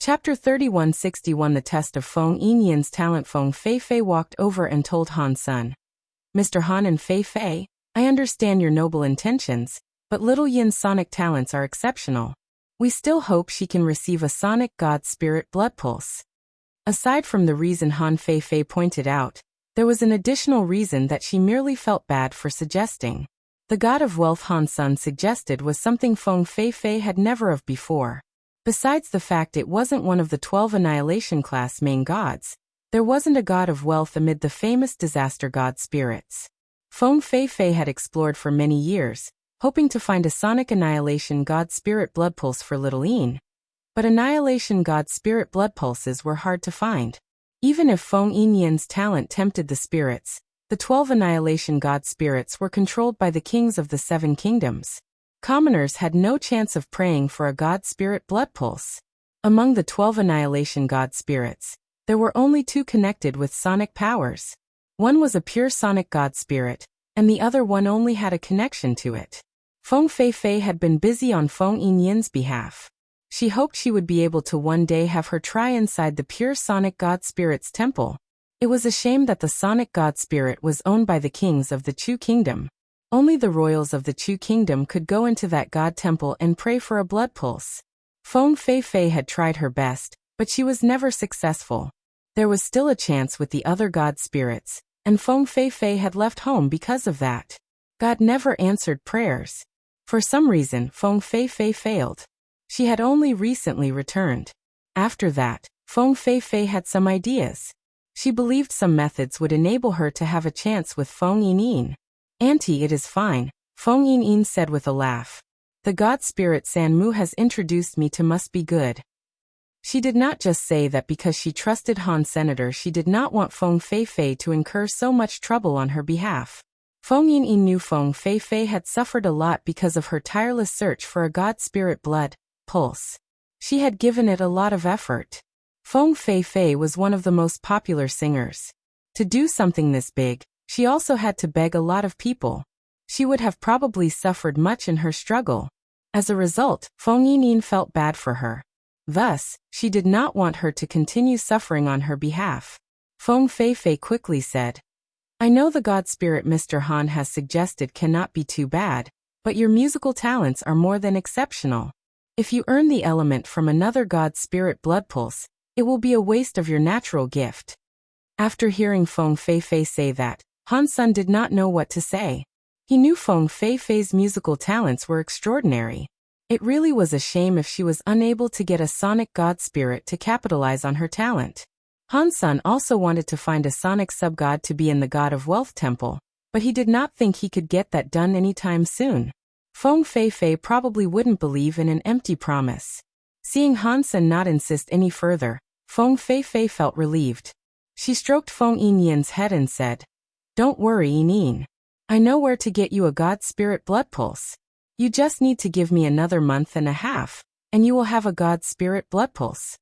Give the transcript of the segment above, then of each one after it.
Chapter 3161 The Test of Feng Yinyan's Talent. Feng Feifei walked over and told Han Sun. Mr. Han and Feifei, I understand your noble intentions, but little Yin's sonic talents are exceptional. We still hope she can receive a sonic god spirit blood pulse. Aside from the reason Han Feifei pointed out, there was an additional reason that she merely felt bad for suggesting. The god of wealth Han Sun suggested was something Feng Feifei had never of before. Besides the fact it wasn't one of the 12 Annihilation class main gods, there wasn't a god of wealth amid the famous disaster god spirits. Feng Feifei had explored for many years, hoping to find a sonic Annihilation god spirit blood pulse for little Yin. But Annihilation god spirit blood pulses were hard to find. Even if Feng Yinyan's talent tempted the spirits, the 12 Annihilation god spirits were controlled by the kings of the 7 kingdoms. Commoners had no chance of praying for a god spirit blood pulse. Among the 12 Annihilation god spirits, there were only 2 connected with sonic powers. One was a pure sonic god spirit, and the other one only had a connection to it. Feng Feifei had been busy on Feng Yinyan's behalf. She hoped she would be able to one day have her try inside the pure sonic god spirit's temple. It was a shame that the sonic god spirit was owned by the kings of the Chu kingdom. Only the royals of the Chu kingdom could go into that god temple and pray for a blood pulse. Feng Feifei had tried her best, but she was never successful. There was still a chance with the other god spirits, and Feng Feifei had left home because of that. God never answered prayers. For some reason, Feng Feifei failed. She had only recently returned. After that, Feng Feifei had some ideas. She believed some methods would enable her to have a chance with Feng Yinyan. Auntie, it is fine, Feng Yinyan said with a laugh. The god spirit San Mu has introduced me to must be good. She did not just say that because she trusted Han Senator. She did not want Feng Feifei to incur so much trouble on her behalf. Feng Yinyan knew Feng Feifei had suffered a lot because of her tireless search for a god spirit blood pulse. She had given it a lot of effort. Feng Feifei was one of the most popular singers. To do something this big, she also had to beg a lot of people. She would have probably suffered much in her struggle. As a result, Feng Yinyan felt bad for her. Thus, she did not want her to continue suffering on her behalf. Feng Feifei quickly said, I know the god spirit Mr. Han has suggested cannot be too bad, but your musical talents are more than exceptional. If you earn the element from another god spirit blood pulse, it will be a waste of your natural gift. After hearing Feng Feifei say that, Han Sun did not know what to say. He knew Feng Feifei's musical talents were extraordinary. It really was a shame if she was unable to get a sonic god spirit to capitalize on her talent. Han Sun also wanted to find a sonic sub-god to be in the god of wealth temple, but he did not think he could get that done anytime soon. Feng Feifei probably wouldn't believe in an empty promise. Seeing Han Sun not insist any further, Feng Feifei felt relieved. She stroked Feng Yinyan's head and said, Don't worry, Yinyan. I know where to get you a god spirit blood pulse. You just need to give me another month and a half, and you will have a god spirit blood pulse.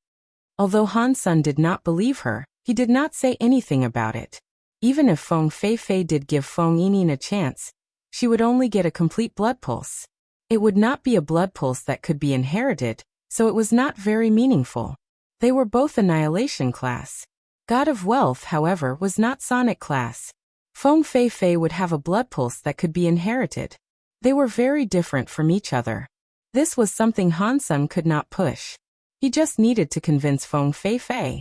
Although Han Sun did not believe her, he did not say anything about it. Even if Feng Feifei did give Feng Yinyan a chance, she would only get a complete blood pulse. It would not be a blood pulse that could be inherited, so it was not very meaningful. They were both Annihilation class. God of Wealth, however, was not Sonic class. Feng Feifei would have a blood pulse that could be inherited. They were very different from each other. This was something Han Sun could not push. He just needed to convince Feng Feifei.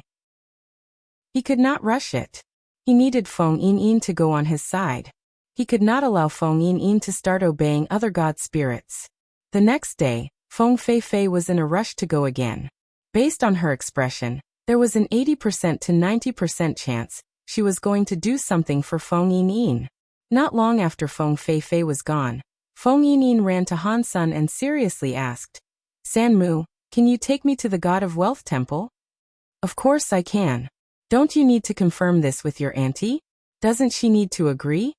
He could not rush it. He needed Feng Yinyan to go on his side. He could not allow Feng Yinyan to start obeying other god spirits. The next day, Feng Feifei was in a rush to go again. Based on her expression, there was an 80% to 90% chance she was going to do something for Feng Yinyan. Not long after Feng Feifei was gone, Feng Yinyan ran to Han Sun and seriously asked, San Mu, can you take me to the God of Wealth temple? Of course I can. Don't you need to confirm this with your auntie? Doesn't she need to agree?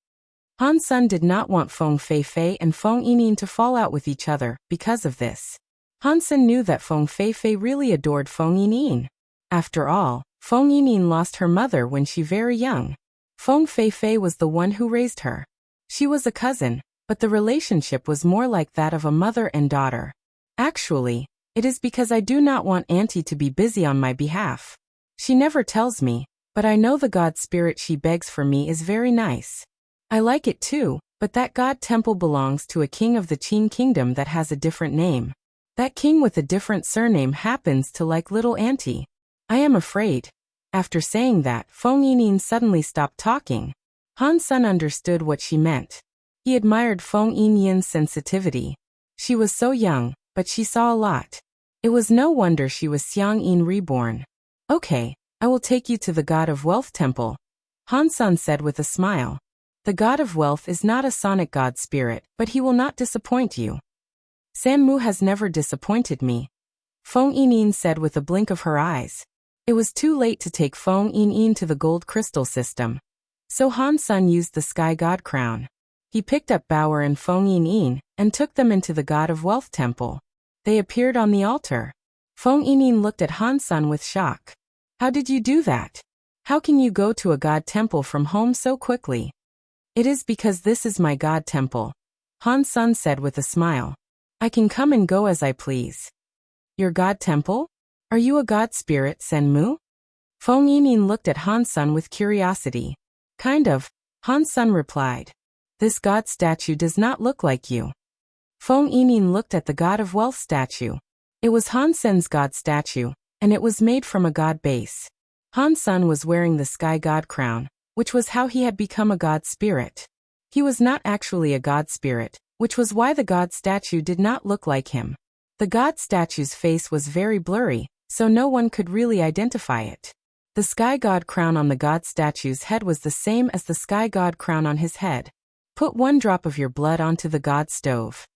Han Sun did not want Feng Feifei and Feng Yinyan to fall out with each other because of this. Han Sun knew that Feng Feifei really adored Feng Yinyan. After all, Feng Yinyan lost her mother when she very young. Feng Feifei was the one who raised her. She was a cousin, but the relationship was more like that of a mother and daughter. Actually, It is because I do not want Auntie to be busy on my behalf. She never tells me, but I know the god spirit she begs for me is very nice. I like it too, but that god temple belongs to a king of the Qin kingdom that has a different name. That king with a different surname happens to like little Auntie. I am afraid. After saying that, Feng Yining suddenly stopped talking. Han Sun understood what she meant. He admired Feng Yinyan's sensitivity. She was so young, but she saw a lot. It was no wonder she was Xiang Yin reborn. Okay, I will take you to the God of Wealth temple, Han Sun said with a smile. The God of Wealth is not a sonic god spirit, but he will not disappoint you. Sanmu has never disappointed me, Feng Yining said with a blink of her eyes. It was too late to take Feng Yining to the gold crystal system. So Han Sun used the sky god crown. He picked up Bauer and Feng Yining and took them into the God of Wealth temple. They appeared on the altar. Feng Yining looked at Han Sun with shock. How did you do that? How can you go to a god temple from home so quickly? It is because this is my god temple, Han Sun said with a smile. I can come and go as I please. Your god temple? Are you a god spirit, Sanmu? Feng Yining looked at Han Sun with curiosity. Kind of, Han Sun replied. This god statue does not look like you. Feng Yining looked at the God of Wealth statue. It was Han Sun's god statue, and it was made from a god base. Han Sun was wearing the sky god crown, which was how he had become a god spirit. He was not actually a god spirit, which was why the god statue did not look like him. The god statue's face was very blurry, so no one could really identify it. The sky god crown on the god statue's head was the same as the sky god crown on his head. Put 1 drop of your blood onto the god stove.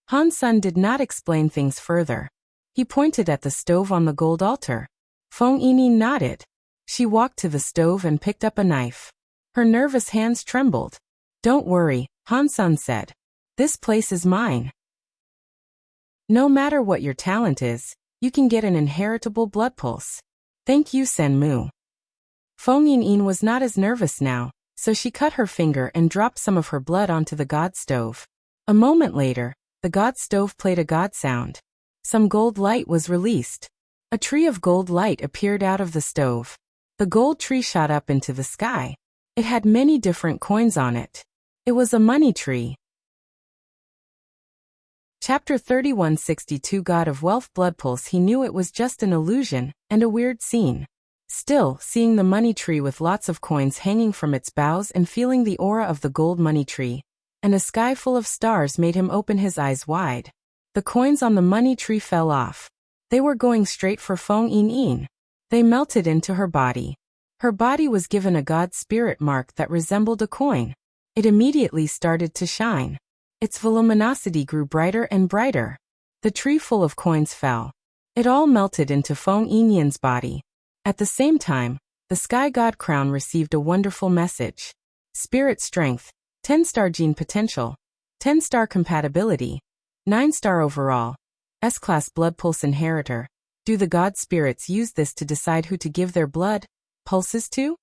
Han Sun did not explain things further. He pointed at the stove on the gold altar. Feng Yining nodded. She walked to the stove and picked up a knife. Her nervous hands trembled. Don't worry, Han Sun said. This place is mine. No matter what your talent is, you can get an inheritable blood pulse. Thank you, Sanmu. Feng Yining was not as nervous now, so she cut her finger and dropped some of her blood onto the god stove. A moment later, the god stove played a god sound. Some gold light was released. A tree of gold light appeared out of the stove. The gold tree shot up into the sky. It had many different coins on it. It was a money tree. Chapter 3162 God of Wealth Blood Pulse. He knew it was just an illusion, and a weird scene. Still, seeing the money tree with lots of coins hanging from its boughs and feeling the aura of the gold money tree, and a sky full of stars made him open his eyes wide. The coins on the money tree fell off. They were going straight for Feng Yining. They melted into her body. Her body was given a god spirit mark that resembled a coin. It immediately started to shine. Its voluminosity grew brighter and brighter. The tree full of coins fell. It all melted into Feng Yinin's body. At the same time, the sky god crown received a wonderful message. Spirit strength, 10-star gene potential, 10-star compatibility, 9-star overall, S-class blood pulse inheritor. Do the god spirits use this to decide who to give their blood pulses to?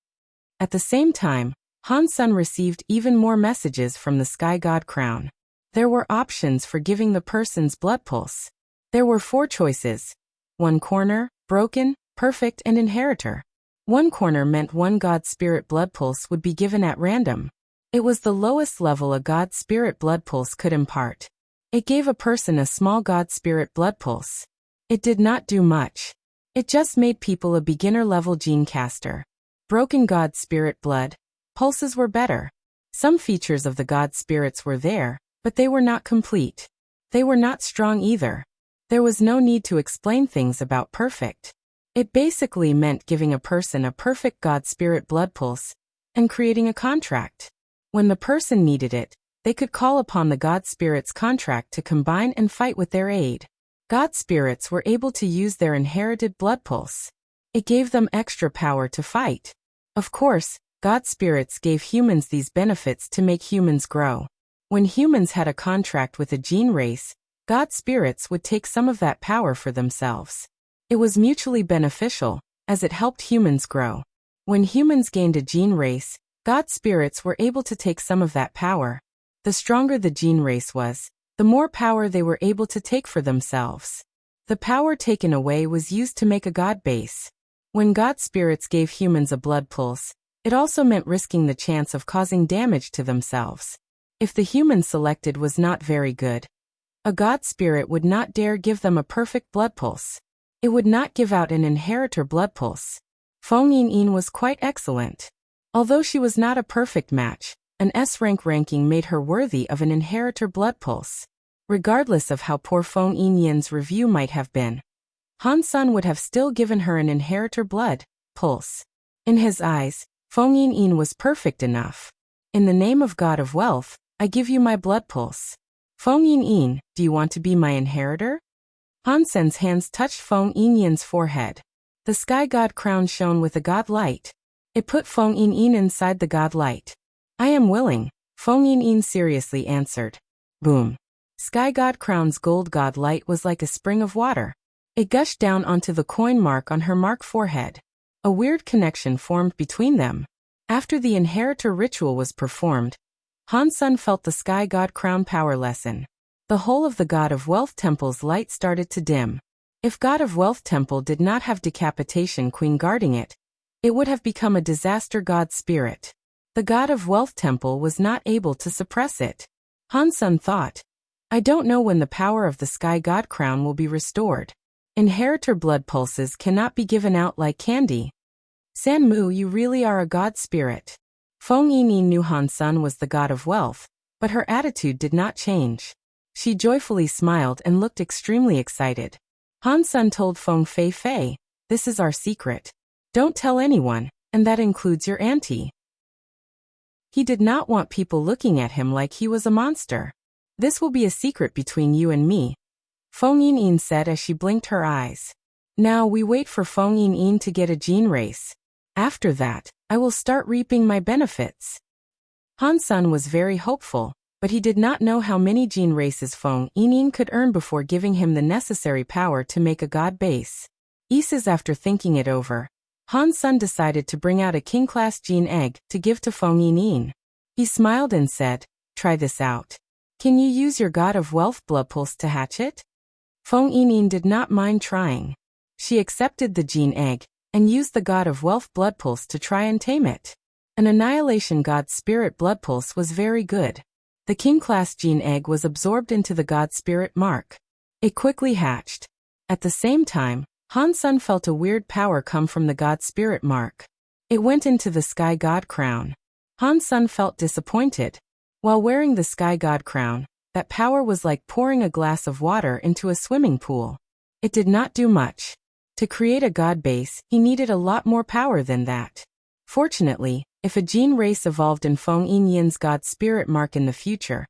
At the same time, Han Sun received even more messages from the sky god crown. There were options for giving the person's blood pulse. There were 4 choices. 1 corner, broken, perfect, and inheritor. 1 corner meant 1 god spirit blood pulse would be given at random. It was the lowest level a god spirit blood pulse could impart. It gave a person a small god spirit blood pulse. It did not do much. It just made people a beginner level gene caster. Broken god spirit blood pulses were better. Some features of the god spirits were there, but they were not complete. They were not strong either. There was no need to explain things about perfect. It basically meant giving a person a perfect god spirit blood pulse and creating a contract. When the person needed it, they could call upon the god spirit's contract to combine and fight with their aid. God spirits were able to use their inherited blood pulse. It gave them extra power to fight. Of course, god spirits gave humans these benefits to make humans grow. When humans had a contract with a gene race, god spirits would take some of that power for themselves. It was mutually beneficial, as it helped humans grow. When humans gained a gene race, god spirits were able to take some of that power. The stronger the gene race was, the more power they were able to take for themselves. The power taken away was used to make a god base. When god spirits gave humans a blood pulse, it also meant risking the chance of causing damage to themselves. If the human selected was not very good, a god spirit would not dare give them a perfect blood pulse. It would not give out an inheritor blood pulse. Feng Yinyin was quite excellent. Although she was not a perfect match, an S-rank ranking made her worthy of an inheritor blood pulse. Regardless of how poor Feng Yinyin's review might have been, Han Sun would have still given her an inheritor blood pulse. In his eyes, Feng Yinyin was perfect enough. In the name of God of Wealth, I give you my blood pulse. Feng Yinyin, do you want to be my inheritor? Han Sen's hands touched Feng Yinyin's forehead. The sky god crown shone with a god light. It put Feng Yinyin inside the god light. I am willing, Feng Yinyin seriously answered. Boom. Sky god crown's gold god light was like a spring of water. It gushed down onto the coin mark on her mark forehead. A weird connection formed between them. After the inheritor ritual was performed, Han Sun felt the sky god crown power lessen. The whole of the God of Wealth Temple's light started to dim. If God of Wealth Temple did not have Decapitation Queen guarding it, it would have become a disaster god spirit. The God of Wealth Temple was not able to suppress it. Han Sun thought, I don't know when the power of the Sky God Crown will be restored. Inheritor blood pulses cannot be given out like candy. San Mu, you really are a god spirit. Feng Yinyin knew Han Sun was the god of wealth, but her attitude did not change. She joyfully smiled and looked extremely excited. Han Sun told Feng Fei, this is our secret. Don't tell anyone, and that includes your auntie. He did not want people looking at him like he was a monster. This will be a secret between you and me, Feng Yinyin said as she blinked her eyes. Now we wait for Feng Yinyin to get a gene race. After that, I will start reaping my benefits. Han Sun was very hopeful, but he did not know how many gene races Feng Yinyin could earn before giving him the necessary power to make a god base. After thinking it over, Han Sun decided to bring out a king-class gene egg to give to Feng Yinyin. He smiled and said, try this out. Can you use your god of wealth blood pulse to hatch it? Feng Yinyin did not mind trying. She accepted the gene egg and used the god of wealth blood pulse to try and tame it. An annihilation god spirit blood pulse was very good. The king-class gene egg was absorbed into the god spirit mark. It quickly hatched. At the same time, Han Sun felt a weird power come from the god spirit mark. It went into the sky god crown. Han Sun felt disappointed. While wearing the sky god crown, that power was like pouring a glass of water into a swimming pool. It did not do much. To create a god base, he needed a lot more power than that. Fortunately, if a gene race evolved in Feng Yinyin's god spirit mark in the future,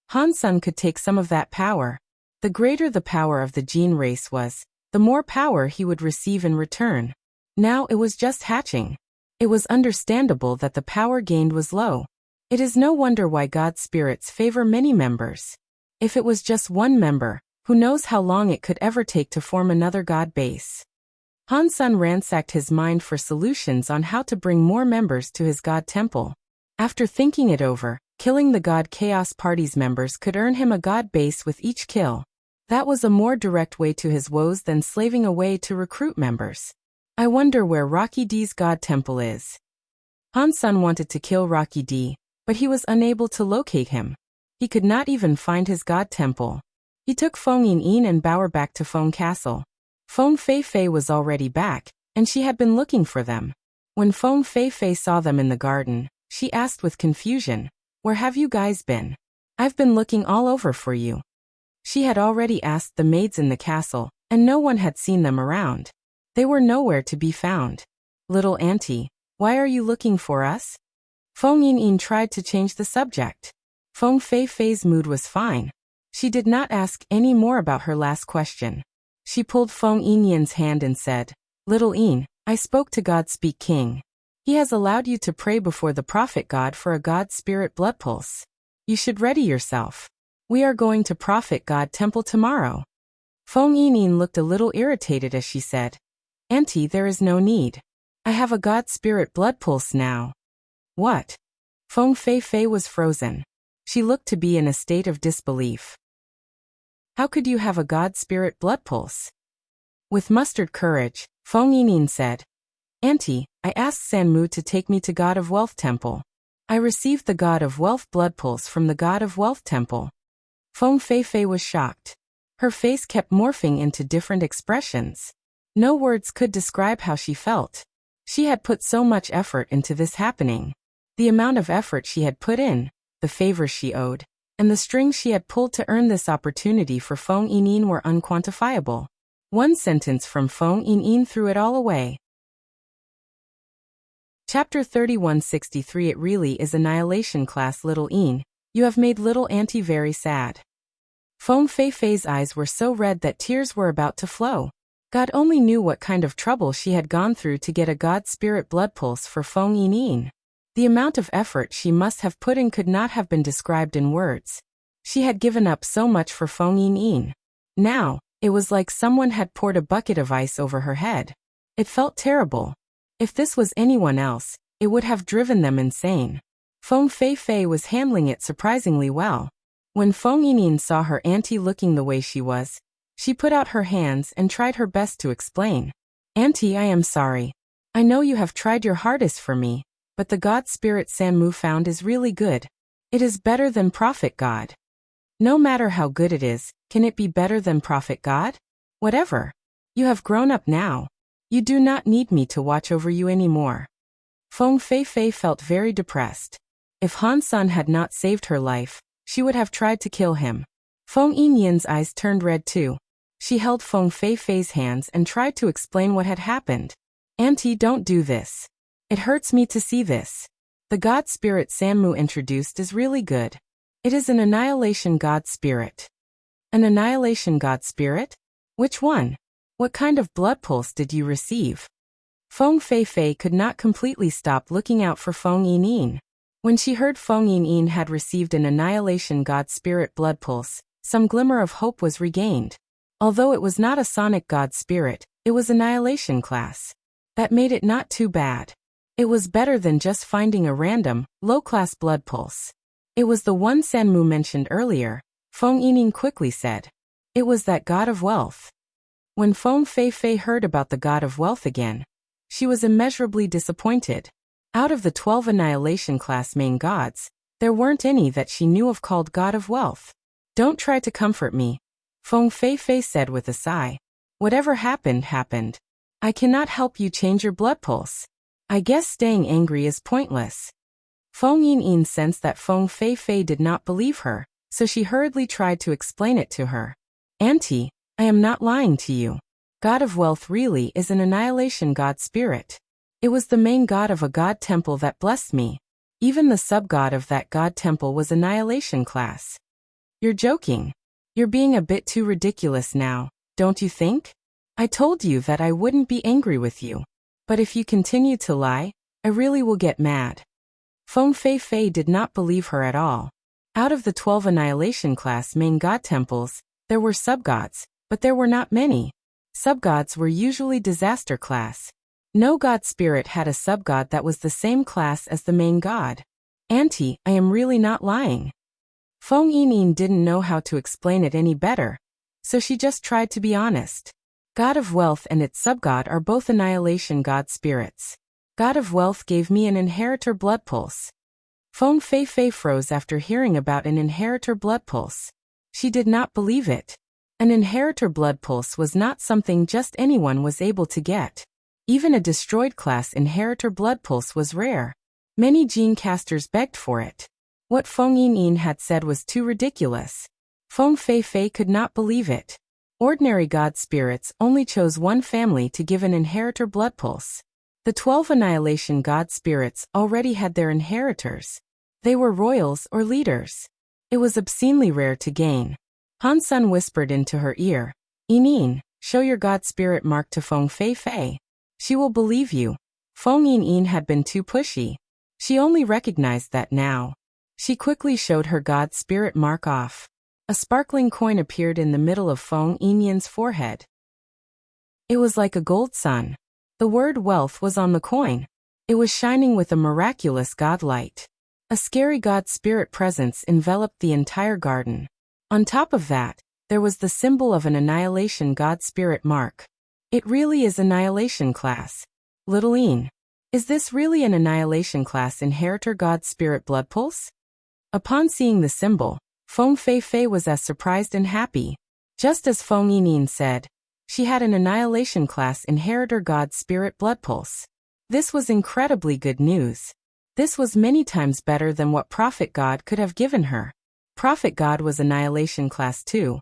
Han Sun could take some of that power. The greater the power of the gene race was, the more power he would receive in return. Now it was just hatching. It was understandable that the power gained was low. It is no wonder why god spirits favor many members. If it was just one member, who knows how long it could ever take to form another god base. Han Sun ransacked his mind for solutions on how to bring more members to his god temple. After thinking it over, killing the god chaos party's members could earn him a god base with each kill. That was a more direct way to his woes than slaving away to recruit members. I wonder where Rocky D's god temple is. Han Sun wanted to kill Rocky D, but he was unable to locate him. He could not even find his god temple. He took Feng Yinyin and Bauer back to Feng Castle. Feng Fei was already back, and she had been looking for them. When Feng Fei saw them in the garden, she asked with confusion, "Where have you guys been? I've been looking all over for you." She had already asked the maids in the castle, and no one had seen them around. They were nowhere to be found. "Little auntie, why are you looking for us?" Feng Yinyin tried to change the subject. Feng Fei's mood was fine. She did not ask any more about her last question. She pulled Feng Yinyin's hand and said, "Little Yin, I spoke to God Speak King. He has allowed you to pray before the Prophet God for a God Spirit blood pulse. You should ready yourself. We are going to Prophet God Temple tomorrow." Feng Yinyin looked a little irritated as she said, "Auntie, there is no need. I have a God Spirit blood pulse now." "What?" Feng Fei was frozen. She looked to be in a state of disbelief. "How could you have a God Spirit blood pulse? With mustered courage, Feng Yining said, Auntie, I asked Sanmu to take me to God of Wealth Temple. I received the God of Wealth blood pulse from the God of Wealth Temple. Feng Feifei was shocked. Her face kept morphing into different expressions. No words could describe how she felt. She had put so much effort into this happening. The amount of effort she had put in, the favors she owed, and the strings she had pulled to earn this opportunity for Feng Yining were unquantifiable. One sentence from Feng Yining threw it all away. Chapter 3163. It really is annihilation class. Little Yin, you have made little auntie very sad. Feng Feifei's eyes were so red that tears were about to flow. God only knew what kind of trouble she had gone through to get a God spirit blood pulse for Feng Yining. The amount of effort she must have put in could not have been described in words. She had given up so much for Feng Yining. Now, it was like someone had poured a bucket of ice over her head. It felt terrible. If this was anyone else, it would have driven them insane. Feng Feifei was handling it surprisingly well. When Feng Yining saw her auntie looking the way she was, she put out her hands and tried her best to explain. Auntie, I am sorry. I know you have tried your hardest for me, but the God Spirit Sanmu found is really good. It is better than Prophet God. No matter how good it is, can it be better than Prophet God? Whatever. You have grown up now. You do not need me to watch over you anymore. Feng Feifei felt very depressed. If Han Sun had not saved her life, she would have tried to kill him. Feng Yinyan's eyes turned red too. She held Feng Feifei's hands and tried to explain what had happened. Auntie, don't do this. It hurts me to see this. The God Spirit Sanmu introduced is really good. It is an annihilation God Spirit. An annihilation God Spirit? Which one? What kind of blood pulse did you receive? Feng Feifei could not completely stop looking out for Feng Yining. When she heard Feng Yining had received an annihilation God Spirit blood pulse, some glimmer of hope was regained. Although it was not a sonic God Spirit, it was annihilation class. That made it not too bad. It was better than just finding a random, low-class blood pulse. It was the one Sanmu mentioned earlier, Feng Yining quickly said. It was that God of Wealth. When Feng Feifei heard about the God of Wealth again, she was immeasurably disappointed. Out of the 12 annihilation class main gods, there weren't any that she knew of called God of Wealth. Don't try to comfort me, Feng Feifei said with a sigh. Whatever happened, happened. I cannot help you change your blood pulse. I guess staying angry is pointless. Feng Yining sensed that Feng Feifei did not believe her, so she hurriedly tried to explain it to her. Auntie, I am not lying to you. God of Wealth really is an annihilation God Spirit. It was the main god of a god temple that blessed me. Even the sub-god of that god temple was annihilation class. You're joking. You're being a bit too ridiculous now, don't you think? I told you that I wouldn't be angry with you. But if you continue to lie, I really will get mad. Feng Feifei did not believe her at all. Out of the 12 annihilation class main god temples, there were sub-gods, but there were not many. Sub-gods were usually disaster class. No god spirit had a sub-god that was the same class as the main god. Auntie, I am really not lying. Feng Yining didn't know how to explain it any better, so she just tried to be honest. God of Wealth and its sub-god are both annihilation god spirits. God of Wealth gave me an inheritor blood pulse. Feng Feifei froze after hearing about an inheritor blood pulse. She did not believe it. An inheritor blood pulse was not something just anyone was able to get. Even a destroyed class inheritor blood pulse was rare. Many gene casters begged for it. What Feng Yining had said was too ridiculous. Feng Feifei could not believe it. Ordinary god spirits only chose one family to give an inheritor blood pulse. The 12 annihilation god spirits already had their inheritors. They were royals or leaders. It was obscenely rare to gain. Han Sun whispered into her ear, Yining, show your god spirit mark to Feng Feifei. She will believe you. Feng Yining had been too pushy. She only recognized that now. She quickly showed her god spirit mark off. A sparkling coin appeared in the middle of Feng Yinyin's forehead. It was like a gold sun. The word wealth was on the coin. It was shining with a miraculous god light. A scary god spirit presence enveloped the entire garden. On top of that, there was the symbol of an annihilation god spirit mark. It really is annihilation class. Little Een. Is this really an annihilation class inheritor God spirit blood pulse? Upon seeing the symbol, Feng Feifei was as surprised and happy. Just as Feng Yinyin said, she had an annihilation class inheritor God spirit blood pulse. This was incredibly good news. This was many times better than what Prophet God could have given her. Prophet God was annihilation class 2,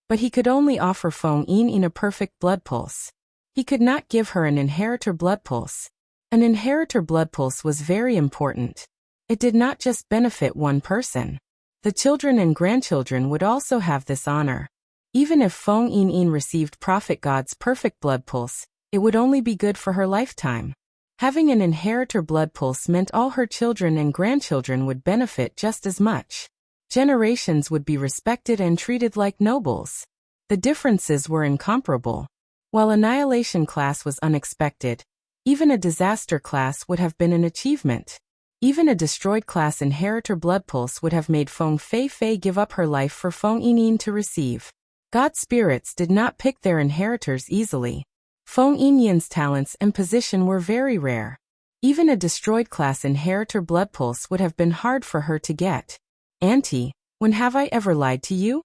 but he could only offer Feng Yinyin a perfect blood pulse. He could not give her an inheritor blood pulse. An inheritor blood pulse was very important. It did not just benefit one person. The children and grandchildren would also have this honor. Even if Feng Yinyin received Prophet God's perfect blood pulse, it would only be good for her lifetime. Having an inheritor blood pulse meant all her children and grandchildren would benefit just as much. Generations would be respected and treated like nobles. The differences were incomparable. While annihilation class was unexpected, even a disaster class would have been an achievement. Even a destroyed class inheritor blood pulse would have made Feng Feifei give up her life for Feng Yinyin to receive. God spirits did not pick their inheritors easily. Feng Yinyin's talents and position were very rare. Even a destroyed class inheritor blood pulse would have been hard for her to get. Auntie, when have I ever lied to you?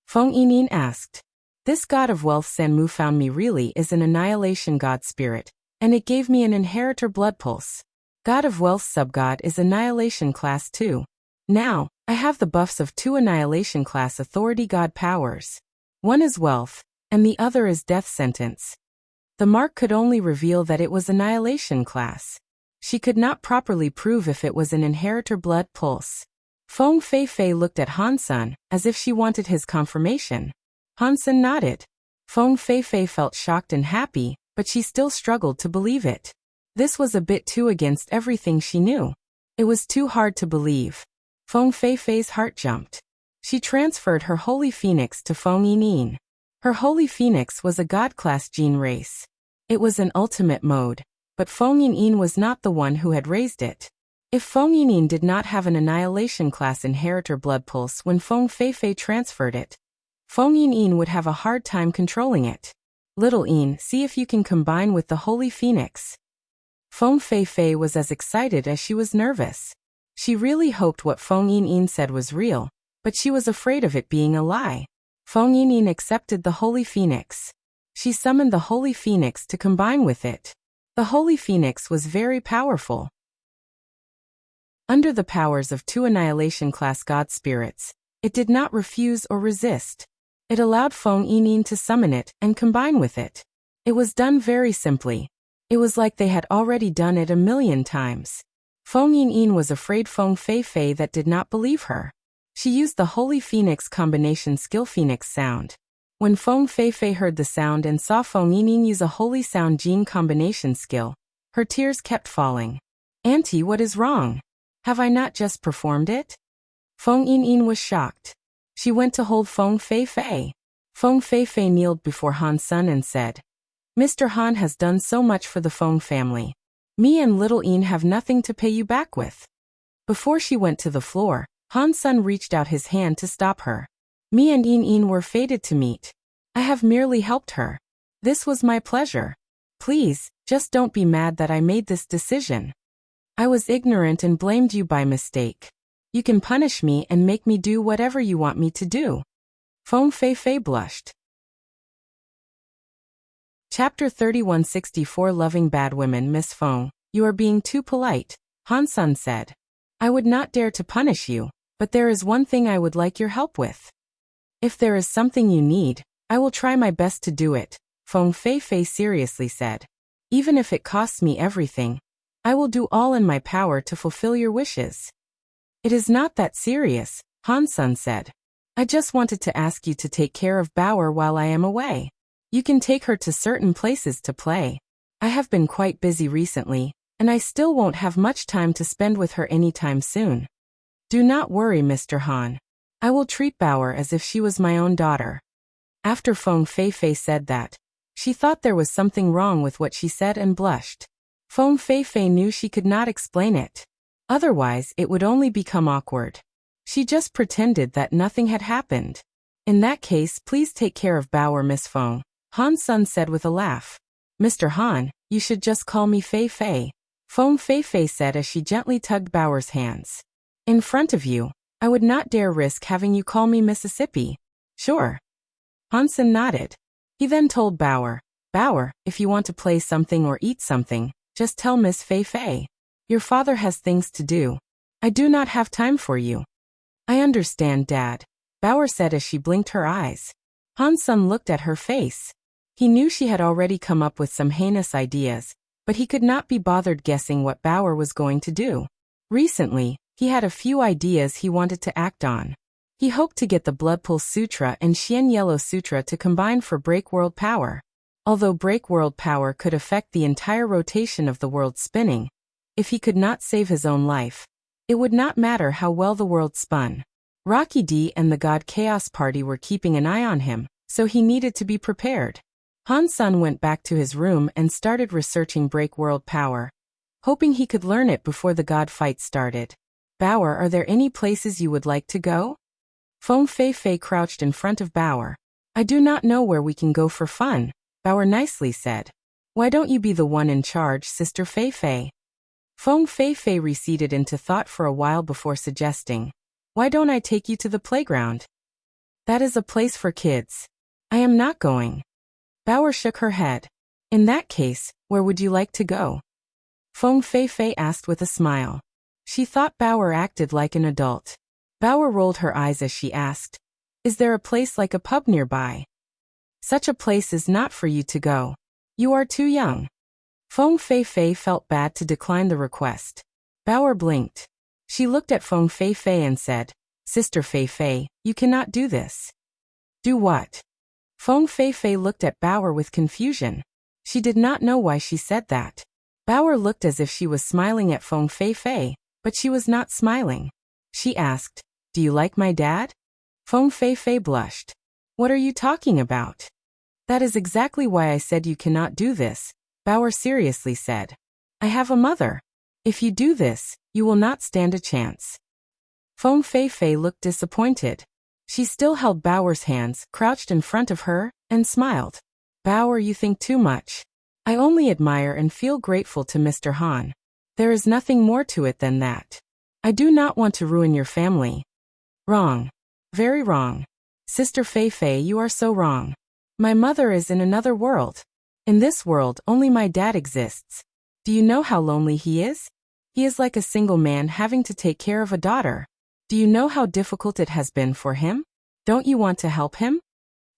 Feng Yinyin asked. This god of wealth Sanmu found me really is an annihilation god spirit, and it gave me an inheritor blood pulse. God of wealth subgod is annihilation class 2. Now, I have the buffs of 2 annihilation class authority god powers. One is wealth, and the other is death sentence. The mark could only reveal that it was annihilation class. She could not properly prove if it was an inheritor blood pulse. Feng Feifei looked at Han Sun, as if she wanted his confirmation. Han Sun nodded. Feng Feifei felt shocked and happy, but she still struggled to believe it. This was a bit too against everything she knew. It was too hard to believe. Feng Feifei's heart jumped. She transferred her Holy Phoenix to Feng Yinyin. Her Holy Phoenix was a God-class gene race. It was an ultimate mode, but Feng Yinyin was not the one who had raised it. If Feng Yinyin did not have an annihilation class inheritor blood pulse when Feng Feifei transferred it, Feng Yinyin would have a hard time controlling it. Little Een, see if you can combine with the Holy Phoenix. Feng Feifei was as excited as she was nervous. She really hoped what Feng Yinyin said was real, but she was afraid of it being a lie. Feng Yinyin accepted the Holy Phoenix. She summoned the Holy Phoenix to combine with it. The Holy Phoenix was very powerful. Under the powers of 2 annihilation class god spirits, it did not refuse or resist. It allowed Feng Yinyin to summon it and combine with it. It was done very simply. It was like they had already done it 1,000,000 times. Feng Yinyin was afraid Feng Feifei that did not believe her. She used the Holy Phoenix combination skill Phoenix sound. When Feng Feifei heard the sound and saw Feng Yinyin use a Holy Sound gene combination skill, her tears kept falling. Auntie, what is wrong? Have I not just performed it? Feng Yinyin was shocked. She went to hold Feng Feifei. Feng Feifei kneeled before Han Sun and said, Mr. Han has done so much for the Feng family. Me and Little Een have nothing to pay you back with. Before she went to the floor, Han Sun reached out his hand to stop her. Me and Een were fated to meet. I have merely helped her. This was my pleasure. Please, just don't be mad that I made this decision. I was ignorant and blamed you by mistake. You can punish me and make me do whatever you want me to do. Feng Feifei blushed. Chapter 3164 Loving Bad Women. Miss Feng, you are being too polite, Han Sun said. I would not dare to punish you, but there is one thing I would like your help with. If there is something you need, I will try my best to do it, Feng Feifei seriously said. Even if it costs me everything, I will do all in my power to fulfill your wishes. It is not that serious, Han Sun said. I just wanted to ask you to take care of Bauer while I am away. You can take her to certain places to play. I have been quite busy recently, and I still won't have much time to spend with her anytime soon. Do not worry, Mr. Han. I will treat Bauer as if she was my own daughter. After Feng Feifei said that, she thought there was something wrong with what she said and blushed. Feng Feifei knew she could not explain it. Otherwise, it would only become awkward. She just pretended that nothing had happened. In that case, please take care of Bauer, Miss Feng, Han Sun said with a laugh. Mr. Han, you should just call me Fei Fei. Feng Fei Fei said as she gently tugged Baoer's hands. In front of you, I would not dare risk having you call me Mississippi. Sure. Han Sun nodded. He then told Baoer, Baoer, if you want to play something or eat something, just tell Miss Fei Fei. Your father has things to do. I do not have time for you. I understand, Dad, Baoer said as she blinked her eyes. Han Sun looked at her face. He knew she had already come up with some heinous ideas, but he could not be bothered guessing what Baoer was going to do. Recently, he had a few ideas he wanted to act on. He hoped to get the Blood Pulse Sutra and Xian Yellow Sutra to combine for Break World Power. Although Break World Power could affect the entire rotation of the world spinning, if he could not save his own life, it would not matter how well the world spun. Rocky D and the God Chaos Party were keeping an eye on him, so he needed to be prepared. Han Sun went back to his room and started researching Break World Power, hoping he could learn it before the God fight started. Baoer, are there any places you would like to go? Feng Fei Fei crouched in front of Baoer. I do not know where we can go for fun, Baoer nicely said. Why don't you be the one in charge, Sister Fei Fei? Feng Fei Fei receded into thought for a while before suggesting, why don't I take you to the playground? That is a place for kids. I am not going. Baoer shook her head. In that case, where would you like to go? Feng Fei Fei asked with a smile. She thought Baoer acted like an adult. Baoer rolled her eyes as she asked, is there a place like a pub nearby? Such a place is not for you to go. You are too young. Feng Fei Fei felt bad to decline the request. Baoer blinked. She looked at Feng Fei Fei and said, Sister Fei Fei, you cannot do this. Do what? Feng Fei Fei looked at Baoer with confusion. She did not know why she said that. Baoer looked as if she was smiling at Feng Fei Fei, but she was not smiling. She asked, do you like my dad? Feng Fei Fei blushed. What are you talking about? That is exactly why I said you cannot do this, Baoer seriously said. I have a mother. If you do this, you will not stand a chance. Feng Fei Fei looked disappointed. She still held Baoer's hands, crouched in front of her, and smiled. Baoer, you think too much. I only admire and feel grateful to Mr. Han. There is nothing more to it than that. I do not want to ruin your family. Wrong. Very wrong. Sister Fei Fei, you are so wrong. My mother is in another world. In this world, only my dad exists. Do you know how lonely he is? He is like a single man having to take care of a daughter. Do you know how difficult it has been for him? Don't you want to help him?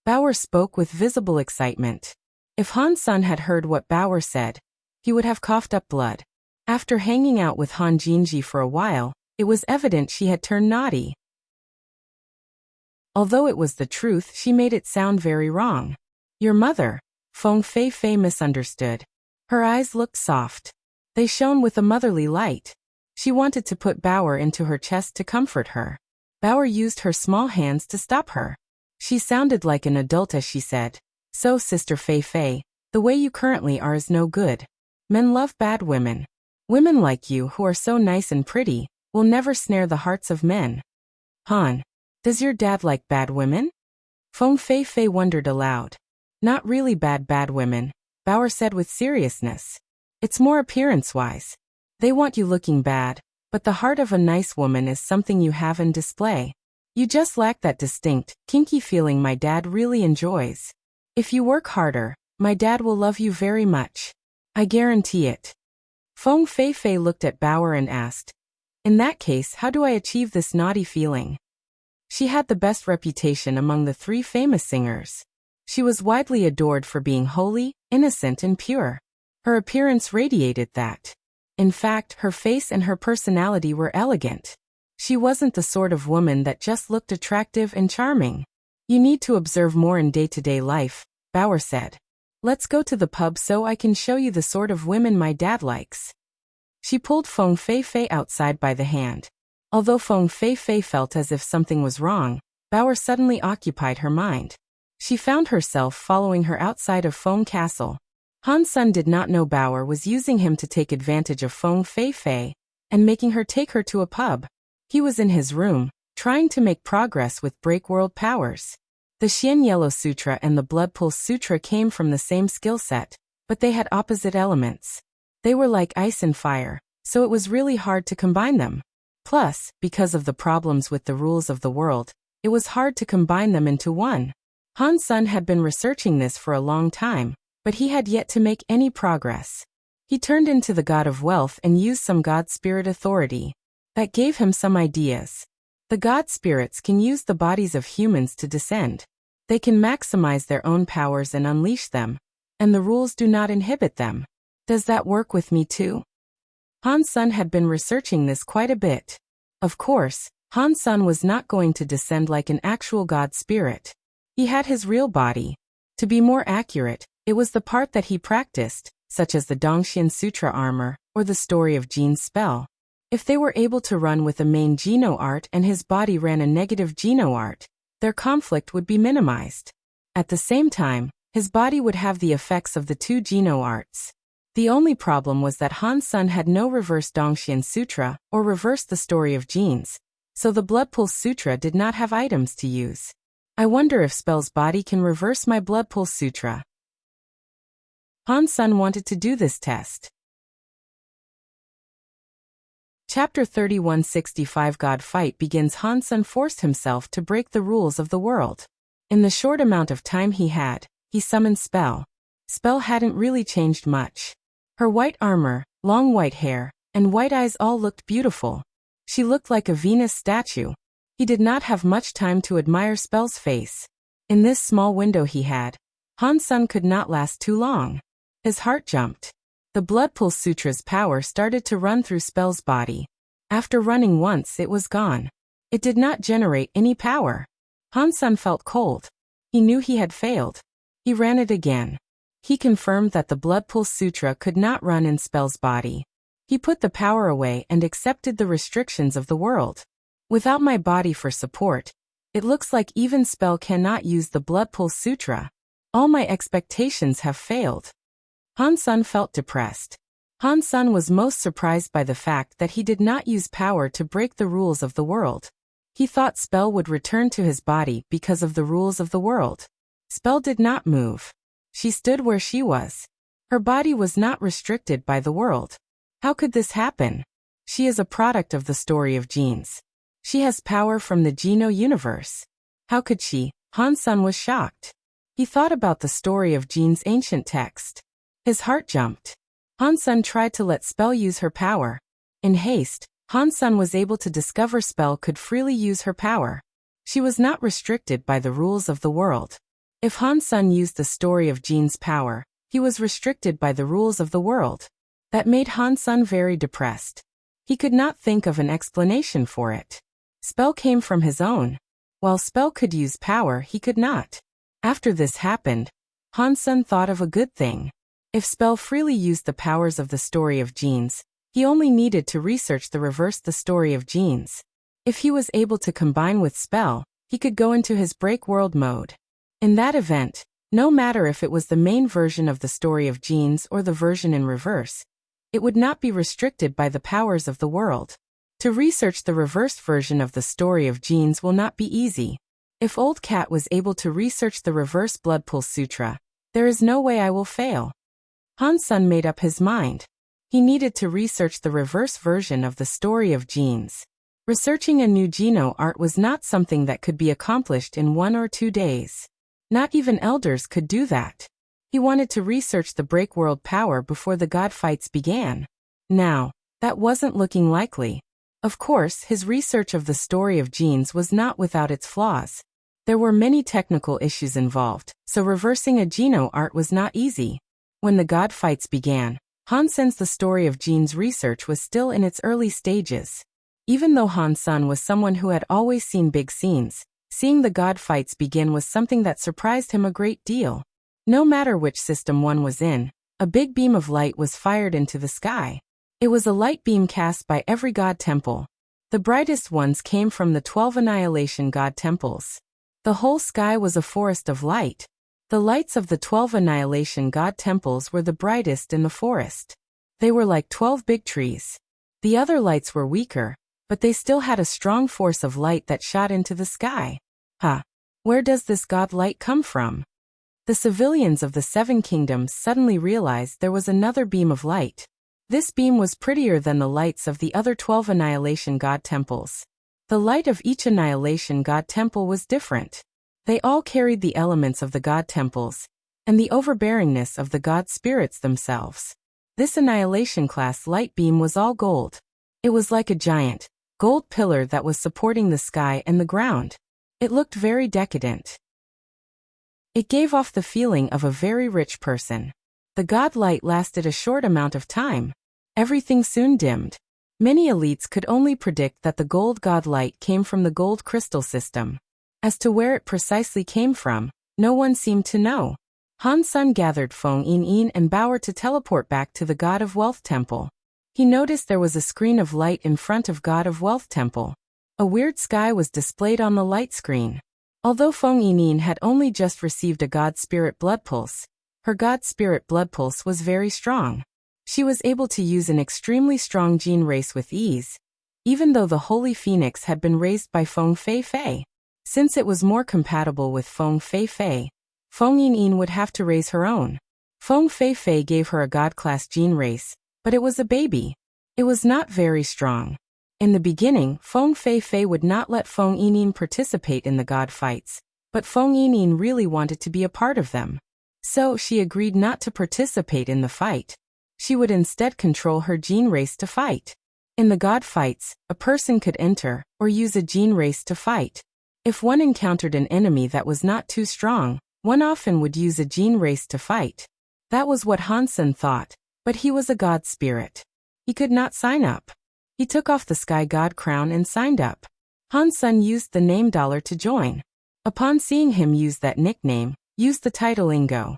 Baoer spoke with visible excitement. If Han Sun had heard what Baoer said, he would have coughed up blood. After hanging out with Han Jinji for a while, it was evident she had turned naughty. Although it was the truth, she made it sound very wrong. Your mother, Feng Fei Fei misunderstood. Her eyes looked soft. They shone with a motherly light. She wanted to put Baoer into her chest to comfort her. Baoer used her small hands to stop her. She sounded like an adult as she said, so Sister Fei Fei, the way you currently are is no good. Men love bad women. Women like you who are so nice and pretty, will never snare the hearts of men. Han, does your dad like bad women? Feng Fei Fei wondered aloud. Not really bad women, Baoer said with seriousness. It's more appearance-wise. They want you looking bad, but the heart of a nice woman is something you have in display. You just lack that distinct, kinky feeling my dad really enjoys. If you work harder, my dad will love you very much. I guarantee it. Feng Fei Fei looked at Baoer and asked, in that case, how do I achieve this naughty feeling? She had the best reputation among the 3 famous singers. She was widely adored for being holy, innocent and pure. Her appearance radiated that. In fact, her face and her personality were elegant. She wasn't the sort of woman that just looked attractive and charming. You need to observe more in day-to-day life, Baoer said. Let's go to the pub so I can show you the sort of women my dad likes. She pulled Feng Fei Fei outside by the hand. Although Feng Fei Fei felt as if something was wrong, Baoer suddenly occupied her mind. She found herself following her outside of Feng Castle. Han Sun did not know Baoer was using him to take advantage of Feng Fei Fei and making her take her to a pub. He was in his room, trying to make progress with Break World Powers. The Xian Yellow Sutra and the Blood Pulse Sutra came from the same skill set, but they had opposite elements. They were like ice and fire, so it was really hard to combine them. Plus, because of the problems with the rules of the world, it was hard to combine them into one. Han Sen had been researching this for a long time, but he had yet to make any progress. He turned into the god of wealth and used some god spirit authority. That gave him some ideas. The god spirits can use the bodies of humans to descend. They can maximize their own powers and unleash them, and the rules do not inhibit them. Does that work with me too? Han Sen had been researching this quite a bit. Of course, Han Sen was not going to descend like an actual god spirit. He had his real body. To be more accurate, it was the part that he practiced, such as the Dongxian Sutra armor, or the story of Jin's spell. If they were able to run with a main Geno art and his body ran a negative Geno art, their conflict would be minimized. At the same time, his body would have the effects of the two Geno arts. The only problem was that Han Sen had no reverse Dongxian Sutra, or reverse the story of Jin's, so the Blood Pulse Sutra did not have items to use. I wonder if Spell's body can reverse my Blood Pulse Sutra. Han Sen wanted to do this test. Chapter 3165 God Fight begins. Han Sen forced himself to break the rules of the world. In the short amount of time he had, he summoned Spell. Spell hadn't really changed much. Her white armor, long white hair, and white eyes all looked beautiful. She looked like a Venus statue. He did not have much time to admire Spell's face. In this small window he had, Han Sen could not last too long. His heart jumped. The Blood Pulse Sutra's power started to run through Spell's body. After running once, it was gone. It did not generate any power. Han Sen felt cold. He knew he had failed. He ran it again. He confirmed that the Blood Pulse Sutra could not run in Spell's body. He put the power away and accepted the restrictions of the world. Without my body for support, it looks like even Spell cannot use the Blood Pulse Sutra. All my expectations have failed. Han Sen felt depressed. Han Sen was most surprised by the fact that he did not use power to break the rules of the world. He thought Spell would return to his body because of the rules of the world. Spell did not move. She stood where she was. Her body was not restricted by the world. How could this happen? She is a product of the story of Jin's. She has power from the Geno universe. How could she? Han Sen was shocked. He thought about the story of Jin's ancient text. His heart jumped. Han Sen tried to let Spell use her power. In haste, Han Sen was able to discover Spell could freely use her power. She was not restricted by the rules of the world. If Han Sen used the story of Jin's power, he was restricted by the rules of the world. That made Han Sen very depressed. He could not think of an explanation for it. Spell came from his own. While Spell could use power, he could not. After this happened, Han Sen thought of a good thing. If Spell freely used the powers of the story of Jin's, he only needed to research the reverse the story of Jin's. If he was able to combine with Spell, he could go into his break world mode. In that event, no matter if it was the main version of the story of Jin's or the version in reverse, it would not be restricted by the powers of the world. To research the reverse version of the story of Jin's will not be easy. If Old Cat was able to research the reverse Blood Pulse Sutra, there is no way I will fail. Han Sen made up his mind. He needed to research the reverse version of the story of Jin's. Researching a new Geno art was not something that could be accomplished in 1 or 2 days. Not even elders could do that. He wanted to research the break world power before the god fights began. Now, that wasn't looking likely. Of course, his research of the story of Jin's was not without its flaws. There were many technical issues involved, so reversing a Geno art was not easy. When the god fights began, Han Sen's the story of Jin's research was still in its early stages. Even though Han Sen was someone who had always seen big scenes, seeing the god fights begin was something that surprised him a great deal. No matter which system one was in, a big beam of light was fired into the sky. It was a light beam cast by every god temple. The brightest ones came from the 12 Annihilation god temples. The whole sky was a forest of light. The lights of the 12 Annihilation god temples were the brightest in the forest. They were like 12 big trees. The other lights were weaker, but they still had a strong force of light that shot into the sky. Where does this god light come from? The civilians of the Seven Kingdoms suddenly realized there was another beam of light. This beam was prettier than the lights of the other 12 Annihilation God temples. The light of each Annihilation God temple was different. They all carried the elements of the God temples, and the overbearingness of the God spirits themselves. This Annihilation class light beam was all gold. It was like a giant, gold pillar that was supporting the sky and the ground. It looked very decadent. It gave off the feeling of a very rich person. The God light lasted a short amount of time. Everything soon dimmed. Many elites could only predict that the gold God light came from the gold crystal system. As to where it precisely came from, no one seemed to know. Han Sen gathered Feng Yin and Bauer to teleport back to the God of Wealth Temple. He noticed there was a screen of light in front of God of Wealth Temple. A weird sky was displayed on the light screen. Although Feng Yin had only just received a God Spirit blood pulse, her God Spirit blood pulse was very strong. She was able to use an extremely strong gene race with ease, even though the Holy Phoenix had been raised by Feng Feifei. Since it was more compatible with Feng Feifei, Feng Yin would have to raise her own. Feng Feifei gave her a God-class gene race, but it was a baby. It was not very strong. In the beginning, Feng Feifei would not let Feng Yin participate in the God fights, but Feng Yin really wanted to be a part of them. So she agreed not to participate in the fight. She would instead control her gene race to fight. In the God fights, a person could enter or use a gene race to fight. If one encountered an enemy that was not too strong, one often would use a gene race to fight. That was what Han Sen thought, but he was a God spirit. He could not sign up. He took off the Sky God crown and signed up. Han Sen used the name Dollar to join. Upon seeing him use that nickname, used the title Ingo.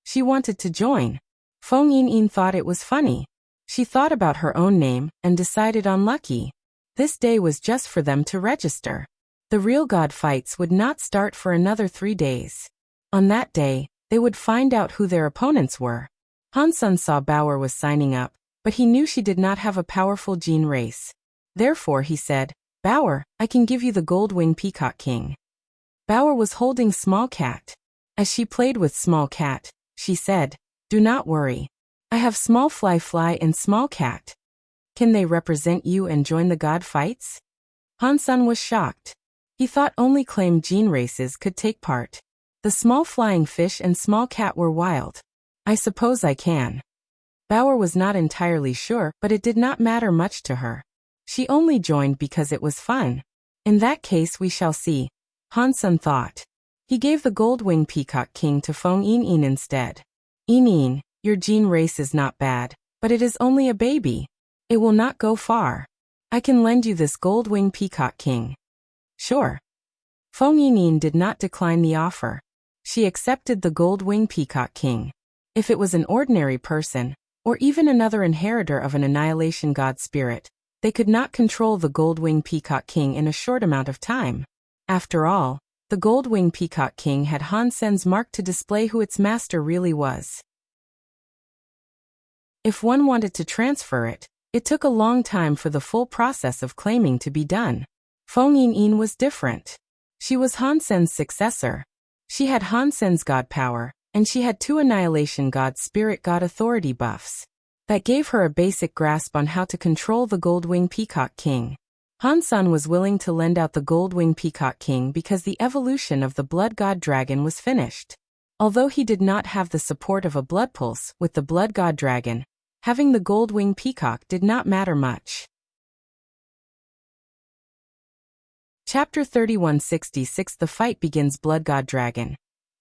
She wanted to join. Feng Yin thought it was funny. She thought about her own name and decided on Lucky. This day was just for them to register. The real God fights would not start for another 3 days. On that day, they would find out who their opponents were. Han Sen saw Bauer was signing up, but he knew she did not have a powerful gene race. Therefore he said, "Bauer, I can give you the Gold Wing Peacock King." Bauer was holding Small Cat. As she played with Small Cat, she said, "Do not worry. I have Small Fly and Small Cat. Can they represent you and join the God fights?" Han Sen was shocked. He thought only claimed gene races could take part. The small flying fish and Small Cat were wild. "I suppose I can." Bauer was not entirely sure, but it did not matter much to her. She only joined because it was fun. In that case we shall see, Han Sen thought. He gave the Gold Wing Peacock King to Feng Yin instead. "Yin, your gene race is not bad, but it is only a baby. It will not go far. I can lend you this Gold Wing Peacock King." "Sure." Feng Yin did not decline the offer. She accepted the Gold Wing Peacock King. If it was an ordinary person, or even another inheritor of an Annihilation God spirit, they could not control the Gold Wing Peacock King in a short amount of time. After all, the Gold Wing Peacock King had Han Sen's mark to display who its master really was. If one wanted to transfer it, it took a long time for the full process of claiming to be done. Feng Yin was different. She was Han Sen's successor. She had Han Sen's God power, and she had 2 Annihilation God Spirit God Authority buffs. That gave her a basic grasp on how to control the Gold Wing Peacock King. Han Sen was willing to lend out the Gold Wing Peacock King because the evolution of the Blood God Dragon was finished. Although he did not have the support of a blood pulse with the Blood God Dragon, having the Gold Wing Peacock did not matter much. Chapter 3166 The Fight Begins. Blood God Dragon.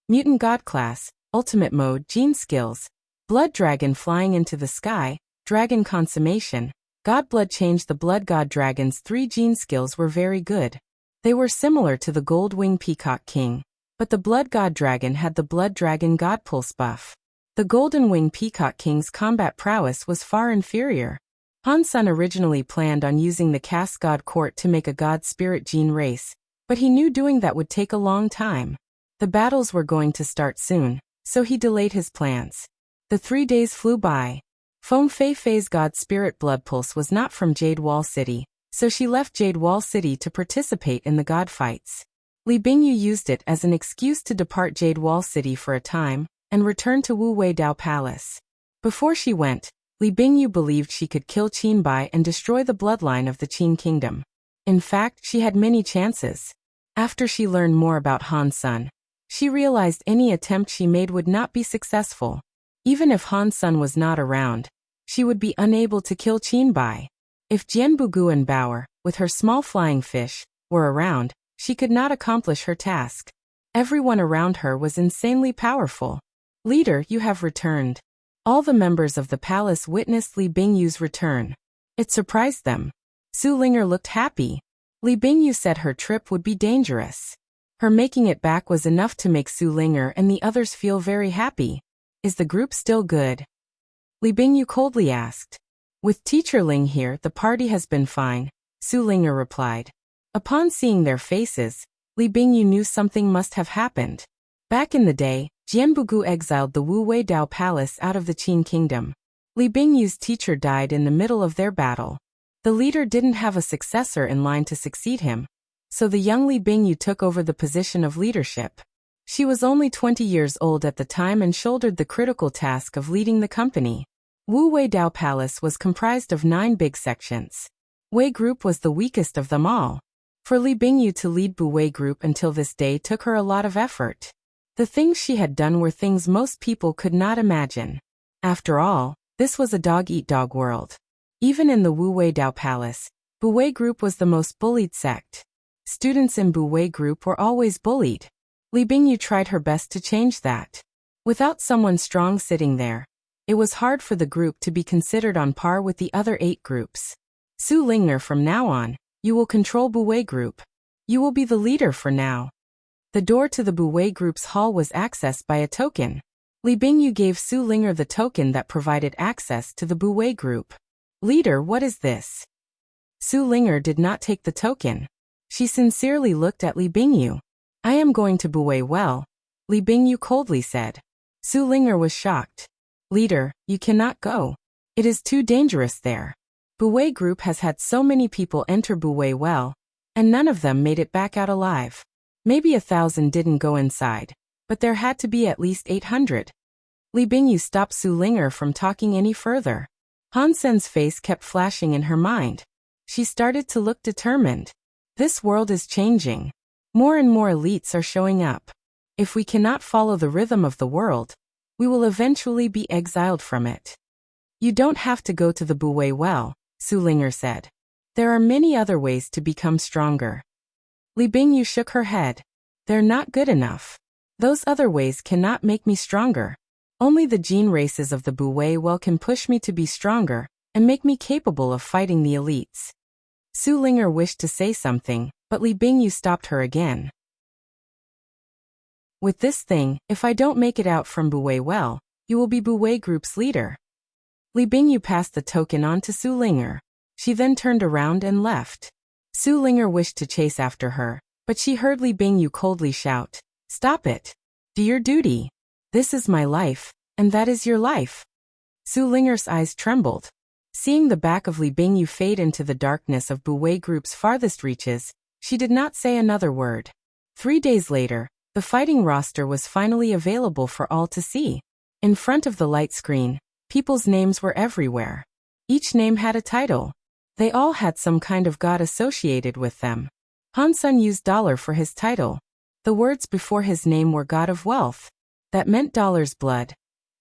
Mutant God Class, Ultimate Mode, Gene Skills. Blood Dragon flying into the sky, Dragon Consummation. God Blood Change. The Blood God Dragon's 3 gene skills were very good. They were similar to the Gold Wing Peacock King, but the Blood God Dragon had the Blood Dragon God Pulse buff. The Golden Wing Peacock King's combat prowess was far inferior. Han Sen originally planned on using the Caste God Court to make a God Spirit gene race, but he knew doing that would take a long time. The battles were going to start soon, so he delayed his plans. The 3 days flew by. Feng Feifei's God Spirit blood pulse was not from Jade Wall City, so she left Jade Wall City to participate in the God fights. Li Bingyu used it as an excuse to depart Jade Wall City for a time, and return to Wu Wei Dao Palace. Before she went, Li Bingyu believed she could kill Qin Bai and destroy the bloodline of the Qin kingdom. In fact, she had many chances. After she learned more about Han Sun, she realized any attempt she made would not be successful. Even if Han Sun was not around, she would be unable to kill Qin Bai. If Jian Bugu and Bauer, with her small flying fish, were around, she could not accomplish her task. Everyone around her was insanely powerful. Leader, you have returned. All the members of the palace witnessed Li Bingyu's return. It surprised them. Su Ling'er looked happy. Li Bingyu said her trip would be dangerous. Her making it back was enough to make Su Ling'er and the others feel very happy. Is the group still good? Li Bingyu coldly asked. With Teacher Ling here, the party has been fine, Su Ling'er replied. Upon seeing their faces, Li Bingyu knew something must have happened. Back in the day, Jian Bugu exiled the Wu Wei Dao Palace out of the Qin kingdom. Li Bingyu's teacher died in the middle of their battle. The leader didn't have a successor in line to succeed him, so the young Li Bingyu took over the position of leadership. She was only 20 years old at the time and shouldered the critical task of leading the company. Wu Wei Dao Palace was comprised of 9 big sections. Wei Group was the weakest of them all. For Li Bingyu to lead Bu Wei Group until this day took her a lot of effort. The things she had done were things most people could not imagine. After all, this was a dog-eat-dog world. Even in the Wu Wei Dao Palace, Bu Wei Group was the most bullied sect. Students in Bu Wei Group were always bullied. Li Bingyu tried her best to change that. Without someone strong sitting there, it was hard for the group to be considered on par with the other 8 groups. Su Ling'er, from now on, you will control Bu Wei Group. You will be the leader for now. The door to the Bu Wei Group's hall was accessed by a token. Li Bingyu gave Su Ling'er the token that provided access to the Bu Wei Group. Leader, what is this? Su Ling'er did not take the token. She sincerely looked at Li Bingyu. I am going to Bu Wei Well, Li Bingyu coldly said. Su Ling'er was shocked. Leader, you cannot go. It is too dangerous there. Bu Wei Group has had so many people enter Bu Wei Well, and none of them made it back out alive. Maybe 1,000 didn't go inside, but there had to be at least 800. Li Bingyu stopped Su Ling'er from talking any further. Han Sen's face kept flashing in her mind. She started to look determined. This world is changing. More and more elites are showing up. If we cannot follow the rhythm of the world, we will eventually be exiled from it. You don't have to go to the Bu Wei Well, Su Ling'er said. There are many other ways to become stronger. Li Bingyu shook her head. They're not good enough. Those other ways cannot make me stronger. Only the gene races of the Bu Wei Well can push me to be stronger and make me capable of fighting the elites. Su Ling'er wished to say something, but Li Bingyu stopped her again. With this thing, if I don't make it out from Bu Wei Well, you will be Bu Wei Group's leader. Li Bingyu passed the token on to Su Ling'er. She then turned around and left. Su Ling'er wished to chase after her, but she heard Li Bingyu coldly shout, "Stop it! Do your duty! This is my life, and that is your life." Su Ling'er's eyes trembled. Seeing the back of Li Bingyu fade into the darkness of Bu Wei Group's farthest reaches, she did not say another word. 3 days later, the fighting roster was finally available for all to see. In front of the light screen, people's names were everywhere. Each name had a title. They all had some kind of god associated with them. Han Sun used dollar for his title. The words before his name were God of Wealth. That meant dollar's blood.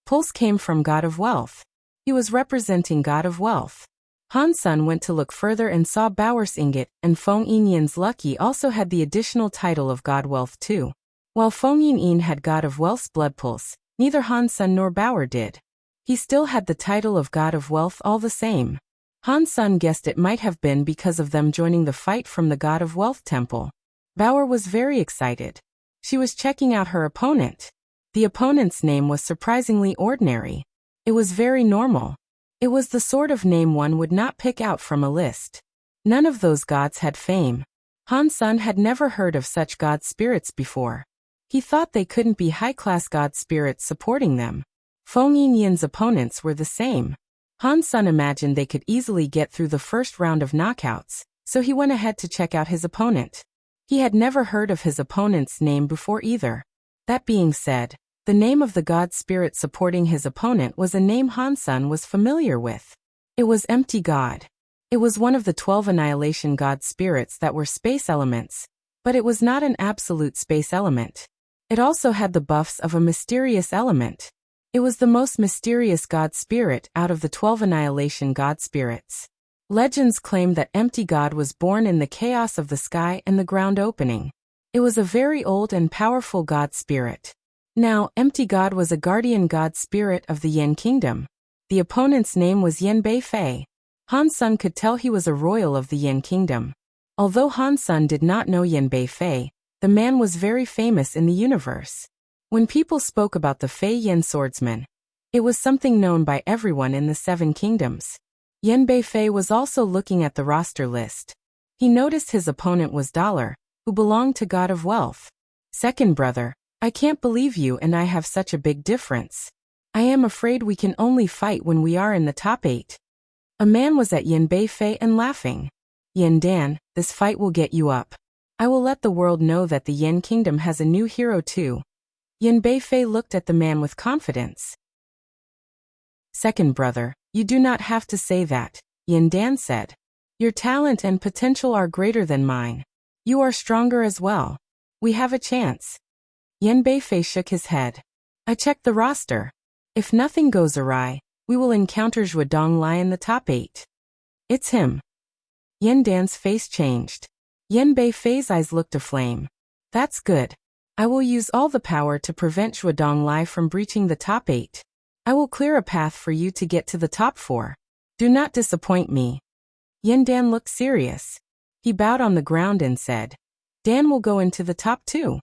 Pulse came from God of Wealth. He was representing God of Wealth. Han Sun went to look further and saw Bauer's ingot, and Feng Yinyan's lucky also had the additional title of God Wealth too. While Feng Yinyan had God of Wealth's blood pulse, neither Han Sun nor Bauer did. He still had the title of God of Wealth all the same. Han Sun guessed it might have been because of them joining the fight from the God of Wealth temple. Bauer was very excited. She was checking out her opponent. The opponent's name was surprisingly ordinary. It was very normal. It was the sort of name one would not pick out from a list. None of those gods had fame. Han Sun had never heard of such god spirits before. He thought they couldn't be high-class god spirits supporting them. Feng Yinyan's opponents were the same. Han Sun imagined they could easily get through the first round of knockouts, so he went ahead to check out his opponent. He had never heard of his opponent's name before either. That being said, the name of the god spirit supporting his opponent was a name Han Sun was familiar with. It was Empty God. It was one of the 12 annihilation god spirits that were space elements, but it was not an absolute space element. It also had the buffs of a mysterious element. It was the most mysterious god spirit out of the 12 annihilation god spirits. Legends claim that Empty God was born in the chaos of the sky and the ground opening. It was a very old and powerful god spirit. Now, Empty God was a guardian god spirit of the Yin Kingdom. The opponent's name was Yin Beifei. Han Sun could tell he was a royal of the Yin Kingdom. Although Han Sun did not know Yin Beifei, the man was very famous in the universe. When people spoke about the Fei Yin swordsman, it was something known by everyone in the 7 kingdoms. Yin Beifei was also looking at the roster list. He noticed his opponent was Dollar, who belonged to God of Wealth. Second brother, I can't believe you and I have such a big difference. I am afraid we can only fight when we are in the top 8. A man was at Yin Beifei and laughing. Yin Dan, this fight will get you up. I will let the world know that the Yin Kingdom has a new hero too. Yin Beifei looked at the man with confidence. Second brother, you do not have to say that, Yin Dan said. Your talent and potential are greater than mine. You are stronger as well. We have a chance. Yin Beifei shook his head. I checked the roster. If nothing goes awry, we will encounter Zhuodong Lai in the top 8. It's him. Yin Dan's face changed. Yin Beifei's eyes looked aflame. That's good. I will use all the power to prevent Zhuodong Lai from breaching the top 8. I will clear a path for you to get to the top 4. Do not disappoint me. Yin Dan looked serious. He bowed on the ground and said, Dan will go into the top 2.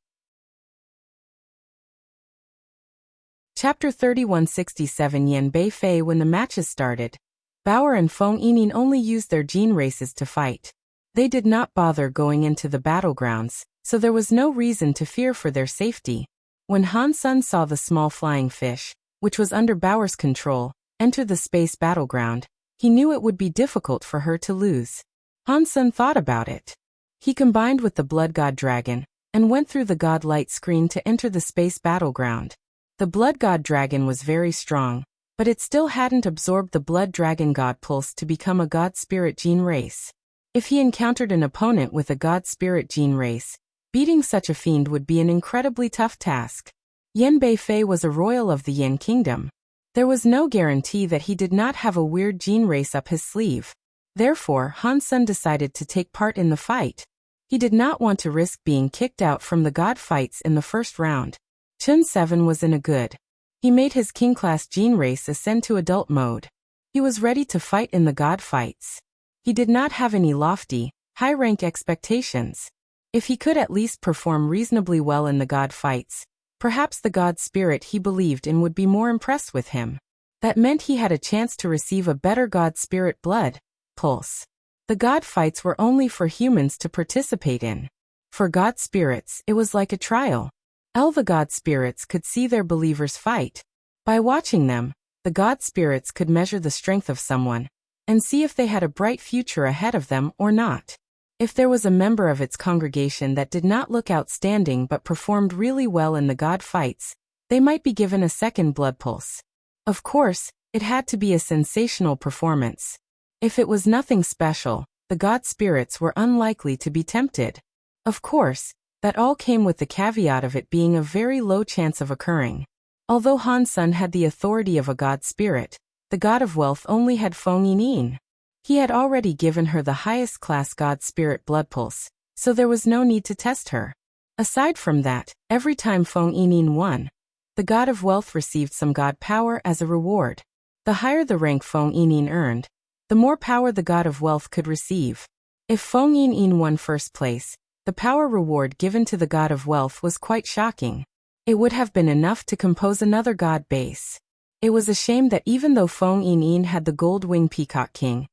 Chapter 3167 Yin Beifei. When the matches started, Bauer and Feng Yining only used their gene races to fight. They did not bother going into the battlegrounds, so there was no reason to fear for their safety. When Han Sun saw the small flying fish, which was under Bauer's control, enter the space battleground, he knew it would be difficult for her to lose. Han Sun thought about it. He combined with the Blood God Dragon, and went through the God Light screen to enter the space battleground. The Blood God Dragon was very strong, but it still hadn't absorbed the Blood Dragon God Pulse to become a God Spirit gene race. If he encountered an opponent with a God Spirit gene race, beating such a fiend would be an incredibly tough task. Yin Beifei was a royal of the Yin Kingdom. There was no guarantee that he did not have a weird gene race up his sleeve. Therefore, Han Sun decided to take part in the fight. He did not want to risk being kicked out from the God fights in the first round. Chun 7 was in a good. He made his king-class gene race ascend to adult mode. He was ready to fight in the God fights. He did not have any lofty, high-rank expectations. If he could at least perform reasonably well in the God fights, perhaps the God spirit he believed in would be more impressed with him. That meant he had a chance to receive a better God spirit blood pulse. The God fights were only for humans to participate in. For God spirits, it was like a trial. The God spirits could see their believers fight. By watching them, the God spirits could measure the strength of someone, and see if they had a bright future ahead of them or not. If there was a member of its congregation that did not look outstanding but performed really well in the God fights, they might be given a second blood pulse. Of course, it had to be a sensational performance. If it was nothing special, the God spirits were unlikely to be tempted. Of course, that all came with the caveat of it being a very low chance of occurring. Although Han Sun had the authority of a God spirit, the God of Wealth only had Feng Yining. He had already given her the highest class God spirit blood pulse, so there was no need to test her. Aside from that, every time Feng Yining won, the God of Wealth received some God power as a reward. The higher the rank Feng Yining earned, the more power the God of Wealth could receive. If Feng Yining won first place, the power reward given to the God of Wealth was quite shocking. It would have been enough to compose another God base. It was a shame that even though Feng Yining had the Gold Wing Peacock King,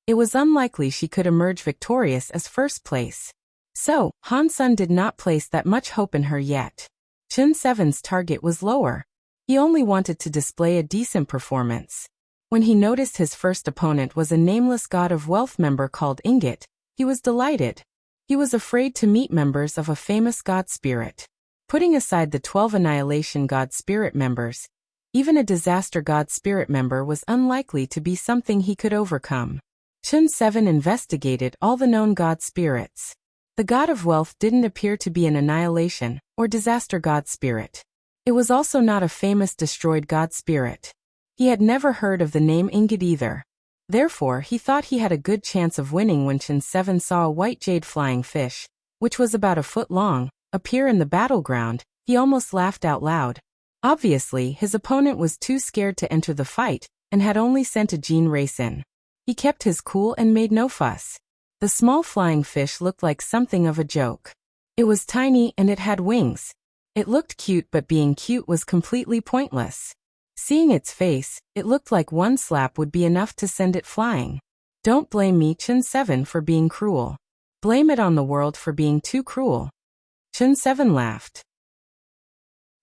it was unlikely she could emerge victorious as first place. So, Han Sun did not place that much hope in her yet. Chun 7's target was lower. He only wanted to display a decent performance. When he noticed his first opponent was a nameless God of Wealth member called Ingot, he was delighted. He was afraid to meet members of a famous god spirit. Putting aside the 12 annihilation god spirit members, even a disaster god spirit member was unlikely to be something he could overcome. Chun 7 investigated all the known god spirits. The god of wealth didn't appear to be an annihilation or disaster god spirit. It was also not a famous destroyed god spirit. He had never heard of the name Ingot either. Therefore, he thought he had a good chance of winning when Chun 7 saw a white jade flying fish, which was about a foot long, appear in the battleground. He almost laughed out loud. Obviously, his opponent was too scared to enter the fight and had only sent a gene race in. He kept his cool and made no fuss. The small flying fish looked like something of a joke. It was tiny and it had wings. It looked cute, but being cute was completely pointless. Seeing its face, it looked like one slap would be enough to send it flying. Don't blame me, Chun 7, for being cruel. Blame it on the world for being too cruel. Chun 7 laughed.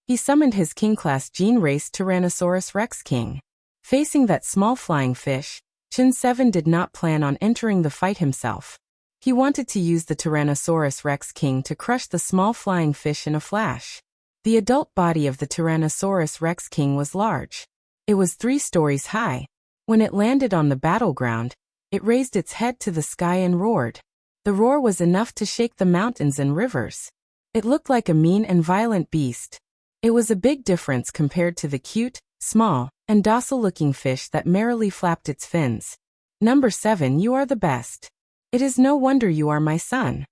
He summoned his king-class gene race Tyrannosaurus Rex King. Facing that small flying fish, Chun 7 did not plan on entering the fight himself. He wanted to use the Tyrannosaurus Rex King to crush the small flying fish in a flash. The adult body of the Tyrannosaurus Rex King was large. It was 3 stories high. When it landed on the battleground, it raised its head to the sky and roared. The roar was enough to shake the mountains and rivers. It looked like a mean and violent beast. It was a big difference compared to the cute, small, and docile-looking fish that merrily flapped its fins. Number 7, you are the best. It is no wonder you are my son.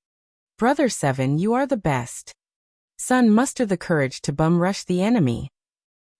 Brother 7, you are the best. Son, muster the courage to bum-rush the enemy.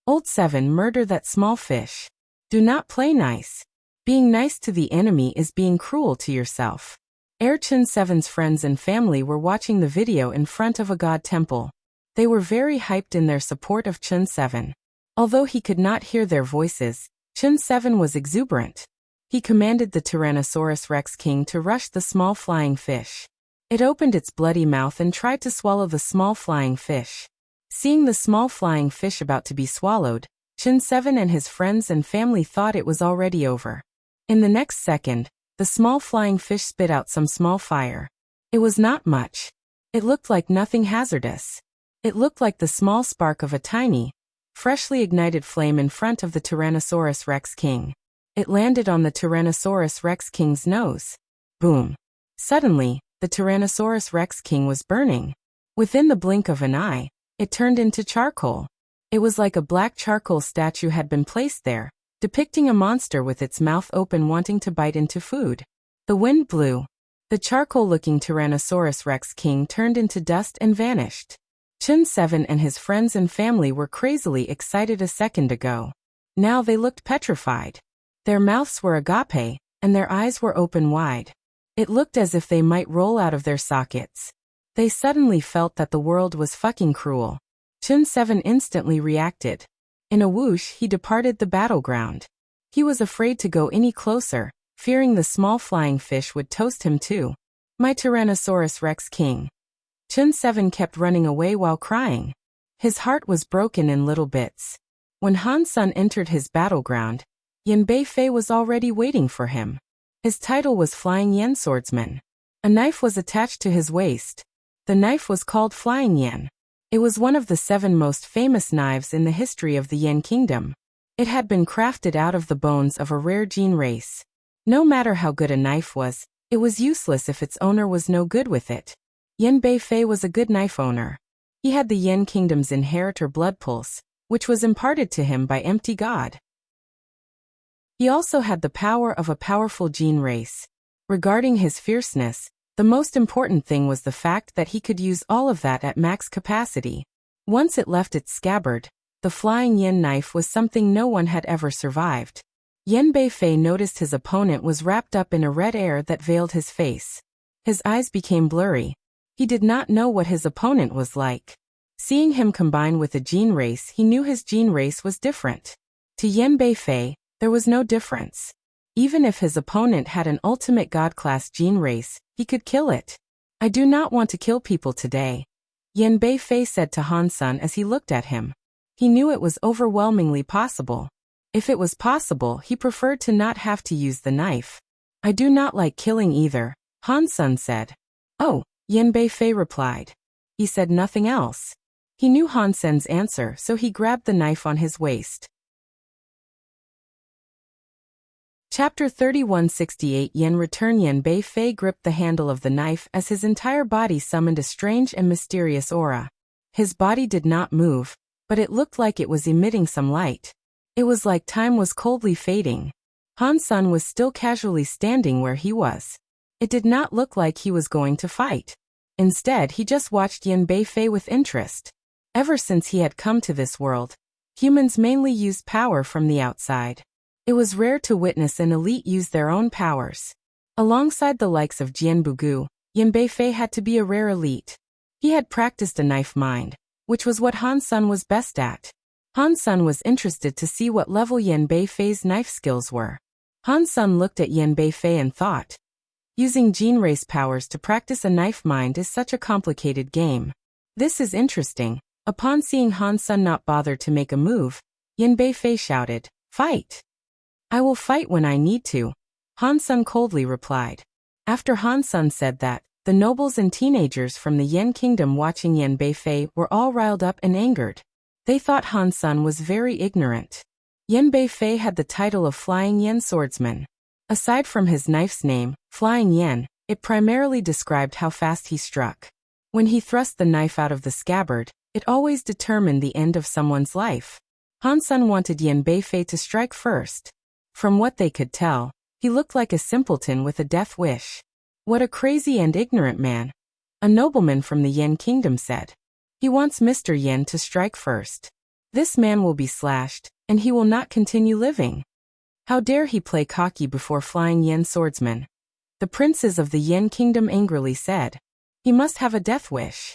Old 7, murder that small fish. Do not play nice. Being nice to the enemy is being cruel to yourself. Chun 7's friends and family were watching the video in front of a god temple. They were very hyped in their support of Chun 7. Although he could not hear their voices, Chun 7 was exuberant. He commanded the Tyrannosaurus Rex King to rush the small flying fish. It opened its bloody mouth and tried to swallow the small flying fish. Seeing the small flying fish about to be swallowed, Chun 7 and his friends and family thought it was already over. In the next second, the small flying fish spit out some small fire. It was not much. It looked like nothing hazardous. It looked like the small spark of a tiny, freshly ignited flame in front of the Tyrannosaurus Rex King. It landed on the Tyrannosaurus Rex King's nose. Boom. Suddenly, the Tyrannosaurus Rex King was burning. Within the blink of an eye, it turned into charcoal. It was like a black charcoal statue had been placed there, depicting a monster with its mouth open wanting to bite into food. The wind blew. The charcoal-looking Tyrannosaurus Rex King turned into dust and vanished. Chun 7 and his friends and family were crazily excited a second ago. Now they looked petrified. Their mouths were agape, and their eyes were open wide. It looked as if they might roll out of their sockets. They suddenly felt that the world was fucking cruel. Chun 7 instantly reacted. In a whoosh, he departed the battleground. He was afraid to go any closer, fearing the small flying fish would toast him too. My Tyrannosaurus Rex King. Chun 7 kept running away while crying. His heart was broken in little bits. When Han Sun entered his battleground, Yan Beifei was already waiting for him. His title was Flying Yan Swordsman. A knife was attached to his waist. The knife was called Flying Yan. It was one of the 7 most famous knives in the history of the Yan Kingdom. It had been crafted out of the bones of a rare gene race. No matter how good a knife was, it was useless if its owner was no good with it. Yan Beifei was a good knife owner. He had the Yan Kingdom's inheritor blood pulse, which was imparted to him by Empty God. He also had the power of a powerful gene race. Regarding his fierceness, the most important thing was the fact that he could use all of that at max capacity. Once it left its scabbard, the Flying Yan knife was something no one had ever survived. Yan Beifei noticed his opponent was wrapped up in a red air that veiled his face. His eyes became blurry. He did not know what his opponent was like. Seeing him combine with a gene race, he knew his gene race was different. To Yan Beifei, there was no difference. Even if his opponent had an ultimate god-class gene race, he could kill it. I do not want to kill people today, Yan Beifei said to Han Sun as he looked at him. He knew it was overwhelmingly possible. If it was possible, he preferred to not have to use the knife. I do not like killing either, Han Sun said. Oh, Yan Beifei replied. He said nothing else. He knew Han Sen's answer, so he grabbed the knife on his waist. Chapter 3168 Yan Return. Yan Beifei gripped the handle of the knife as his entire body summoned a strange and mysterious aura. His body did not move, but it looked like it was emitting some light. It was like time was coldly fading. Han Sen was still casually standing where he was. It did not look like he was going to fight. Instead, he just watched Yan Beifei with interest. Ever since he had come to this world, humans mainly used power from the outside. It was rare to witness an elite use their own powers. Alongside the likes of Jian Bugu, Yan Beifei had to be a rare elite. He had practiced a knife mind, which was what Han Sen was best at. Han Sen was interested to see what level Yan Beifei's knife skills were. Han Sen looked at Yan Beifei and thought, using gene race powers to practice a knife mind is such a complicated game. This is interesting. Upon seeing Han Sen not bother to make a move, Yan Beifei shouted, "Fight! I will fight when I need to," Han Sen coldly replied. After Han Sen said that, the nobles and teenagers from the Yan kingdom watching Yan Beifei were all riled up and angered. They thought Han Sen was very ignorant. Yan Beifei had the title of Flying Yan Swordsman. Aside from his knife's name, Flying Yan, it primarily described how fast he struck. When he thrust the knife out of the scabbard, it always determined the end of someone's life. Han Sen wanted Yan Beifei to strike first. From what they could tell, he looked like a simpleton with a death wish. What a crazy and ignorant man. A nobleman from the Yan kingdom said. He wants Mr. Yan to strike first. This man will be slashed, and he will not continue living. How dare he play cocky before Flying Yan Swordsman? The princes of the Yan kingdom angrily said. He must have a death wish.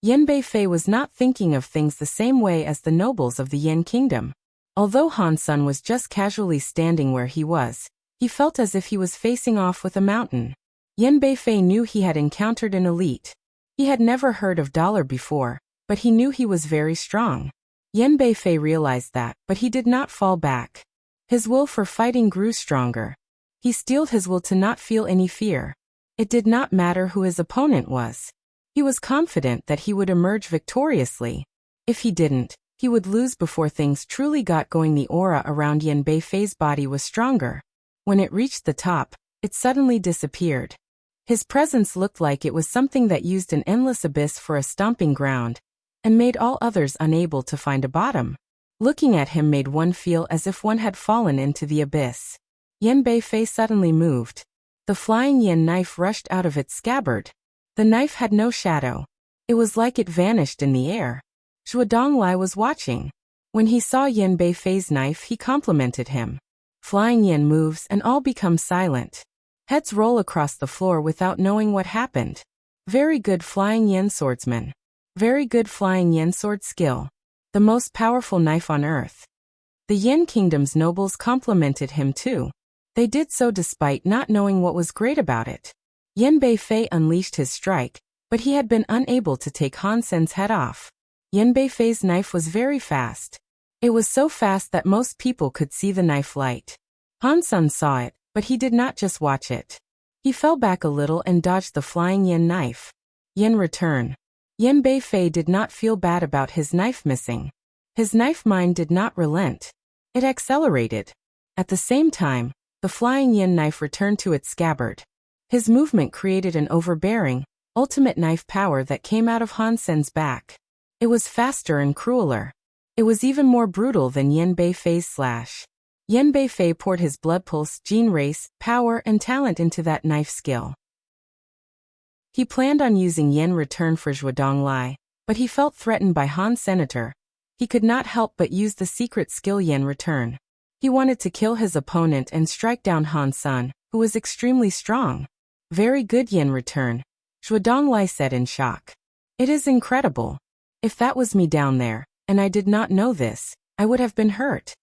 Yan Beifei was not thinking of things the same way as the nobles of the Yan kingdom. Although Han Sen was just casually standing where he was, he felt as if he was facing off with a mountain. Yan Beifei knew he had encountered an elite. He had never heard of Dollar before, but he knew he was very strong. Yan Beifei realized that, but he did not fall back. His will for fighting grew stronger. He steeled his will to not feel any fear. It did not matter who his opponent was. He was confident that he would emerge victoriously. If he didn't, he would lose before things truly got going. The aura around Yan Beifei's body was stronger. When it reached the top, it suddenly disappeared. His presence looked like it was something that used an endless abyss for a stomping ground, and made all others unable to find a bottom. Looking at him made one feel as if one had fallen into the abyss. Yan Beifei suddenly moved. The Flying Yan knife rushed out of its scabbard. The knife had no shadow. It was like it vanished in the air. Zhuo Donglai was watching. When he saw Yan Beifei's knife, he complimented him. Flying Yan moves and all become silent. Heads roll across the floor without knowing what happened. Very good Flying Yan Swordsman. Very good Flying Yan sword skill. The most powerful knife on earth. The Yan kingdom's nobles complimented him too. They did so despite not knowing what was great about it. Yan Beifei unleashed his strike, but he had been unable to take Han Sen's head off. Yan Beifei's knife was very fast. It was so fast that most people could see the knife light. Han Sen saw it, but he did not just watch it. He fell back a little and dodged the Flying Yan knife. Yan return. Yan Beifei did not feel bad about his knife missing. His knife mind did not relent. It accelerated. At the same time, the Flying Yan knife returned to its scabbard. His movement created an overbearing, ultimate knife power that came out of Han Sen's back. It was faster and crueler. It was even more brutal than Yan Beifei's slash. Yan Beifei poured his blood pulse, gene race, power, and talent into that knife skill. He planned on using Yan return for Zhuo Donglai, but he felt threatened by Han Senator. He could not help but use the secret skill Yan return. He wanted to kill his opponent and strike down Han Sen, who was extremely strong. Very good Yan return, Zhuo Donglai said in shock. It is incredible. If that was me down there, and I did not know this, I would have been hurt.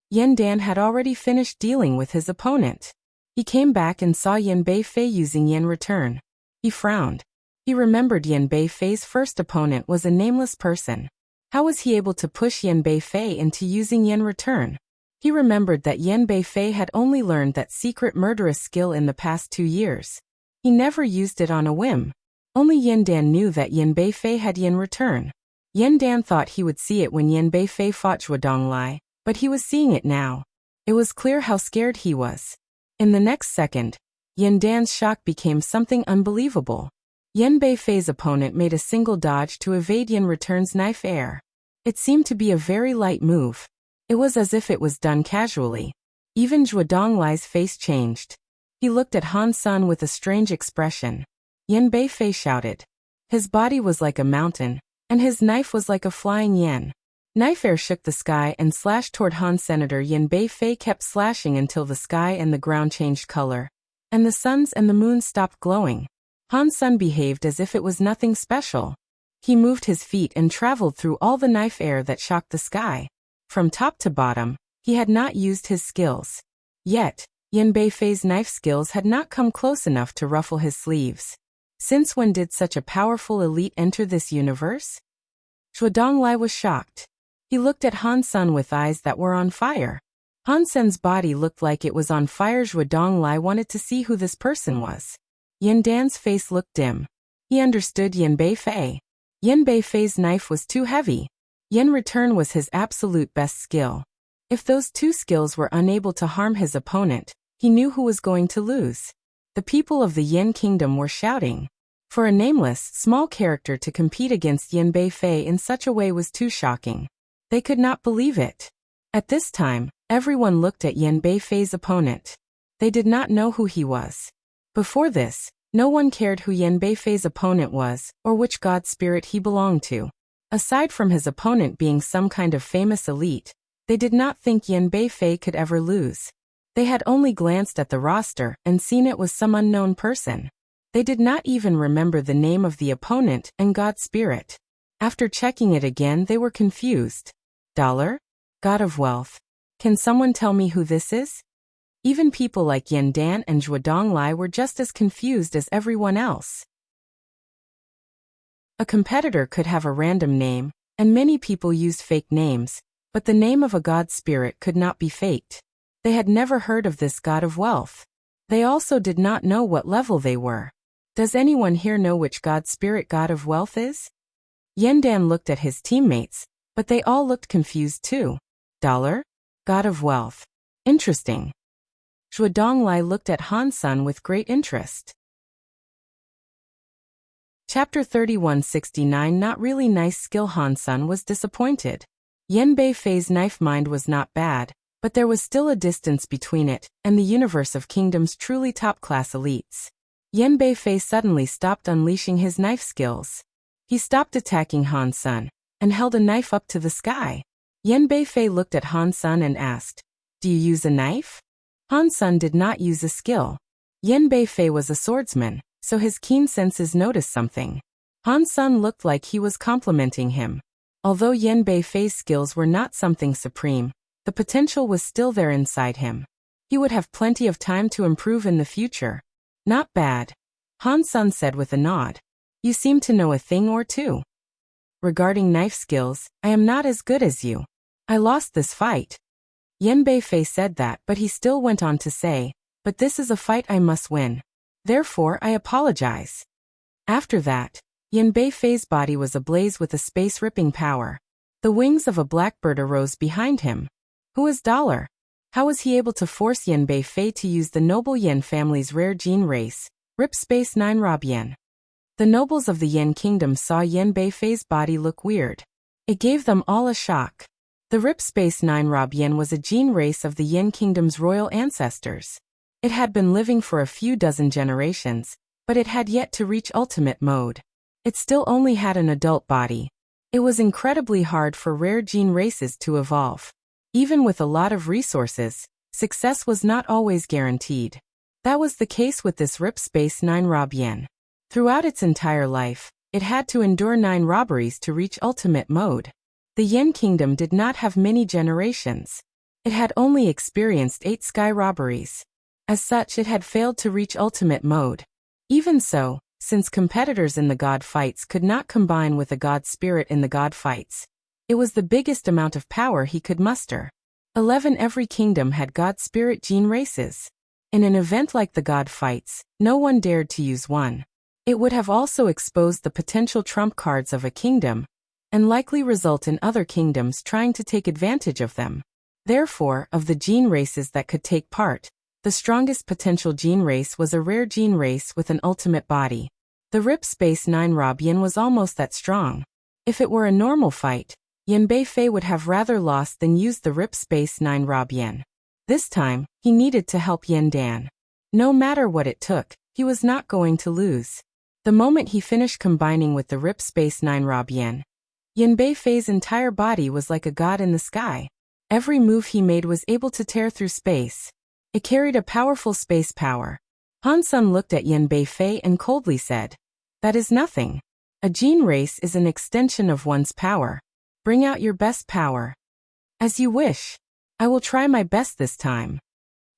Yan Dan had already finished dealing with his opponent. He came back and saw Yan Beifei using Yan return. He frowned. He remembered Yan Beifei's first opponent was a nameless person. How was he able to push Yan Beifei into using Yan return? He remembered that Yan Beifei had only learned that secret murderous skill in the past 2 years. He never used it on a whim. Only Yin Dan knew that Yin Beifei had Yin return. Yin Dan thought he would see it when Yin Beifei fought Zhuo Donglai, but he was seeing it now. It was clear how scared he was. In the next second, Yin Dan's shock became something unbelievable. Yin Beifei's opponent made a single dodge to evade Yin Return's knife air. It seemed to be a very light move. It was as if it was done casually. Even Zhuo Donglai's face changed. He looked at Han Sun with a strange expression. Yin Beifei shouted. His body was like a mountain, and his knife was like a flying yen. Knife air shook the sky and slashed toward Han. Senator Yin Beifei kept slashing until the sky and the ground changed color, and the suns and the moons stopped glowing. Han Sun behaved as if it was nothing special. He moved his feet and traveled through all the knife air that shocked the sky. From top to bottom, he had not used his skills. Yet, Yin Beifei's knife skills had not come close enough to ruffle his sleeves. Since when did such a powerful elite enter this universe? Zhuo Donglai was shocked. He looked at Han Sun with eyes that were on fire. Han Sun's body looked like it was on fire. Zhuo Donglai wanted to see who this person was. Yin Dan's face looked dim. He understood Yin Beifei. Yin Beifei's knife was too heavy. Yin Return was his absolute best skill. If those two skills were unable to harm his opponent, he knew who was going to lose. The people of the Yin Kingdom were shouting. For a nameless, small character to compete against Yin Beifei in such a way was too shocking. They could not believe it. At this time, everyone looked at Yin Beifei's opponent. They did not know who he was. Before this, no one cared who Yin Beifei's opponent was, or which god spirit he belonged to. Aside from his opponent being some kind of famous elite, they did not think Yin Beifei could ever lose. They had only glanced at the roster and seen it was some unknown person. They did not even remember the name of the opponent and god spirit. After checking it again, they were confused. Dollar? God of wealth. Can someone tell me who this is? Even people like Yin Dan and Zhuo Donglai were just as confused as everyone else. A competitor could have a random name, and many people used fake names, but the name of a god spirit could not be faked. They had never heard of this god of wealth. They also did not know what level they were. Does anyone here know which god spirit god of wealth is? Yin Dan looked at his teammates, but they all looked confused too. Dollar? God of wealth. Interesting. Zhuo Donglai looked at Han Sun with great interest. Chapter 3169. Not really nice skill. Han Sun was disappointed. Yin Beifei's knife mind was not bad, but there was still a distance between it and the universe of kingdoms truly top-class elites. Yin Beifei suddenly stopped unleashing his knife skills. He stopped attacking Han Sun and held a knife up to the sky. Yin Beifei looked at Han Sun and asked, "Do you use a knife?" Han Sun did not use a skill. Yin Beifei was a swordsman, so his keen senses noticed something. Han Sun looked like he was complimenting him. Although Yin Beifei's skills were not something supreme, the potential was still there inside him. He would have plenty of time to improve in the future. Not bad. Han Sun said with a nod. You seem to know a thing or two. Regarding knife skills, I am not as good as you. I lost this fight. Yin Beifei said that, but he still went on to say, but this is a fight I must win. Therefore I apologize. After that, Yin Beifei's body was ablaze with a space-ripping power. The wings of a blackbird arose behind him. Who is Dollar? How was he able to force Yin Beifei to use the noble Yin family's rare gene race, Rip Space 9 Rob Yin? The nobles of the Yin Kingdom saw Yin Beifei's body look weird. It gave them all a shock. The Rip Space 9 Rob Yin was a gene race of the Yin Kingdom's royal ancestors. It had been living for a few dozen generations, but it had yet to reach ultimate mode. It still only had an adult body. It was incredibly hard for rare gene races to evolve. Even with a lot of resources, success was not always guaranteed. That was the case with this Rip Space 9 Rob Yin. Throughout its entire life, it had to endure 9 robberies to reach ultimate mode. The Yin Kingdom did not have many generations. It had only experienced 8 sky robberies. As such, it had failed to reach ultimate mode. Even so, since competitors in the god fights could not combine with a god spirit in the god fights, it was the biggest amount of power he could muster. 11 Every kingdom had god spirit gene races. In an event like the god fights, no one dared to use one. It would have also exposed the potential trump cards of a kingdom, and likely result in other kingdoms trying to take advantage of them. Therefore, of the gene races that could take part, the strongest potential gene race was a rare gene race with an ultimate body. The Rip Space 9 Rob Yin was almost that strong. If it were a normal fight, Yan Beifei would have rather lost than used the Rip Space 9 Rob Yin. This time, he needed to help Yan Dan. No matter what it took, he was not going to lose. The moment he finished combining with the Rip Space 9 Rob Yin, Yan Beifei's entire body was like a god in the sky. Every move he made was able to tear through space. It carried a powerful space power. Han Sun looked at Yan Beifei and coldly said, "That is nothing. A gene race is an extension of one's power. Bring out your best power." "As you wish. I will try my best this time."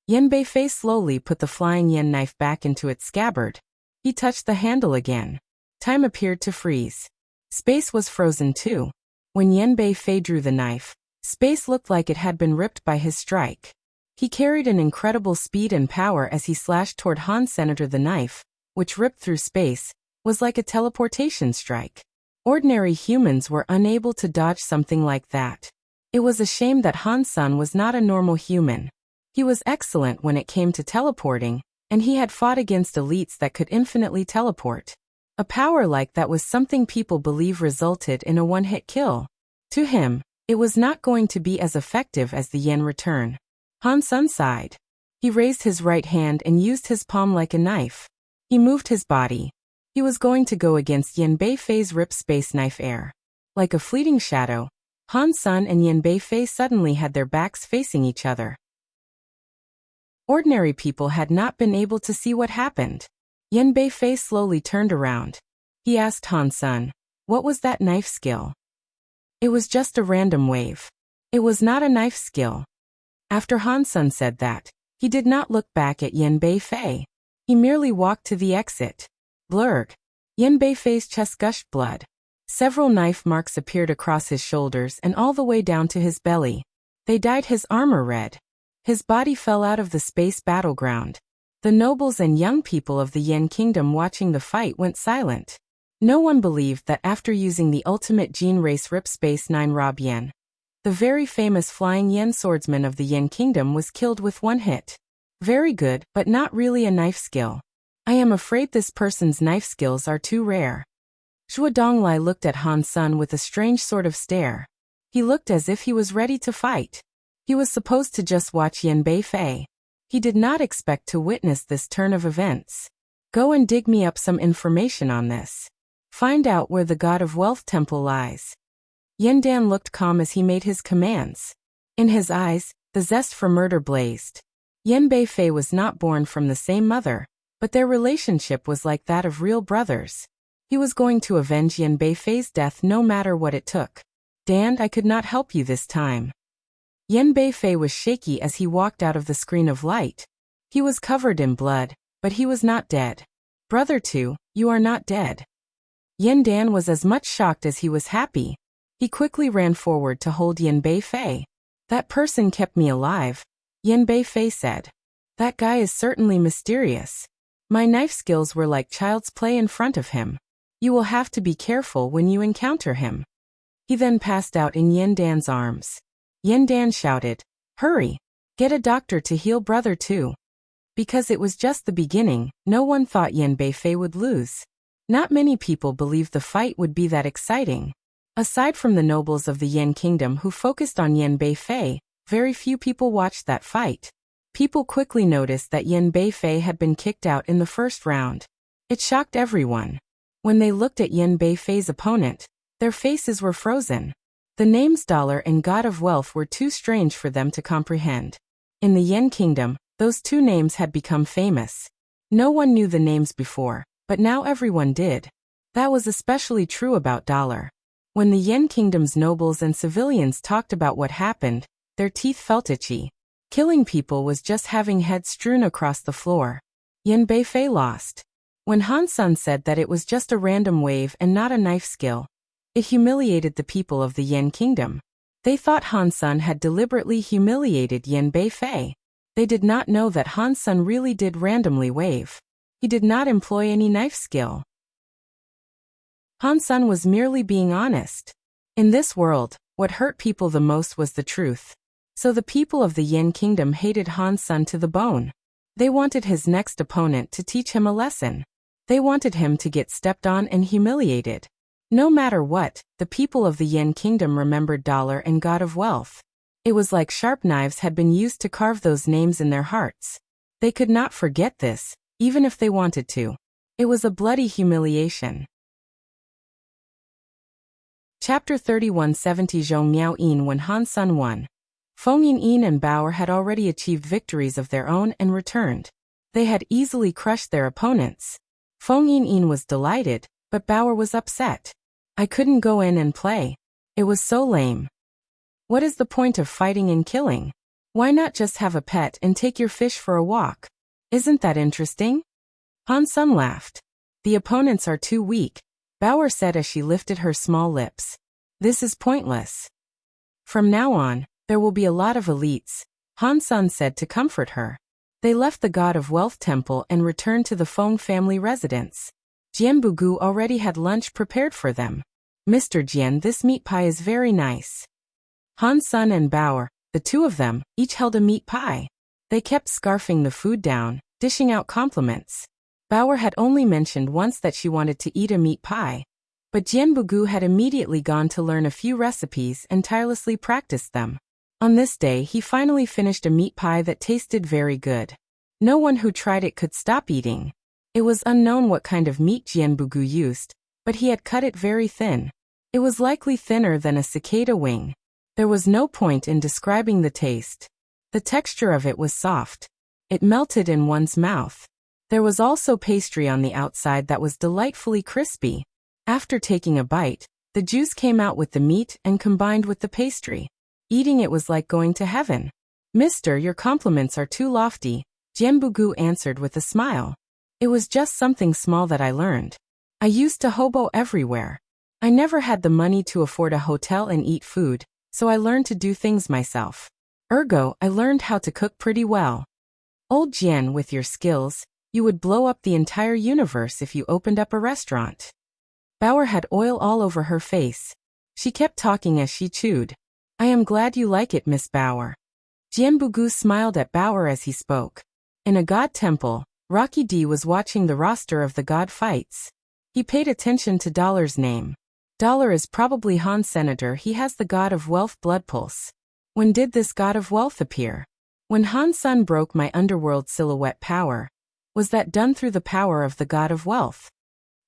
Yan Beifei slowly put the flying yen knife back into its scabbard. He touched the handle again. Time appeared to freeze. Space was frozen too. When Yan Beifei drew the knife, space looked like it had been ripped by his strike. He carried an incredible speed and power as he slashed toward Han Senator. The knife, which ripped through space, was like a teleportation strike. Ordinary humans were unable to dodge something like that. It was a shame that Han Sun was not a normal human. He was excellent when it came to teleporting, and he had fought against elites that could infinitely teleport. A power like that was something people believe resulted in a one-hit kill. To him, it was not going to be as effective as the yen return. Han Sun sighed. He raised his right hand and used his palm like a knife. He moved his body. He was going to go against Yan Beifei's Rip Space Knife Air. Like a fleeting shadow, Han Sun and Yan Beifei suddenly had their backs facing each other. Ordinary people had not been able to see what happened. Yan Beifei slowly turned around. He asked Han Sun, "What was that knife skill?" "It was just a random wave. It was not a knife skill." After Han Sun said that, he did not look back at Yan Beifei. He merely walked to the exit. Blurg. Yan Beifei's chest gushed blood. Several knife marks appeared across his shoulders and all the way down to his belly. They dyed his armor red. His body fell out of the space battleground. The nobles and young people of the Yen Kingdom watching the fight went silent. No one believed that after using the ultimate gene race Rip Space 9 Rob Yen, the very famous flying Yen swordsman of the Yen Kingdom was killed with one hit. Very good, but not really a knife skill. I am afraid this person's knife skills are too rare. Zhuo Donglai looked at Han Sun with a strange sort of stare. He looked as if he was ready to fight. He was supposed to just watch Yan Beifei. He did not expect to witness this turn of events. Go and dig me up some information on this. Find out where the God of Wealth Temple lies. Yan Dan looked calm as he made his commands. In his eyes, the zest for murder blazed. Yan Beifei was not born from the same mother, but their relationship was like that of real brothers. He was going to avenge Yan Beifei's death no matter what it took. "Dan, I could not help you this time." Yan Beifei was shaky as he walked out of the screen of light. He was covered in blood, but he was not dead. "Brother two, you are not dead." Yan Dan was as much shocked as he was happy. He quickly ran forward to hold Yan Beifei. "That person kept me alive," Yan Beifei said. "That guy is certainly mysterious. My knife skills were like child's play in front of him. You will have to be careful when you encounter him." He then passed out in Yan Dan's arms. Yan Dan shouted, "Hurry! Get a doctor to heal brother two." Because it was just the beginning, no one thought Yan Beifei would lose. Not many people believed the fight would be that exciting. Aside from the nobles of the Yen Kingdom who focused on Yan Beifei, very few people watched that fight. People quickly noticed that Yan Beifei had been kicked out in the first round. It shocked everyone. When they looked at Yan Beifei's opponent, their faces were frozen. The names Dollar and God of Wealth were too strange for them to comprehend. In the Yen Kingdom, those two names had become famous. No one knew the names before, but now everyone did. That was especially true about Dollar. When the Yen Kingdom's nobles and civilians talked about what happened, their teeth felt itchy. Killing people was just having heads strewn across the floor. Yan Beifei lost. When Han Sun said that it was just a random wave and not a knife skill, it humiliated the people of the Yen Kingdom. They thought Han Sun had deliberately humiliated Yan Beifei. They did not know that Han Sun really did randomly wave. He did not employ any knife skill. Han Sun was merely being honest. In this world, what hurt people the most was the truth. So the people of the Yin Kingdom hated Han Sun to the bone. They wanted his next opponent to teach him a lesson. They wanted him to get stepped on and humiliated. No matter what, the people of the Yin Kingdom remembered dollar and god of wealth. It was like sharp knives had been used to carve those names in their hearts. They could not forget this, even if they wanted to. It was a bloody humiliation. Chapter 3170 Zhong Miao Yin. When Han Sun won, Feng Yin and Bauer had already achieved victories of their own and returned. They had easily crushed their opponents. Feng Yin was delighted, but Bauer was upset. I couldn't go in and play. It was so lame. What is the point of fighting and killing? Why not just have a pet and take your fish for a walk? Isn't that interesting? Han Sun laughed. The opponents are too weak, Bauer said as she lifted her small lips. This is pointless. From now on, there will be a lot of elites, Han Sun said to comfort her. They left the God of Wealth temple and returned to the Feng family residence. Jian Bugu already had lunch prepared for them. Mr. Jian, this meat pie is very nice. Han Sun and Bauer, the two of them, each held a meat pie. They kept scarfing the food down, dishing out compliments. Bauer had only mentioned once that she wanted to eat a meat pie. But Jian Bugu had immediately gone to learn a few recipes and tirelessly practiced them. On this day he finally finished a meat pie that tasted very good. No one who tried it could stop eating. It was unknown what kind of meat Jian Bugu used, but he had cut it very thin. It was likely thinner than a cicada wing. There was no point in describing the taste. The texture of it was soft. It melted in one's mouth. There was also pastry on the outside that was delightfully crispy. After taking a bite, the juice came out with the meat and combined with the pastry. Eating it was like going to heaven. Mister, your compliments are too lofty, Jian Bugu answered with a smile. It was just something small that I learned. I used to hobo everywhere. I never had the money to afford a hotel and eat food, so I learned to do things myself. Ergo, I learned how to cook pretty well. Old Jian, with your skills, you would blow up the entire universe if you opened up a restaurant. Bauer had oil all over her face. She kept talking as she chewed. I am glad you like it, Miss Bauer. Jian Bugu smiled at Bauer as he spoke. In a god temple, Rocky D was watching the roster of the god fights. He paid attention to Dollar's name. Dollar is probably Han's senator. He has the god of wealth blood pulse. When did this god of wealth appear? When Han Sun broke my underworld silhouette power. Was that done through the power of the god of wealth?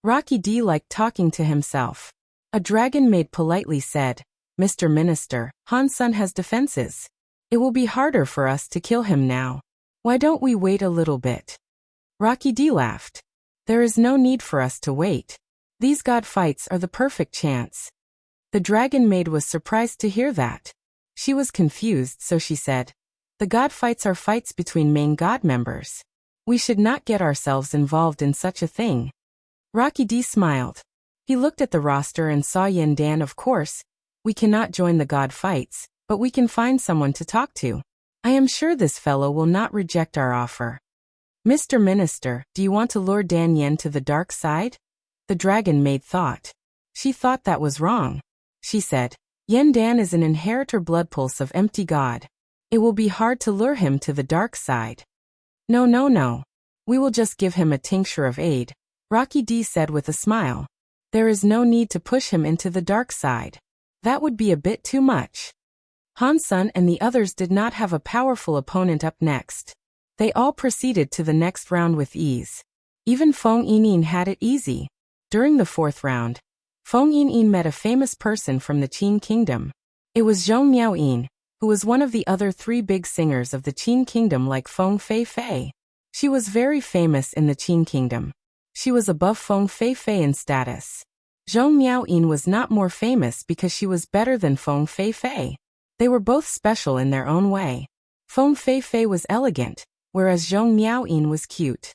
Rocky D liked talking to himself. A dragon maid politely said, Mr. Minister, Han Sun has defenses. It will be harder for us to kill him now. Why don't we wait a little bit? Rocky D laughed. There is no need for us to wait. These god fights are the perfect chance. The dragon maid was surprised to hear that. She was confused, so she said, the god fights are fights between main god members. We should not get ourselves involved in such a thing. Rocky D smiled. He looked at the roster and saw Yin Dan. Of course, we cannot join the god fights, but we can find someone to talk to. I am sure this fellow will not reject our offer. Mr. Minister, do you want to lure Dan Yen to the dark side? The dragon maid thought. She thought that was wrong. She said, Yen Dan is an inheritor blood pulse of empty god. It will be hard to lure him to the dark side. No. We will just give him a tincture of aid, Rocky D said with a smile. There is no need to push him into the dark side. That would be a bit too much. Han Sun and the others did not have a powerful opponent up next. They all proceeded to the next round with ease. Even Feng Yin had it easy. During the fourth round, Feng Yin met a famous person from the Qin Kingdom. It was Zhong Miao Yin, who was one of the other three big singers of the Qin Kingdom like Feng Feifei. She was very famous in the Qin Kingdom. She was above Feng Feifei in status. Zhong Miao Yin was not more famous because she was better than Feng Feifei. They were both special in their own way. Feng Feifei was elegant, whereas Zhong Miao Yin was cute.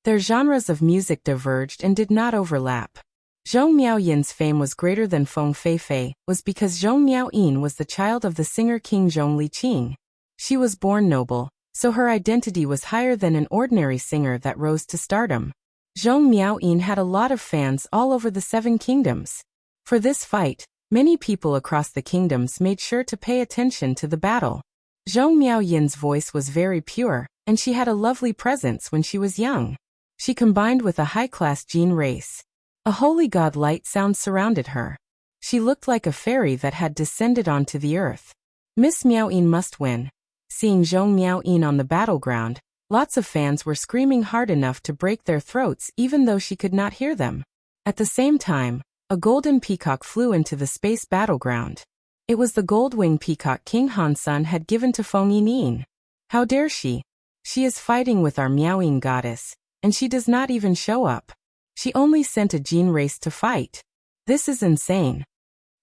Their genres of music diverged and did not overlap. Zhong Miao Yin's fame was greater than Feng Feifei, was because Zhong Miao Yin was the child of the singer King Zhong Liqing. She was born noble, so her identity was higher than an ordinary singer that rose to stardom. Zhong Miaoyin had a lot of fans all over the Seven Kingdoms. For this fight, many people across the kingdoms made sure to pay attention to the battle. Zhong Miaoyin's voice was very pure, and she had a lovely presence when she was young. She combined with a high-class gene race. A holy god-light sound surrounded her. She looked like a fairy that had descended onto the earth. Miss Miaoyin must win. Seeing Zhong Miaoyin on the battleground, lots of fans were screaming hard enough to break their throats even though she could not hear them. At the same time, a golden peacock flew into the space battleground. It was the gold-winged peacock King Hansun had given to Feng Yinyin. How dare she? She is fighting with our Miaoyin goddess, and she does not even show up. She only sent a gene race to fight. This is insane.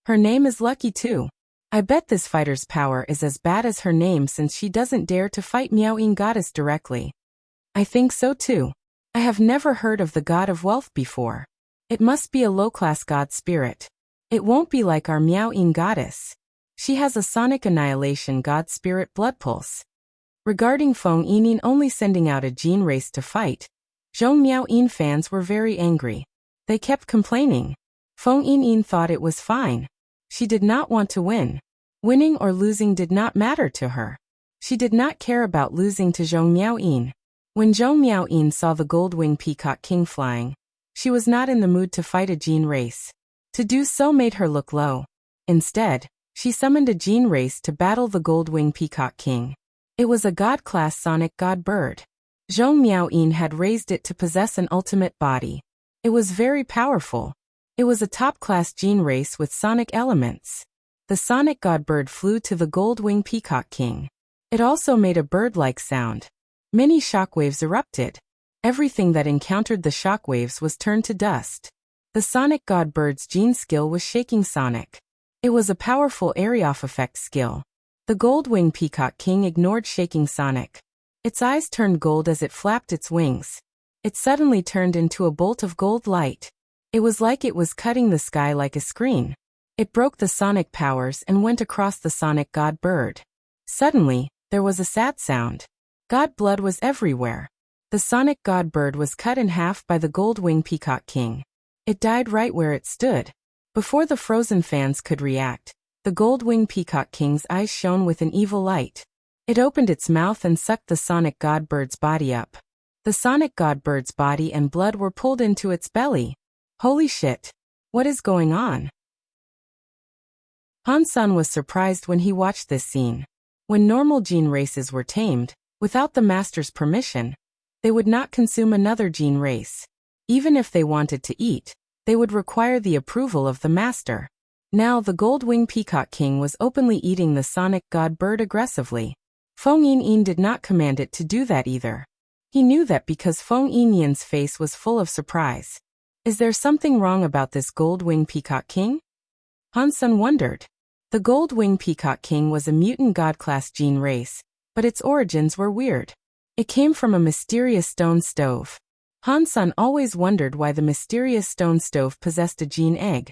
Her name is Lucky too. I bet this fighter's power is as bad as her name since she doesn't dare to fight Miaoyin goddess directly. I think so too. I have never heard of the god of wealth before. It must be a low-class god spirit. It won't be like our Miaoyin goddess. She has a sonic annihilation god spirit blood pulse. Regarding Feng Yinyin only sending out a gene race to fight, Zhong Miaoyin fans were very angry. They kept complaining. Feng Yinyin thought it was fine. She did not want to win. Winning or losing did not matter to her. She did not care about losing to Zhong Miaoyin. When Zhong Miaoyin saw the gold-winged peacock king flying, she was not in the mood to fight a gene race. To do so made her look low. Instead, she summoned a gene race to battle the gold-winged peacock king. It was a god-class sonic god bird. Zhong Miaoyin had raised it to possess an ultimate body. It was very powerful. It was a top-class gene race with sonic elements. The sonic god bird flew to the gold-winged peacock king. It also made a bird-like sound. Many shockwaves erupted. Everything that encountered the shockwaves was turned to dust. The sonic god bird's gene skill was shaking sonic. It was a powerful area-off effect skill. The gold-winged peacock king ignored shaking sonic. Its eyes turned gold as it flapped its wings. It suddenly turned into a bolt of gold light. It was like it was cutting the sky like a screen. It broke the sonic powers and went across the sonic god bird. Suddenly, there was a sad sound. God blood was everywhere. The sonic god bird was cut in half by the gold-winged peacock king. It died right where it stood. Before the frozen fans could react, the gold-winged peacock king's eyes shone with an evil light. It opened its mouth and sucked the sonic god bird's body up. The sonic god bird's body and blood were pulled into its belly. Holy shit! What is going on? Hansun was surprised when he watched this scene. When normal gene races were tamed, without the master's permission, they would not consume another gene race. Even if they wanted to eat, they would require the approval of the master. Now the gold-winged peacock king was openly eating the sonic god bird aggressively. Feng Yinyin did not command it to do that either. He knew that because Feng Yinyin's face was full of surprise. Is there something wrong about this gold-winged peacock king? Hansun wondered. The gold-winged peacock king was a mutant god-class gene race, but its origins were weird. It came from a mysterious stone stove. Hansun always wondered why the mysterious stone stove possessed a gene egg.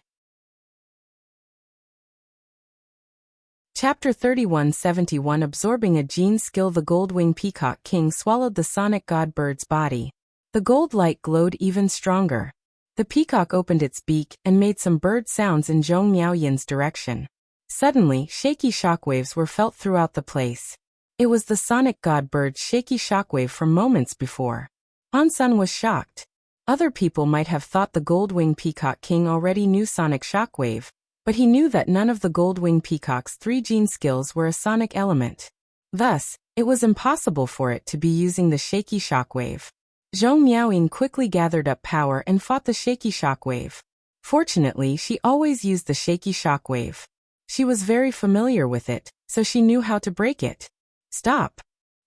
Chapter 3171 Absorbing a gene skill. The gold-winged peacock king swallowed the sonic god bird's body. The gold light glowed even stronger. The peacock opened its beak and made some bird sounds in Zhong Miaoyin's direction. Suddenly, shaky shockwaves were felt throughout the place. It was the sonic god bird's shaky shockwave from moments before. Hansun was shocked. Other people might have thought the gold-winged peacock king already knew sonic shockwave, but he knew that none of the gold-winged peacock's 3 gene skills were a sonic element. Thus, it was impossible for it to be using the shaky shockwave. Zhong Miaoyin quickly gathered up power and fought the shaky shockwave. Fortunately, she always used the shaky shockwave. She was very familiar with it, so she knew how to break it. Stop!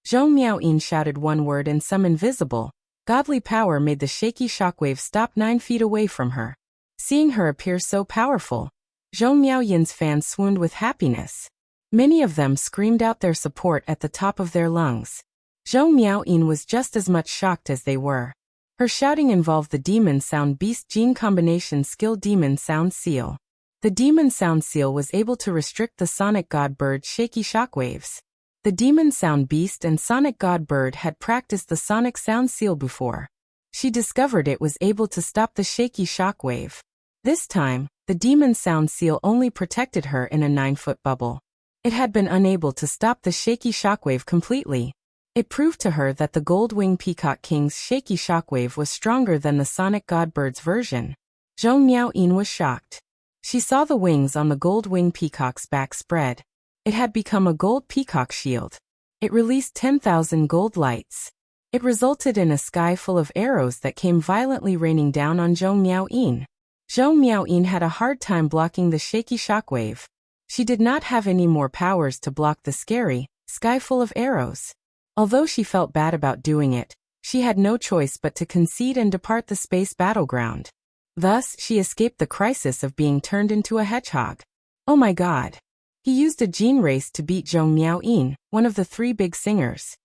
Zhong Miaoyin shouted one word and some invisible, godly power made the shaky shockwave stop 9 feet away from her. Seeing her appear so powerful, Zhong Miaoyin's fans swooned with happiness. Many of them screamed out their support at the top of their lungs. Zhong Miaoyin was just as much shocked as they were. Her shouting involved the Demon Sound Beast Gene Combination Skill Demon Sound Seal. The Demon Sound Seal was able to restrict the Sonic God Bird's shaky shockwaves. The Demon Sound Beast and Sonic God Bird had practiced the Sonic Sound Seal before. She discovered it was able to stop the shaky shockwave. This time, the demon sound seal only protected her in a 9-foot bubble. It had been unable to stop the shaky shockwave completely. It proved to her that the Gold-Winged Peacock King's shaky shockwave was stronger than the Sonic Godbird's version. Zhong Miaoyin was shocked. She saw the wings on the Gold-Winged Peacock's back spread. It had become a gold peacock shield. It released 10,000 gold lights. It resulted in a sky full of arrows that came violently raining down on Zhong Miaoyin. Zhong Miaoyin had a hard time blocking the shaky shockwave. She did not have any more powers to block the scary sky full of arrows. Although she felt bad about doing it, she had no choice but to concede and depart the space battleground. Thus, she escaped the crisis of being turned into a hedgehog. Oh my god. He used a gene race to beat Zhong Miaoyin, one of the 3 big singers.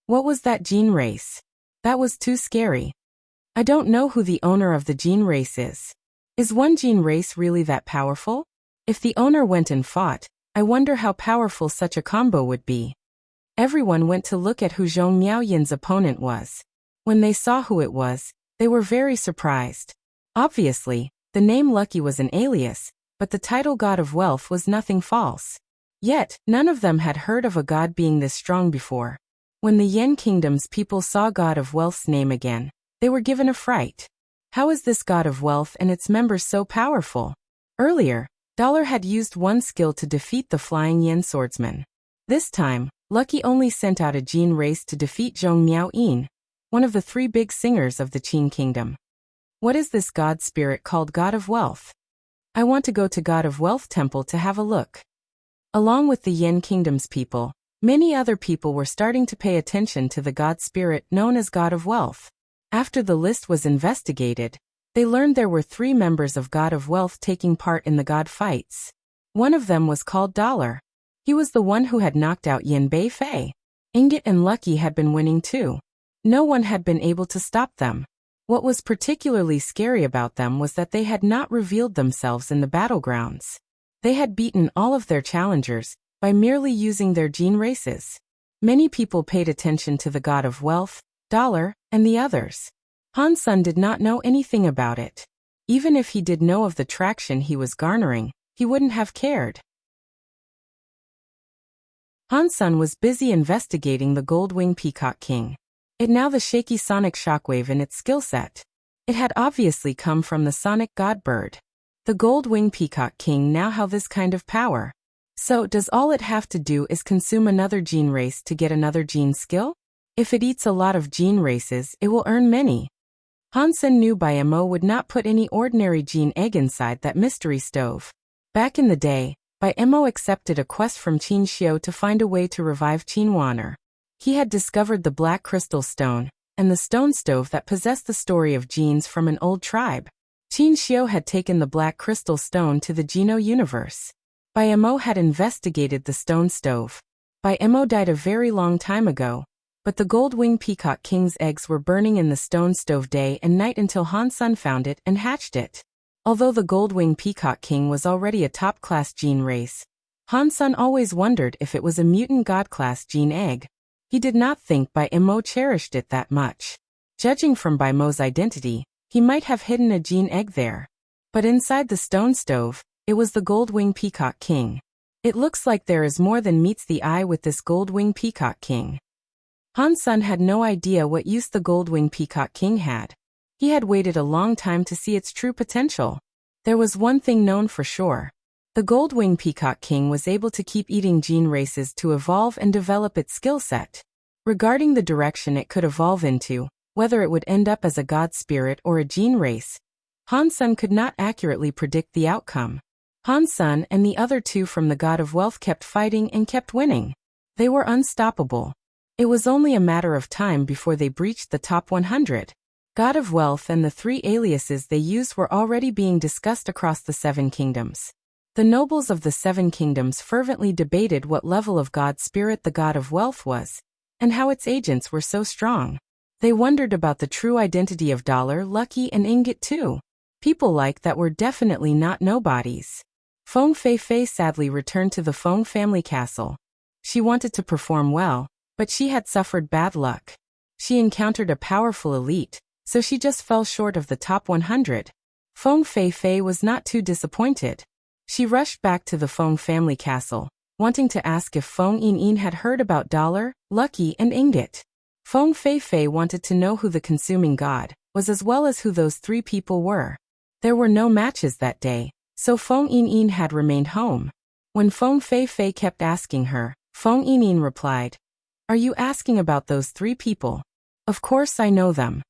What was that gene race? That was too scary. I don't know who the owner of the gene race is. Is one gene race really that powerful? If the owner went and fought, I wonder how powerful such a combo would be. Everyone went to look at who Zhong Miaoyin's opponent was. When they saw who it was, they were very surprised. Obviously, the name Lucky was an alias, but the title God of Wealth was nothing false. Yet, none of them had heard of a god being this strong before. When the Yen Kingdom's people saw God of Wealth's name again, they were given a fright. How is this God of Wealth and its members so powerful? Earlier, Dollar had used one skill to defeat the flying Yen swordsman. This time, Lucky only sent out a gene race to defeat Zhong Miaoyin, one of the 3 big singers of the Qin Kingdom. What is this god spirit called God of Wealth? I want to go to God of Wealth Temple to have a look. Along with the Yen Kingdom's people, many other people were starting to pay attention to the god spirit known as God of Wealth. After the list was investigated, they learned there were 3 members of God of Wealth taking part in the god fights. One of them was called Dollar. He was the one who had knocked out Yin Beifei. Ingot and Lucky had been winning too. No one had been able to stop them. What was particularly scary about them was that they had not revealed themselves in the battlegrounds. They had beaten all of their challengers by merely using their gene races. Many people paid attention to the God of Wealth, Dollar, and the others. Han Sun did not know anything about it. Even if he did know of the traction he was garnering, he wouldn't have cared. Han Sun was busy investigating the Gold-Winged Peacock King. It now the shaky sonic shockwave in its skill set. It had obviously come from the Sonic Godbird. The Gold-Winged Peacock King now held this kind of power. So, does all it have to do is consume another gene race to get another gene skill? If it eats a lot of gene races, it will earn many. Han Sun knew Bai Mo would not put any ordinary gene egg inside that mystery stove. Back in the day, Bai Mo accepted a quest from Qin Xiu to find a way to revive Qin Wan'er. He had discovered the black crystal stone, and the stone stove that possessed the story of genes from an old tribe. Qin Xiu had taken the black crystal stone to the Geno universe. Bai Mo had investigated the stone stove. Bai Mo died a very long time ago, but the Gold-Winged Peacock King's eggs were burning in the stone stove day and night until Han Sun found it and hatched it. Although the Gold-Winged Peacock King was already a top-class gene race, Han Sun always wondered if it was a mutant god-class gene egg. He did not think Bai Mo cherished it that much. Judging from Bai Mo's identity, he might have hidden a gene egg there. But inside the stone stove, it was the Gold-Winged Peacock King. It looks like there is more than meets the eye with this Gold-Winged Peacock King. Han Sun had no idea what use the Gold-Winged Peacock King had. He had waited a long time to see its true potential. There was one thing known for sure. The Gold-Winged Peacock King was able to keep eating gene races to evolve and develop its skill set. Regarding the direction it could evolve into, whether it would end up as a god spirit or a gene race, Han Sun could not accurately predict the outcome. Han Sun and the other 2 from the God of Wealth kept fighting and kept winning. They were unstoppable. It was only a matter of time before they breached the top 100. God of Wealth and the 3 aliases they used were already being discussed across the 7 kingdoms. The nobles of the 7 kingdoms fervently debated what level of god spirit the God of Wealth was, and how its agents were so strong. They wondered about the true identity of Dollar, Lucky, and Ingot too. People like that were definitely not nobodies. Feng Feifei sadly returned to the Feng family castle. She wanted to perform well, but she had suffered bad luck. She encountered a powerful elite, so she just fell short of the top 100. Feng Feifei was not too disappointed. She rushed back to the Feng family castle, wanting to ask if Feng Yinyin had heard about Dollar, Lucky, and Ingot. Feng Feifei wanted to know who the consuming god was as well as who those three people were. There were no matches that day, so Feng Yinyin had remained home. When Feng Feifei kept asking her, Feng Yinyin replied, "Are you asking about those three people? Of course I know them."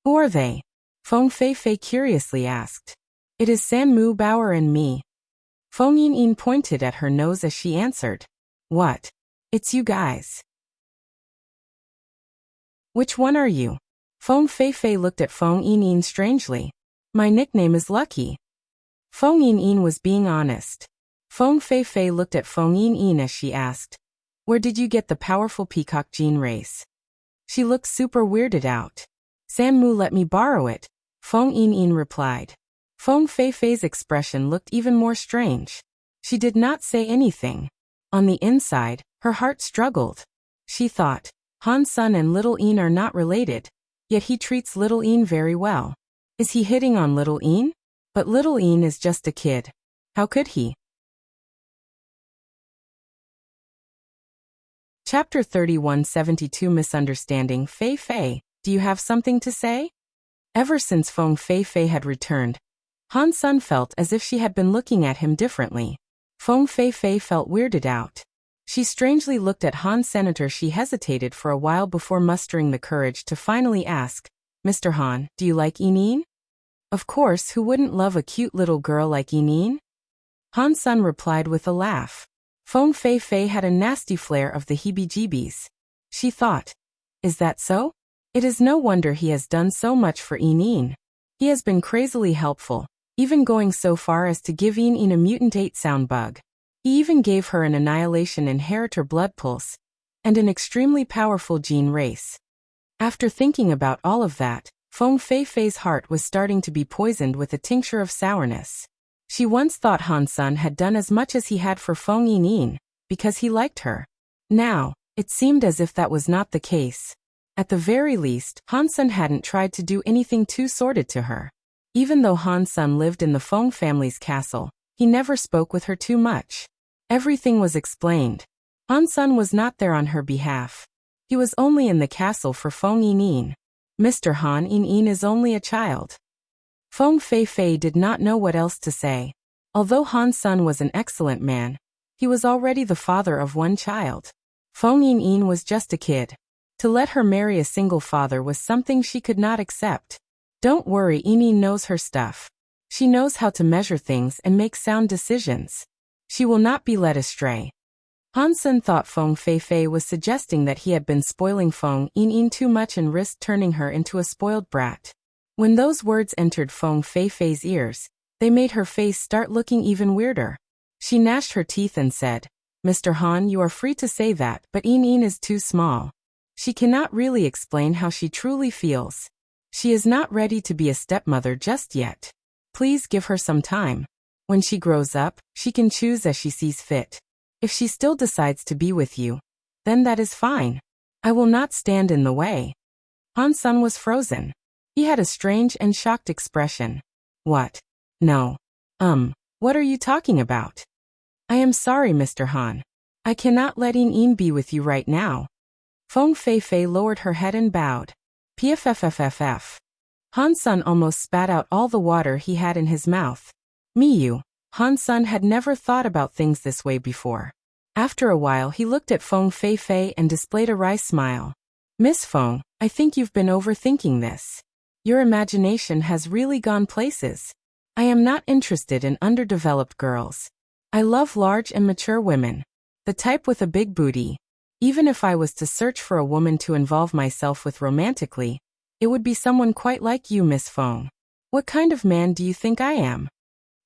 "Who are they?" Feng Feifei curiously asked. "It is Sanmu Bauer and me." Feng Yinyin pointed at her nose as she answered. "What? It's you guys. Which one are you?" Feng Feifei looked at Feng Yinyin strangely. "My nickname is Lucky." Feng Yinyin was being honest. Feng Feifei looked at Feng Yinyin as she asked, "Where did you get the powerful peacock gene race?" She looked super weirded out. "Sanmu let me borrow it," Feng Yinyin replied. Feng Feifei's expression looked even more strange. She did not say anything. On the inside, her heart struggled. She thought, Han Sun and Little Een are not related, yet he treats Little Een very well. Is he hitting on Little Een? But Little Een is just a kid. How could he? Chapter 3172 Misunderstanding. Fei Fei, do you have something to say? Ever since Feng Feifei had returned, Han Sun felt as if she had been looking at him differently. Feng Feifei felt weirded out. She strangely looked at Han Senator. She hesitated for a while before mustering the courage to finally ask, "Mr. Han, do you like Yinyin?" "Of course, who wouldn't love a cute little girl like Yinyin?" Han Sun replied with a laugh. Feng Feifei had a nasty flare of the heebie-jeebies. She thought, "Is that so? It is no wonder he has done so much for Yinyin. He has been crazily helpful, even going so far as to give Yinyin a mutant 8-sound bug. He even gave her an annihilation inheritor blood pulse, and an extremely powerful gene race." After thinking about all of that, Feng Feifei's heart was starting to be poisoned with a tincture of sourness. She once thought Han Sun had done as much as he had for Feng Yinyin, because he liked her. Now, it seemed as if that was not the case. At the very least, Han Sun hadn't tried to do anything too sordid to her. Even though Han Sun lived in the Feng family's castle, he never spoke with her too much. Everything was explained. Han Sun was not there on her behalf. He was only in the castle for Feng Yinyin. Mr. Han Yinyin is only a child. Feng Feifei did not know what else to say. Although Han Sun was an excellent man, he was already the father of one child. Feng Yinyin was just a kid. To let her marry a single father was something she could not accept. Don't worry, Yinyin knows her stuff. She knows how to measure things and make sound decisions. She will not be led astray. Han Sun thought Feng Feifei was suggesting that he had been spoiling Feng Yinyin too much and risked turning her into a spoiled brat. When those words entered Feng Feifei's ears, they made her face start looking even weirder. She gnashed her teeth and said, "Mr. Han, you are free to say that, but Yinyin is too small. She cannot really explain how she truly feels. She is not ready to be a stepmother just yet. Please give her some time. When she grows up, she can choose as she sees fit. If she still decides to be with you, then that is fine. I will not stand in the way." Han Sun was frozen. He had a strange and shocked expression. "What? No. What are you talking about?" "I am sorry, Mr. Han. I cannot let Yinyin be with you right now." Feng Feifei lowered her head and bowed. PFFFFF. Han Sun almost spat out all the water he had in his mouth. Miyu. Han Sun had never thought about things this way before. After a while he looked at Feng Feifei and displayed a wry smile. "Miss Feng, I think you've been overthinking this. Your imagination has really gone places. I am not interested in underdeveloped girls. I love large and mature women. The type with a big booty. Even if I was to search for a woman to involve myself with romantically, it would be someone quite like you, Miss Feng. What kind of man do you think I am?"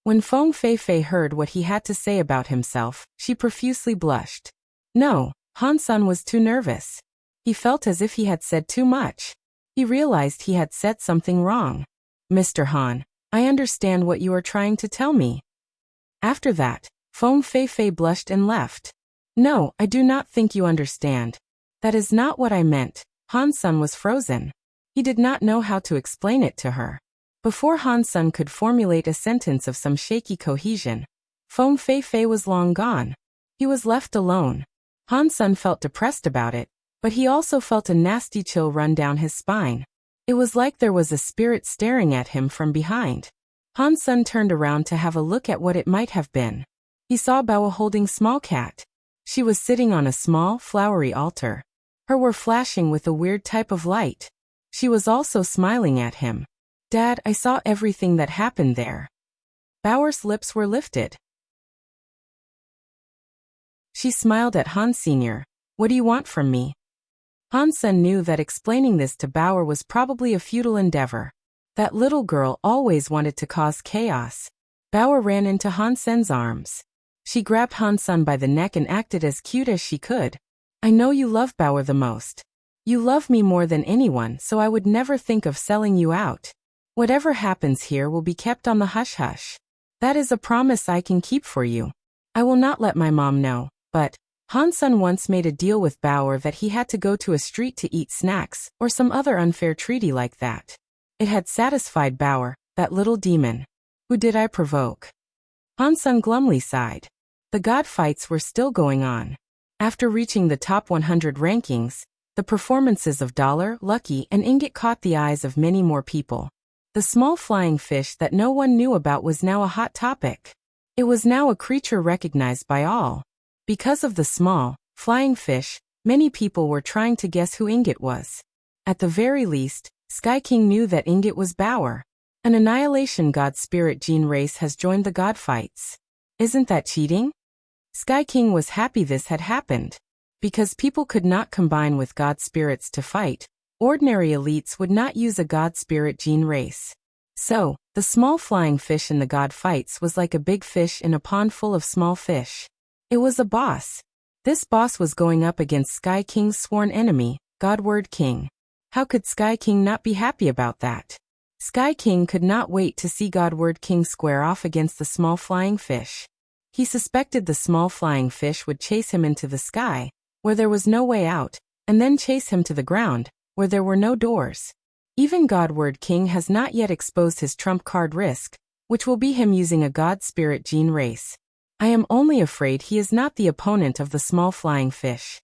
When Feng Feifei heard what he had to say about himself, she profusely blushed. No, Han Sun was too nervous. He felt as if he had said too much. He realized he had said something wrong. "Mr. Han, I understand what you are trying to tell me." After that, Feng Feifei blushed and left. "No, I do not think you understand. That is not what I meant." Han Sun was frozen. He did not know how to explain it to her. Before Han Sen could formulate a sentence of some shaky cohesion, Feng Feifei was long gone. He was left alone. Han Sen felt depressed about it, but he also felt a nasty chill run down his spine. It was like there was a spirit staring at him from behind. Han Sen turned around to have a look at what it might have been. He saw Bao holding Small Cat. She was sitting on a small, flowery altar. Her were flashing with a weird type of light. She was also smiling at him. Dad, I saw everything that happened there. Bao's lips were lifted. She smiled at Han Sr. What do you want from me? Han Sen knew that explaining this to Bao was probably a futile endeavor. That little girl always wanted to cause chaos. Bao ran into Han Sen's arms. She grabbed Han Sen by the neck and acted as cute as she could. I know you love Bao the most. You love me more than anyone, so I would never think of selling you out. Whatever happens here will be kept on the hush-hush. That is a promise I can keep for you. I will not let my mom know, but Han Sen once made a deal with Bao that he had to go to a street to eat snacks or some other unfair treaty like that. It had satisfied Bao, that little demon. Who did I provoke? Han Sen glumly sighed. The god fights were still going on. After reaching the top 100 rankings, the performances of Dollar, Lucky, and Ingot caught the eyes of many more people. The small flying fish that no one knew about was now a hot topic. It was now a creature recognized by all. Because of the small, flying fish, many people were trying to guess who Ingot was. At the very least, Sky King knew that Ingot was Bao. An annihilation god spirit gene race has joined the god fights. Isn't that cheating? Sky King was happy this had happened. Because people could not combine with god spirits to fight, ordinary elites would not use a god spirit gene race. So, the small flying fish in the god fights was like a big fish in a pond full of small fish. It was a boss. This boss was going up against Sky King's sworn enemy, Godward King. How could Sky King not be happy about that? Sky King could not wait to see Godward King square off against the small flying fish. He suspected the small flying fish would chase him into the sky, where there was no way out, and then chase him to the ground, where there were no doors. Even Godward King has not yet exposed his trump card Risk, which will be him using a god spirit gene race. I am only afraid he is not the opponent of the small flying fish.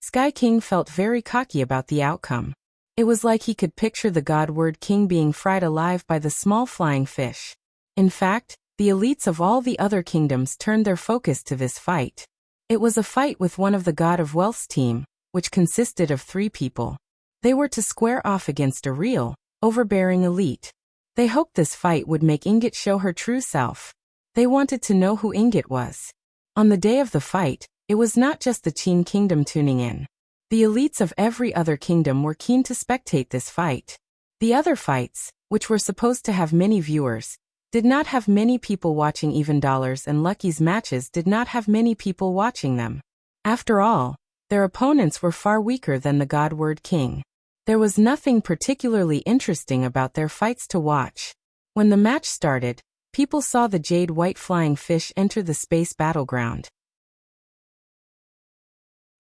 Sky King felt very cocky about the outcome. It was like he could picture the Godward King being fried alive by the small flying fish. In fact, the elites of all the other kingdoms turned their focus to this fight. It was a fight with one of the God of Wealth's team, which consisted of 3 people. They were to square off against a real, overbearing elite. They hoped this fight would make Ingot show her true self. They wanted to know who Ingot was. On the day of the fight, it was not just the Qin kingdom tuning in. The elites of every other kingdom were keen to spectate this fight. The other fights, which were supposed to have many viewers, did not have many people watching. Even Dollars and Lucky's matches did not have many people watching them. After all, their opponents were far weaker than the Godward King. There was nothing particularly interesting about their fights to watch. When the match started, people saw the jade white flying fish enter the space battleground.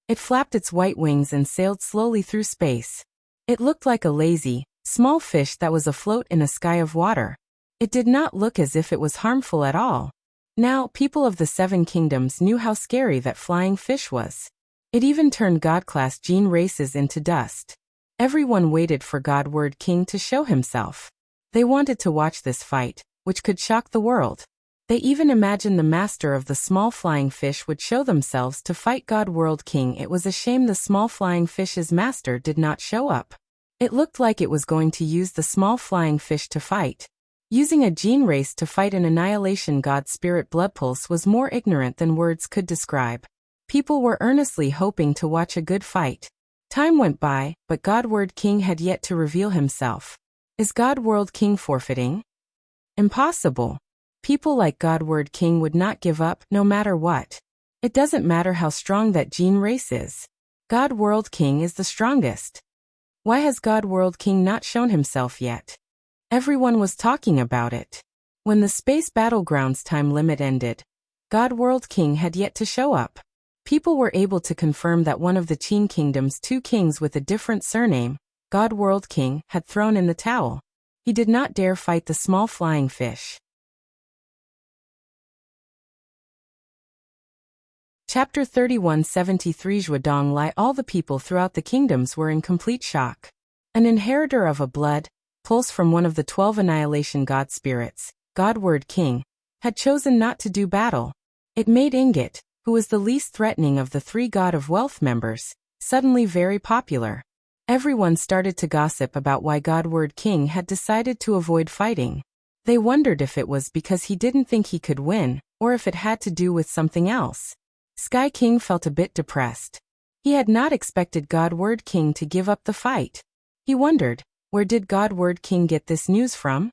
It flapped its white wings and sailed slowly through space. It looked like a lazy, small fish that was afloat in a sky of water. It did not look as if it was harmful at all. Now, people of the 7 kingdoms knew how scary that flying fish was. It even turned god-class gene races into dust. Everyone waited for Godward King to show himself. They wanted to watch this fight, which could shock the world. They even imagined the master of the small flying fish would show themselves to fight Godward King. It was a shame the small flying fish's master did not show up. It looked like it was going to use the small flying fish to fight. Using a gene race to fight an annihilation god spirit blood pulse was more ignorant than words could describe. People were earnestly hoping to watch a good fight. Time went by, but Godward King had yet to reveal himself. Is Godward King forfeiting? Impossible. People like Godward King would not give up, no matter what. It doesn't matter how strong that gene race is. Godward King is the strongest. Why has Godward King not shown himself yet? Everyone was talking about it. When the space battlegrounds time limit ended, Godward King had yet to show up. People were able to confirm that one of the Qin kingdom's 2 kings with a different surname, God World King, had thrown in the towel. He did not dare fight the small flying fish. Chapter 3173 Zhuodong Lai. All the people throughout the kingdoms were in complete shock. An inheritor of a blood pulse from one of the 12 annihilation god spirits, God Word King, had chosen not to do battle. It made Ingot, who was the least threatening of the 3 God of Wealth members, suddenly very popular. Everyone started to gossip about why God Word King had decided to avoid fighting. They wondered if it was because he didn't think he could win, or if it had to do with something else. Sky King felt a bit depressed. He had not expected God Word King to give up the fight. He wondered, where did God Word King get this news from?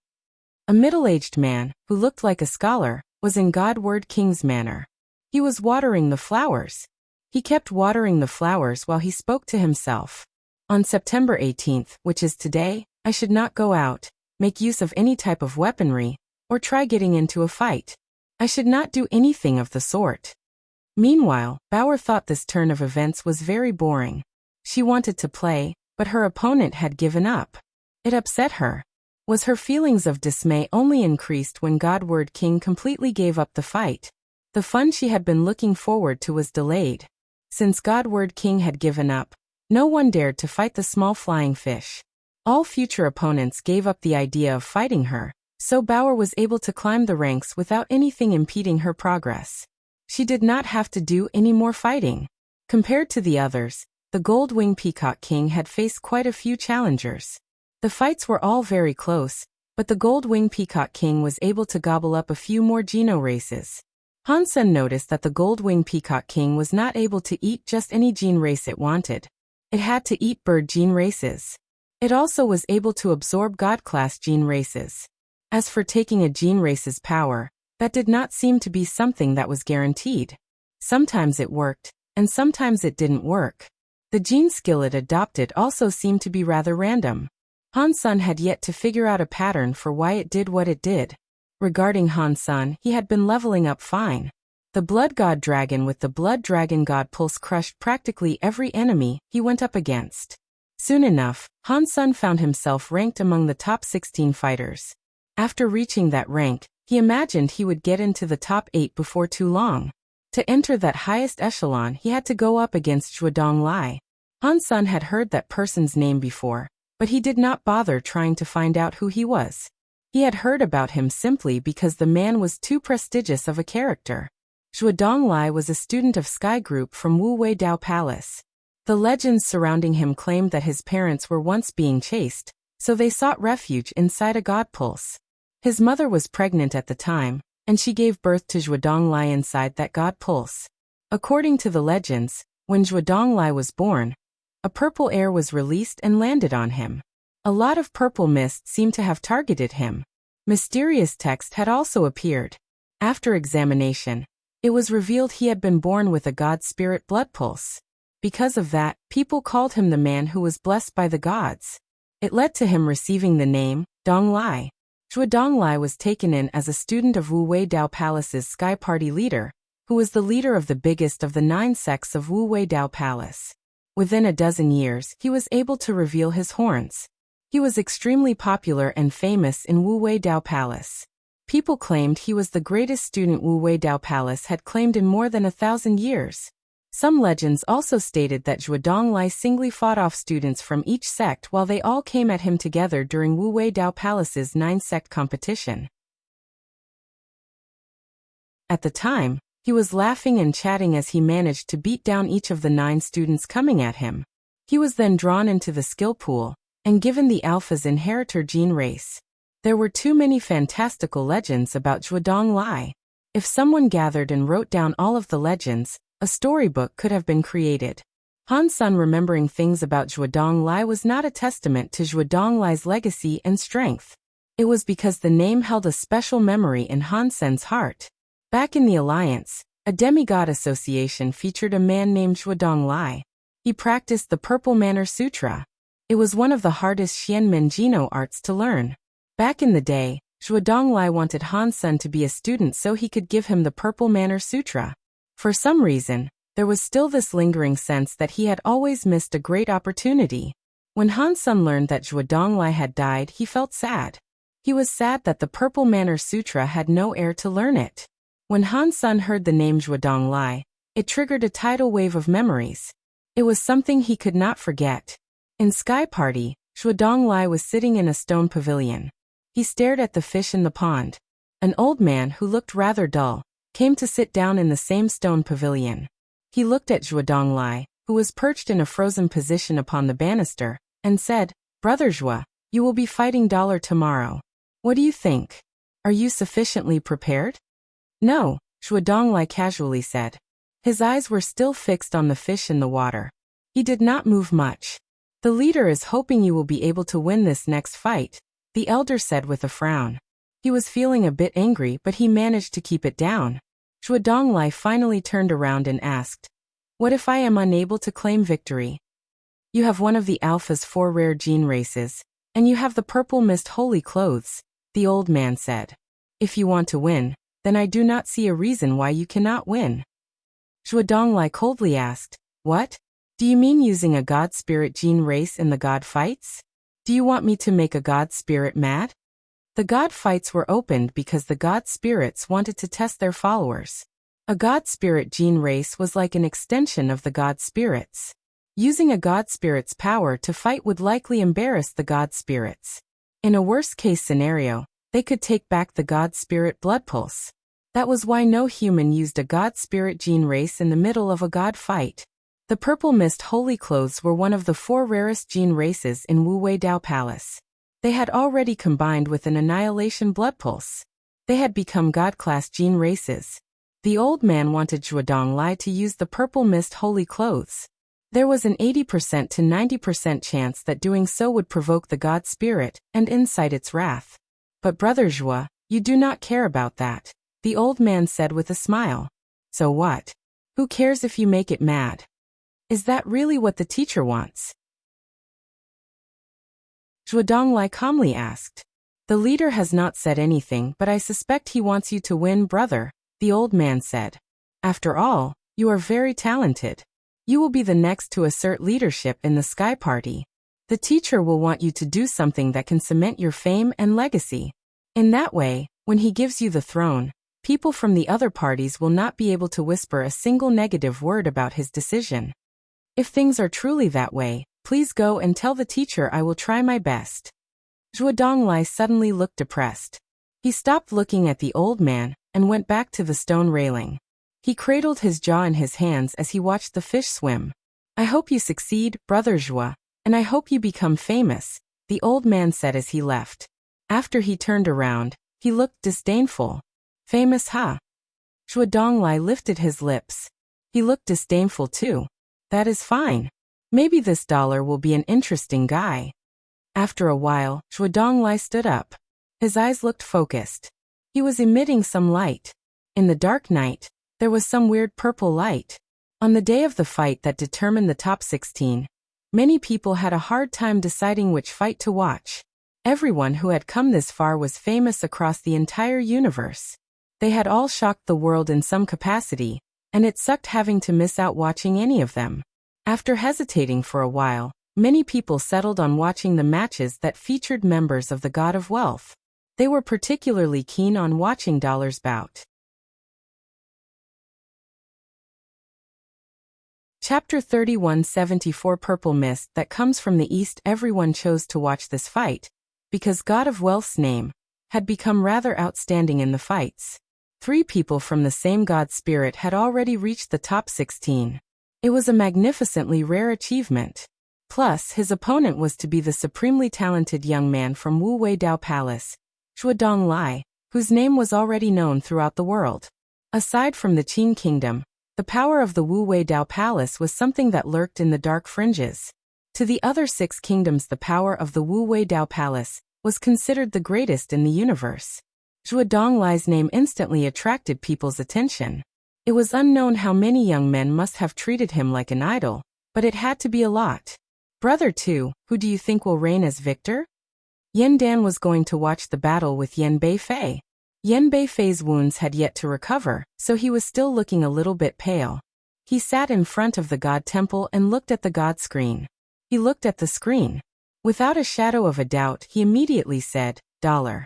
A middle-aged man, who looked like a scholar, was in God Word King's manor. He was watering the flowers. He kept watering the flowers while he spoke to himself. On September 18th, which is today, I should not go out, make use of any type of weaponry, or try getting into a fight. I should not do anything of the sort. Meanwhile, Bauer thought this turn of events was very boring. She wanted to play, but her opponent had given up. It upset her. Was her feelings of dismay only increased when God Word King completely gave up the fight? The fun she had been looking forward to was delayed. Since God Word King had given up, no one dared to fight the small flying fish. All future opponents gave up the idea of fighting her, so Bauer was able to climb the ranks without anything impeding her progress. She did not have to do any more fighting. Compared to the others, the Gold Wing Peacock King had faced quite a few challengers. The fights were all very close, but the Gold Wing Peacock King was able to gobble up a few more Geno races. Han Sen noticed that the Gold Wing Peacock King was not able to eat just any gene race it wanted. It had to eat bird gene races. It also was able to absorb God-class gene races. As for taking a gene race's power, that did not seem to be something that was guaranteed. Sometimes it worked, and sometimes it didn't work. The gene skill it adopted also seemed to be rather random. Han Sen had yet to figure out a pattern for why it did what it did. Regarding Han Sen, he had been leveling up fine. The Blood God Dragon with the Blood Dragon God Pulse crushed practically every enemy he went up against. Soon enough, Han Sen found himself ranked among the top 16 fighters. After reaching that rank, he imagined he would get into the top 8 before too long. To enter that highest echelon, he had to go up against Zhuodong Lai. Han Sen had heard that person's name before, but he did not bother trying to find out who he was. He had heard about him simply because the man was too prestigious of a character. Zhuodong Lai was a student of Sky Group from Wu Wei Dao Palace. The legends surrounding him claimed that his parents were once being chased, so they sought refuge inside a god pulse. His mother was pregnant at the time, and she gave birth to Zhuodong Lai inside that god pulse. According to the legends, when Zhuodong Lai was born, a purple air was released and landed on him. A lot of purple mist seemed to have targeted him. Mysterious text had also appeared. After examination, it was revealed he had been born with a god spirit blood pulse. Because of that, people called him the man who was blessed by the gods. It led to him receiving the name, Dong Lai. Zhuodong Lai was taken in as a student of Wu Wei Dao Palace's Sky Party leader, who was the leader of the biggest of the 9 sects of Wu Wei Dao Palace. Within a dozen years, he was able to reveal his horns. He was extremely popular and famous in Wu Wei Dao Palace. People claimed he was the greatest student Wu Wei Dao Palace had claimed in more than 1,000 years. Some legends also stated that Zhuodong Lai singly fought off students from each sect while they all came at him together during Wu Wei Dao Palace's 9-sect competition. At the time, he was laughing and chatting as he managed to beat down each of the 9 students coming at him. He was then drawn into the skill pool and given the Alpha's inheritor gene race. There were too many fantastical legends about Zhuodong Lai. If someone gathered and wrote down all of the legends, a storybook could have been created. Han Sen remembering things about Zhuodong Lai was not a testament to Zhuodong Lai's legacy and strength. It was because the name held a special memory in Han Sen's heart. Back in the Alliance, a demigod association featured a man named Zhuodong Lai. He practiced the Purple Manner Sutra. It was one of the hardest Xianmen Geno arts to learn. Back in the day, Zhuodong Lai wanted Han Sen to be a student so he could give him the Purple Manner Sutra. For some reason, there was still this lingering sense that he had always missed a great opportunity. When Han Sen learned that Zhuo Donglai had died, he felt sad. He was sad that the Purple Manor Sutra had no heir to learn it. When Han Sen heard the name Zhuo Donglai, it triggered a tidal wave of memories. It was something he could not forget. In Sky Party, Zhuo Donglai was sitting in a stone pavilion. He stared at the fish in the pond. An old man who looked rather dull came to sit down in the same stone pavilion. He looked at Zhuo Donglai, who was perched in a frozen position upon the banister, and said, "Brother Zhuo, you will be fighting Dollar tomorrow. What do you think? Are you sufficiently prepared?" "No," Zhuo Donglai casually said. His eyes were still fixed on the fish in the water. He did not move much. "The leader is hoping you will be able to win this next fight," the elder said with a frown. He was feeling a bit angry, but he managed to keep it down. Zhuo Donglai finally turned around and asked, "What if I am unable to claim victory?" "You have one of the Alpha's 4 rare gene races, and you have the purple mist holy clothes," the old man said. "If you want to win, then I do not see a reason why you cannot win." Zhuo Donglai coldly asked, "What? Do you mean using a god spirit gene race in the god fights? Do you want me to make a god spirit mad?" The god fights were opened because the god spirits wanted to test their followers. A god spirit gene race was like an extension of the god spirits. Using a god spirit's power to fight would likely embarrass the god spirits. In a worst-case scenario, they could take back the god spirit blood pulse. That was why no human used a god spirit gene race in the middle of a god fight. The Purple Mist Holy Clothes were one of the 4 rarest gene races in Wu Wei Dao Palace. They had already combined with an Annihilation Blood Pulse. They had become God-class gene races. The old man wanted Zhuo Donglai to use the Purple Mist Holy Clothes. There was an 80% to 90% chance that doing so would provoke the God Spirit and incite its wrath. "But Brother Zhuo, you do not care about that," the old man said with a smile. "So what? Who cares if you make it mad? Is that really what the teacher wants?" Zhuo Donglai calmly asked. "The leader has not said anything, but I suspect he wants you to win, brother," the old man said. "After all, you are very talented. You will be the next to assert leadership in the Sky Party. The teacher will want you to do something that can cement your fame and legacy. In that way, when he gives you the throne, people from the other parties will not be able to whisper a single negative word about his decision. If things are truly that way, please go and tell the teacher I will try my best." Zhuo Donglai suddenly looked depressed. He stopped looking at the old man and went back to the stone railing. He cradled his jaw in his hands as he watched the fish swim. "I hope you succeed, Brother Zhuo, and I hope you become famous," the old man said as he left. After he turned around, he looked disdainful. "Famous, huh?" Zhuo Donglai lifted his lips. He looked disdainful too. "That is fine. Maybe this Dollar will be an interesting guy." After a while, Zhuo Donglai stood up. His eyes looked focused. He was emitting some light. In the dark night, there was some weird purple light. On the day of the fight that determined the top 16, many people had a hard time deciding which fight to watch. Everyone who had come this far was famous across the entire universe. They had all shocked the world in some capacity, and it sucked having to miss out watching any of them. After hesitating for a while, many people settled on watching the matches that featured members of the God of Wealth. They were particularly keen on watching Dollar's bout. Chapter 3174 Purple Mist that comes from the east. Everyone chose to watch this fight, because God of Wealth's name had become rather outstanding in the fights. 3 people from the same god spirit had already reached the top 16. It was a magnificently rare achievement. Plus, his opponent was to be the supremely talented young man from Wu Wei Dao Palace, Zhuo Donglai, whose name was already known throughout the world. Aside from the Qin Kingdom, the power of the Wu Wei Dao Palace was something that lurked in the dark fringes. To the other 6 kingdoms, the power of the Wu Wei Dao Palace was considered the greatest in the universe. Zhuo Donglai's name instantly attracted people's attention. It was unknown how many young men must have treated him like an idol, but it had to be a lot. "Brother 2, who do you think will reign as victor?" Yan Dan was going to watch the battle with Yan Beifei. Yan Beifei's wounds had yet to recover, so he was still looking a little bit pale. He sat in front of the god temple and looked at the god screen. He looked at the screen. Without a shadow of a doubt, he immediately said, $.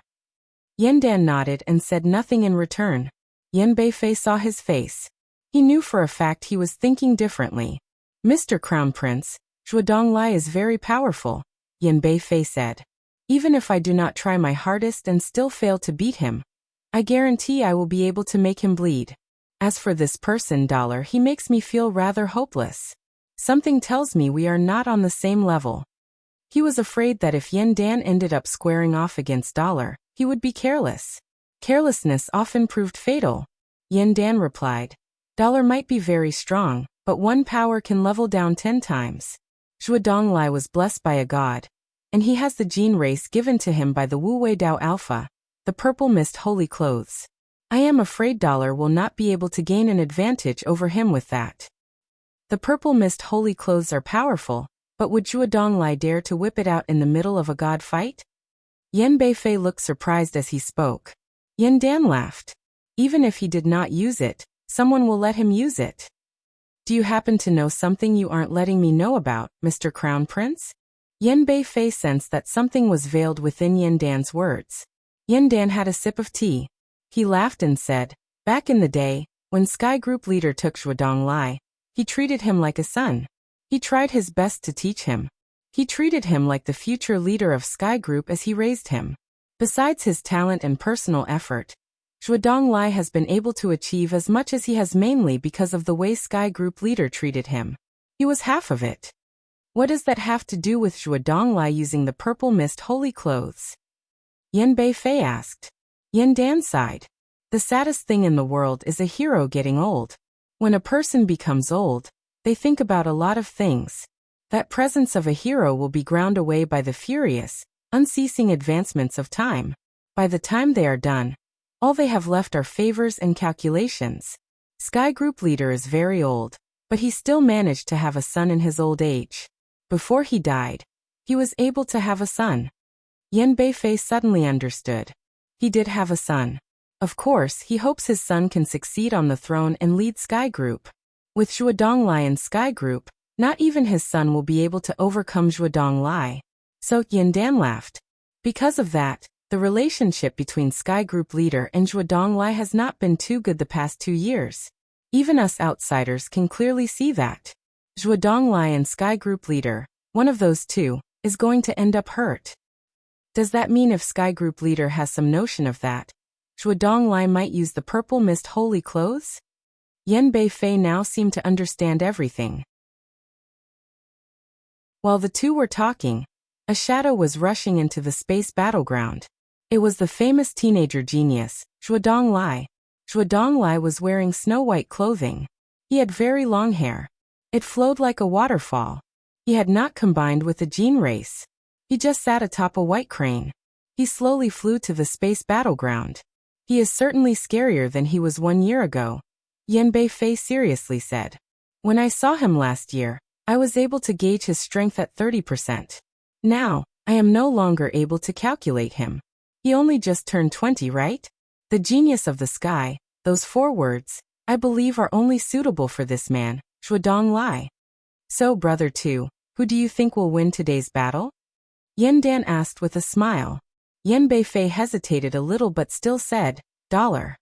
Yandan nodded and said nothing in return. Yan Beifei saw his face. He knew for a fact he was thinking differently. Mr. Crown Prince, Zhuo Donglai is very powerful, Yan Beifei said. Even if I do not try my hardest and still fail to beat him, I guarantee I will be able to make him bleed. As for this person, $, he makes me feel rather hopeless. Something tells me we are not on the same level. He was afraid that if Yandan ended up squaring off against $, he would be careless. Carelessness often proved fatal. Yandan replied, $, might be very strong, but one power can level down 10 times. Zhuo Donglai was blessed by a god, and he has the gene race given to him by the Wu Wei Dao Alpha, the purple mist holy clothes. I am afraid $, will not be able to gain an advantage over him with that. The purple mist holy clothes are powerful, but would Zhuo Donglai dare to whip it out in the middle of a god fight? Yan Beifei looked surprised as he spoke. Yandan laughed. Even if he did not use it, someone will let him use it. Do you happen to know something you aren't letting me know about, Mr. Crown Prince? Yan Beifei sensed that something was veiled within Yandan's words. Yandan had a sip of tea. He laughed and said, back in the day, when Sky Group leader took Zhuo Donglai, he treated him like a son. He tried his best to teach him. He treated him like the future leader of Sky Group as he raised him. Besides his talent and personal effort, Zhuo Donglai has been able to achieve as much as he has mainly because of the way Sky Group leader treated him. He was half of it. What does that have to do with Zhuo Donglai using the purple mist holy clothes? Yan Beifei asked. Yandan sighed. The saddest thing in the world is a hero getting old. When a person becomes old, they think about a lot of things. That presence of a hero will be ground away by the furious, unceasing advancements of time. By the time they are done, all they have left are favors and calculations. Sky Group leader is very old, but he still managed to have a son in his old age. Before he died, he was able to have a son. Yan Beifei suddenly understood. He did have a son. Of course, he hopes his son can succeed on the throne and lead Sky Group. With Zhuo Donglai and Sky Group, not even his son will be able to overcome Zhuo Donglai. So Yandan laughed. Because of that, the relationship between Sky Group leader and Zhuo Donglai has not been too good the past 2 years. Even us outsiders can clearly see that. Zhuo Donglai and Sky Group leader, one of those two, is going to end up hurt. Does that mean if Sky Group leader has some notion of that, Zhuo Donglai might use the purple mist holy clothes? Yan Beifei now seemed to understand everything. While the two were talking, a shadow was rushing into the space battleground. It was the famous teenager genius, Zhuo Donglai. Zhuo Donglai was wearing snow-white clothing. He had very long hair. It flowed like a waterfall. He had not combined with the gene race. He just sat atop a white crane. He slowly flew to the space battleground. He is certainly scarier than he was 1 year ago, Yan Beifei seriously said. When I saw him last year, I was able to gauge his strength at 30%. Now, I am no longer able to calculate him. He only just turned 20, right? The genius of the sky, those 4 words, I believe are only suitable for this man, Zhuo Donglai. So, brother 2, who do you think will win today's battle? Yandan asked with a smile. Yan Beifei hesitated a little but still said, $.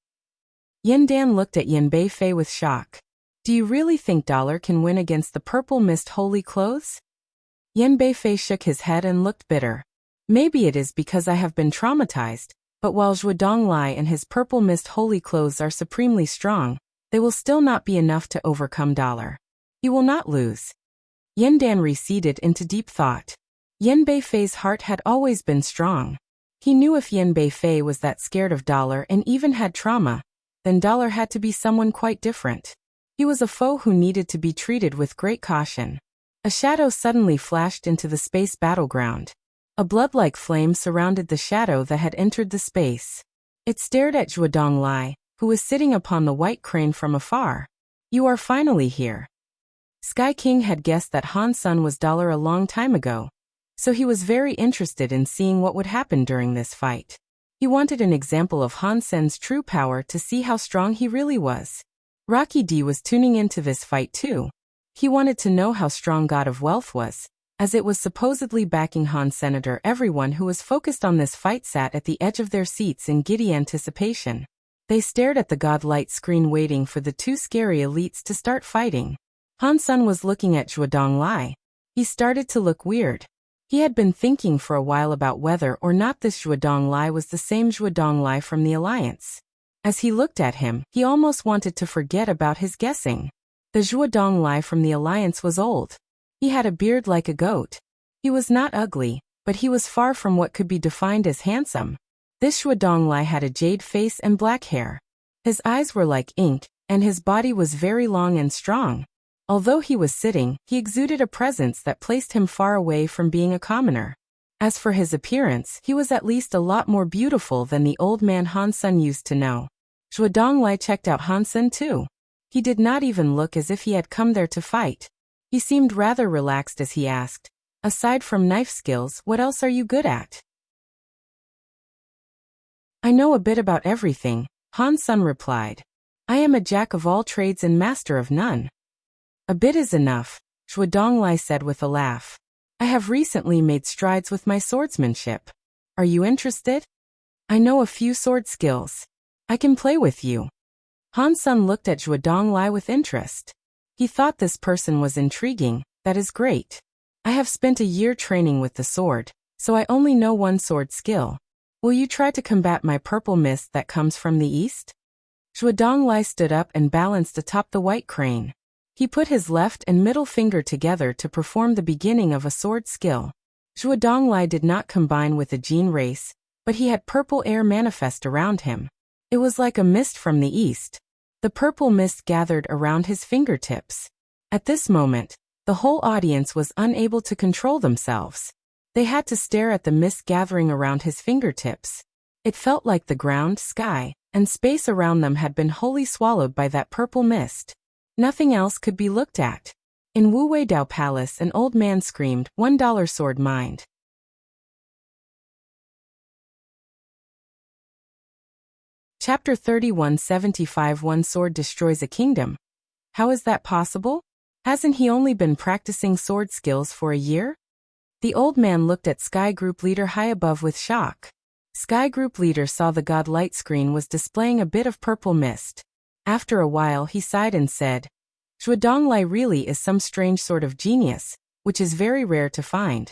Yandan looked at Yan Beifei with shock. Do you really think $. Can win against the purple mist holy clothes? Yan Beifei shook his head and looked bitter. Maybe it is because I have been traumatized, but while Zhuo Donglai and his purple mist holy clothes are supremely strong, they will still not be enough to overcome $. He will not lose. Yandan receded into deep thought. Yan Beifei's heart had always been strong. He knew if Yan Beifei was that scared of $. And even had trauma, then $. Had to be someone quite different. He was a foe who needed to be treated with great caution. A shadow suddenly flashed into the space battleground. A blood-like flame surrounded the shadow that had entered the space. It stared at Zhuo Donglai, who was sitting upon the white crane from afar. You are finally here. Sky King had guessed that Han Sun was $. A long time ago, so he was very interested in seeing what would happen during this fight. He wanted an example of Han Sen's true power to see how strong he really was. Rocky D was tuning into this fight too. He wanted to know how strong God of Wealth was, As it was supposedly backing Han's senator, everyone who was focused on this fight sat at the edge of their seats in giddy anticipation. They stared at the godlight screen waiting for the two scary elites to start fighting. Han Sen was looking at Zhuo Donglai. He started to look weird. He had been thinking for a while about whether or not this Zhuo Donglai was the same Zhuo Donglai from the Alliance. As he looked at him, he almost wanted to forget about his guessing. The Zhuo Donglai from the Alliance was old. He had a beard like a goat. He was not ugly, but he was far from what could be defined as handsome. This Zhuo Donglai had a jade face and black hair. His eyes were like ink, and his body was very long and strong. Although he was sitting, he exuded a presence that placed him far away from being a commoner. As for his appearance, he was at least a lot more beautiful than the old man Han Sen used to know. Zhuo Donglai checked out Han Sen too. He did not even look as if he had come there to fight. He seemed rather relaxed as he asked, "Aside from knife skills, what else are you good at?" "I know a bit about everything," Han Sen replied. "I am a jack of all trades and master of none." "A bit is enough," Zhuo Donglai said with a laugh. "I have recently made strides with my swordsmanship. Are you interested? I know a few sword skills. I can play with you." Han Sen looked at Zhuo Donglai with interest. He thought this person was intriguing. "That is great. I have spent a year training with the sword, so I only know one sword skill. Will you try to combat my purple mist that comes from the east?" Zhuo Donglai stood up and balanced atop the white crane. He put his left and middle finger together to perform the beginning of a sword skill. Zhuo Donglai did not combine with a Jin race, but he had purple air manifest around him. It was like a mist from the east. The purple mist gathered around his fingertips. At this moment, the whole audience was unable to control themselves. They had to stare at the mist gathering around his fingertips. It felt like the ground, sky, and space around them had been wholly swallowed by that purple mist. Nothing else could be looked at. In Wu Wei Dao Palace, an old man screamed, $1 sword mind. Chapter 3175 One sword destroys a kingdom. How is that possible? Hasn't he only been practicing sword skills for a year? The old man looked at Sky Group Leader high above with shock. Sky Group Leader saw the god light screen was displaying a bit of purple mist. After a while he sighed and said, "Zhuo Donglai really is some strange sort of genius, which is very rare to find."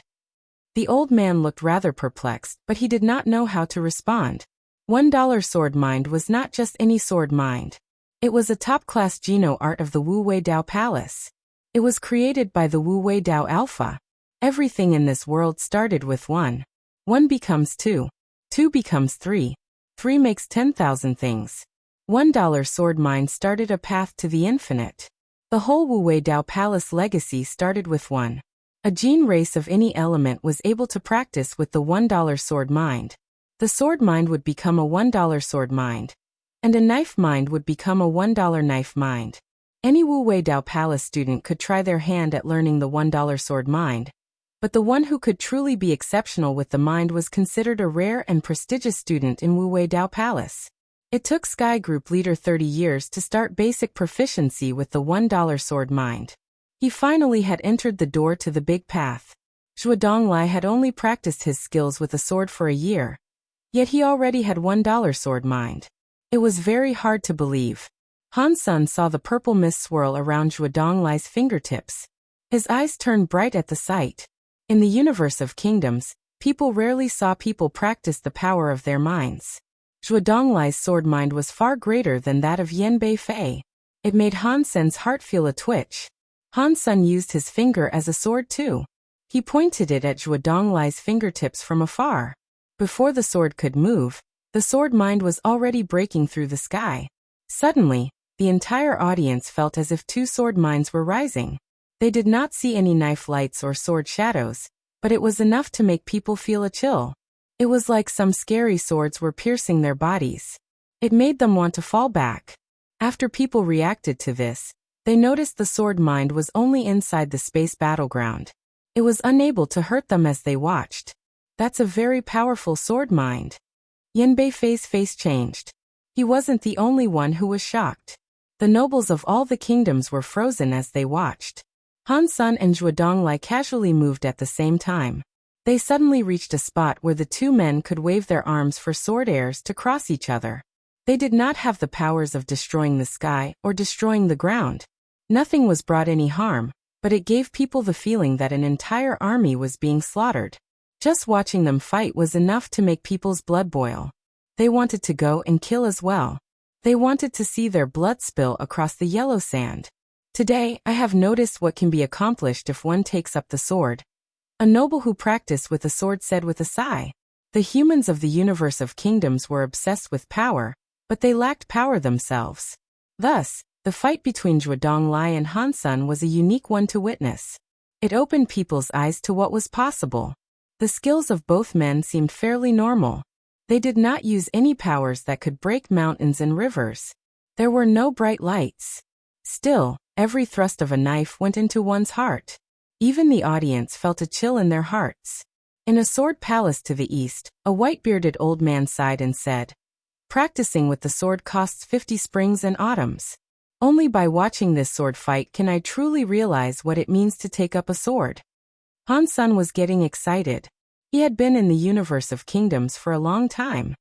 The old man looked rather perplexed, but he did not know how to respond. $1 sword mind was not just any sword mind. It was a top-class Geno art of the Wu Wei Dao Palace. It was created by the Wu Wei Dao Alpha. Everything in this world started with 1. 1 becomes 2. 2 becomes 3. 3 makes 10,000 things. $1 sword mind started a path to the infinite. The whole Wu Wei Dao Palace legacy started with 1. A gene race of any element was able to practice with the $1 sword mind. The sword mind would become a $1 sword mind. And a knife mind would become a $1 knife mind. Any Wu Wei Dao Palace student could try their hand at learning the $1 sword mind. But the one who could truly be exceptional with the mind was considered a rare and prestigious student in Wu Wei Dao Palace. It took Sky Group Leader 30 years to start basic proficiency with the $1 sword mind. He finally had entered the door to the big path. Zhuo Donglai had only practiced his skills with a sword for a year. Yet he already had $1 sword mind. It was very hard to believe. Han Sen saw the purple mist swirl around Zhuo Donglai's fingertips. His eyes turned bright at the sight. In the universe of kingdoms, people rarely saw people practice the power of their minds. Zhuo Donglai's sword mind was far greater than that of Yan Beifei. It made Han Sen's heart feel a twitch. Han Sen used his finger as a sword too. He pointed it at Zhuo Donglai's fingertips from afar. Before the sword could move, the sword mind was already breaking through the sky. Suddenly, the entire audience felt as if 2 sword minds were rising. They did not see any knife lights or sword shadows, but it was enough to make people feel a chill. It was like some scary swords were piercing their bodies. It made them want to fall back. After people reacted to this, they noticed the sword mind was only inside the space battleground. It was unable to hurt them as they watched. That's a very powerful sword mind. Yan Beifei's face changed. He wasn't the only one who was shocked. The nobles of all the kingdoms were frozen as they watched. Han Sen and Zhuo Donglai casually moved at the same time. They suddenly reached a spot where the two men could wave their arms for sword airs to cross each other. They did not have the powers of destroying the sky or destroying the ground. Nothing was brought any harm, but it gave people the feeling that an entire army was being slaughtered. Just watching them fight was enough to make people's blood boil. They wanted to go and kill as well. They wanted to see their blood spill across the yellow sand. Today, I have noticed what can be accomplished if one takes up the sword. A noble who practiced with a sword said with a sigh. The humans of the universe of kingdoms were obsessed with power, but they lacked power themselves. Thus, the fight between Zhuo Donglai and Han Sen was a unique one to witness. It opened people's eyes to what was possible. The skills of both men seemed fairly normal. They did not use any powers that could break mountains and rivers. There were no bright lights. Still, every thrust of a knife went into one's heart. Even the audience felt a chill in their hearts. In a sword palace to the east, a white-bearded old man sighed and said, "Practicing with the sword costs 50 springs and autumns. Only by watching this sword fight can I truly realize what it means to take up a sword." Han Sen was getting excited. He had been in the universe of kingdoms for a long time.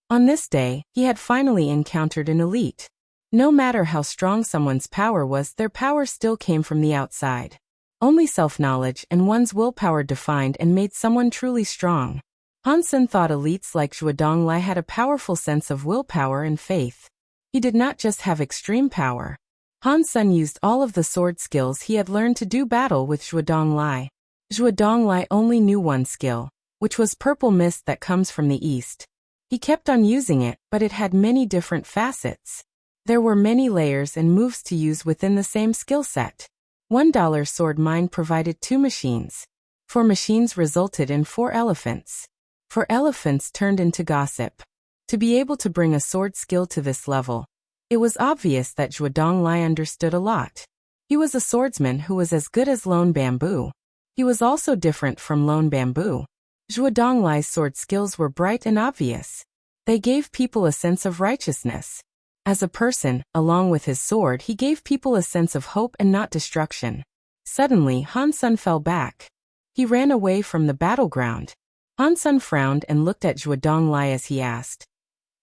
On this day, he had finally encountered an elite. No matter how strong someone's power was, their power still came from the outside. Only self-knowledge and one's willpower defined and made someone truly strong. Han Sen thought elites like Zhuo Donglai had a powerful sense of willpower and faith. He did not just have extreme power. Han Sen used all of the sword skills he had learned to do battle with Zhuo Donglai. Zhuo Donglai only knew one skill, which was purple mist that comes from the east. He kept on using it, but it had many different facets. There were many layers and moves to use within the same skill set. $1 sword mine provided 2 machines. 4 machines resulted in 4 elephants. 4 elephants turned into gossip. To be able to bring a sword skill to this level, it was obvious that Zhuo Donglai understood a lot. He was a swordsman who was as good as Lone Bamboo. He was also different from Lone Bamboo. Zhuo Donglai's sword skills were bright and obvious. They gave people a sense of righteousness. As a person, along with his sword, he gave people a sense of hope and not destruction. Suddenly, Han Sen fell back. He ran away from the battleground. Han Sen frowned and looked at Zhuo Donglai as he asked,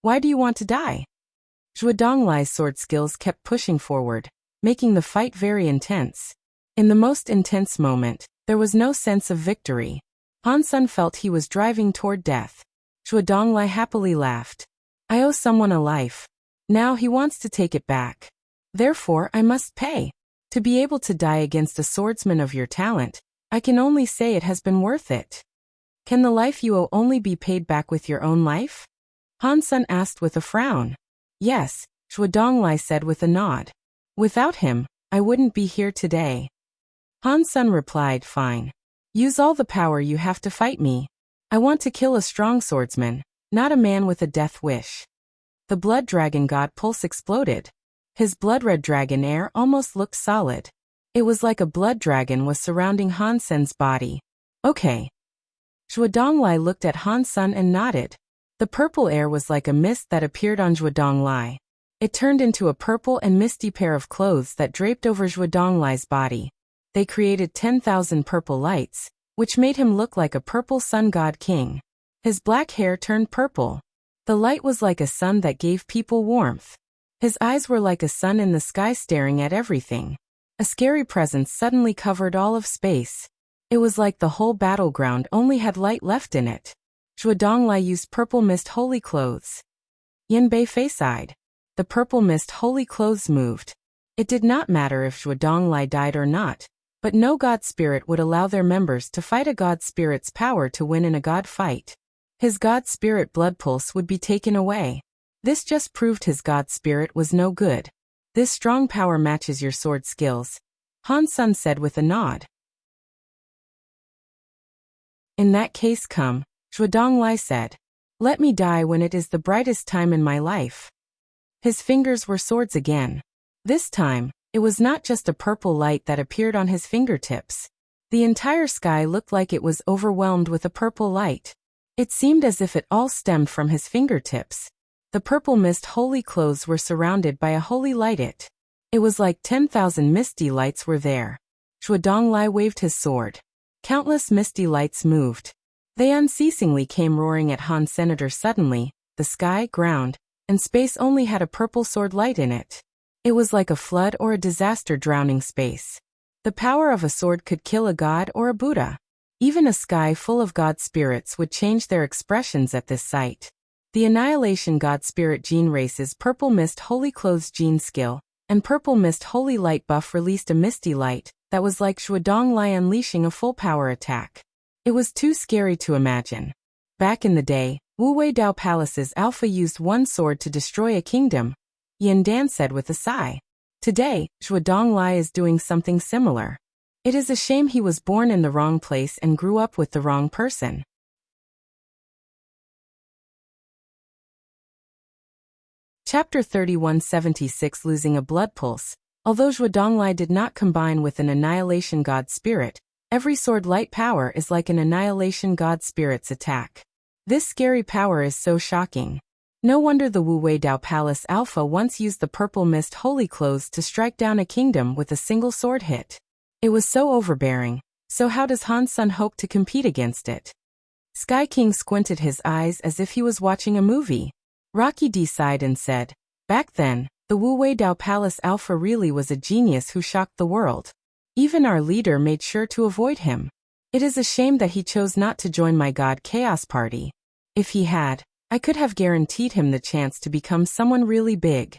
"Why do you want to die?" Zhuo Donglai's sword skills kept pushing forward, making the fight very intense. In the most intense moment, there was no sense of victory. Han Sen felt he was driving toward death. Zhuo Donglai happily laughed. "I owe someone a life. Now he wants to take it back. Therefore, I must pay. To be able to die against a swordsman of your talent, I can only say it has been worth it." "Can the life you owe only be paid back with your own life?" Han Sen asked with a frown. "Yes," Zhuo Donglai said with a nod. "Without him, I wouldn't be here today." Han Sen replied, "Fine. Use all the power you have to fight me. I want to kill a strong swordsman, not a man with a death wish." The blood dragon god Pulse exploded. His blood-red dragon air almost looked solid. It was like a blood dragon was surrounding Han Sen's body. "Okay." Zhuo Donglai looked at Han Sen and nodded. The purple air was like a mist that appeared on Zhuo Donglai. It turned into a purple and misty pair of clothes that draped over Zhuo Donglai's body. They created 10,000 purple lights, which made him look like a purple sun god king. His black hair turned purple. The light was like a sun that gave people warmth. His eyes were like a sun in the sky staring at everything. A scary presence suddenly covered all of space. It was like the whole battleground only had light left in it. Zhuo Donglai used purple mist holy clothes. Yin Bei Fei sighed. The purple mist holy clothes moved. It did not matter if Zhuo Donglai died or not, but no god spirit would allow their members to fight a god spirit's power to win in a god fight. His god spirit blood pulse would be taken away. This just proved his god spirit was no good. "This strong power matches your sword skills," Han Sen said with a nod. "In that case come," Zhuo Donglai said. "Let me die when it is the brightest time in my life." His fingers were swords again. This time, it was not just a purple light that appeared on his fingertips. The entire sky looked like it was overwhelmed with a purple light. It seemed as if it all stemmed from his fingertips. The purple mist holy clothes were surrounded by a holy light. It was like 10,000 misty lights were there. Zhuo Donglai waved his sword. Countless misty lights moved. They unceasingly came roaring at Han Senator suddenly. The sky, ground, and space only had a purple sword light in it. It was like a flood or a disaster drowning space. The power of a sword could kill a god or a Buddha. Even a sky full of god spirits would change their expressions at this sight. The Annihilation God Spirit Gene Race's Purple Mist Holy Clothes Gene Skill and Purple Mist Holy Light buff released a misty light that was like Zhuo Donglai unleashing a full power attack. It was too scary to imagine. Back in the day, Wu Wei Dao Palace's Alpha used one sword to destroy a kingdom, Yin Dan said with a sigh. Today, Zhuo Donglai is doing something similar. It is a shame he was born in the wrong place and grew up with the wrong person. Chapter 3176 Losing a Blood Pulse. Although Zhuo Donglai did not combine with an Annihilation God Spirit, every sword light power is like an Annihilation God Spirit's attack. This scary power is so shocking. No wonder the Wu Wei Dao Palace Alpha once used the Purple Mist Holy Clothes to strike down a kingdom with a single sword hit. It was so overbearing, so how does Han Sun hope to compete against it? Sky King squinted his eyes as if he was watching a movie. Rocky D sighed and said, "Back then, the Wu Wei Dao Palace Alpha really was a genius who shocked the world. Even our leader made sure to avoid him. It is a shame that he chose not to join my God Chaos Party. If he had, I could have guaranteed him the chance to become someone really big."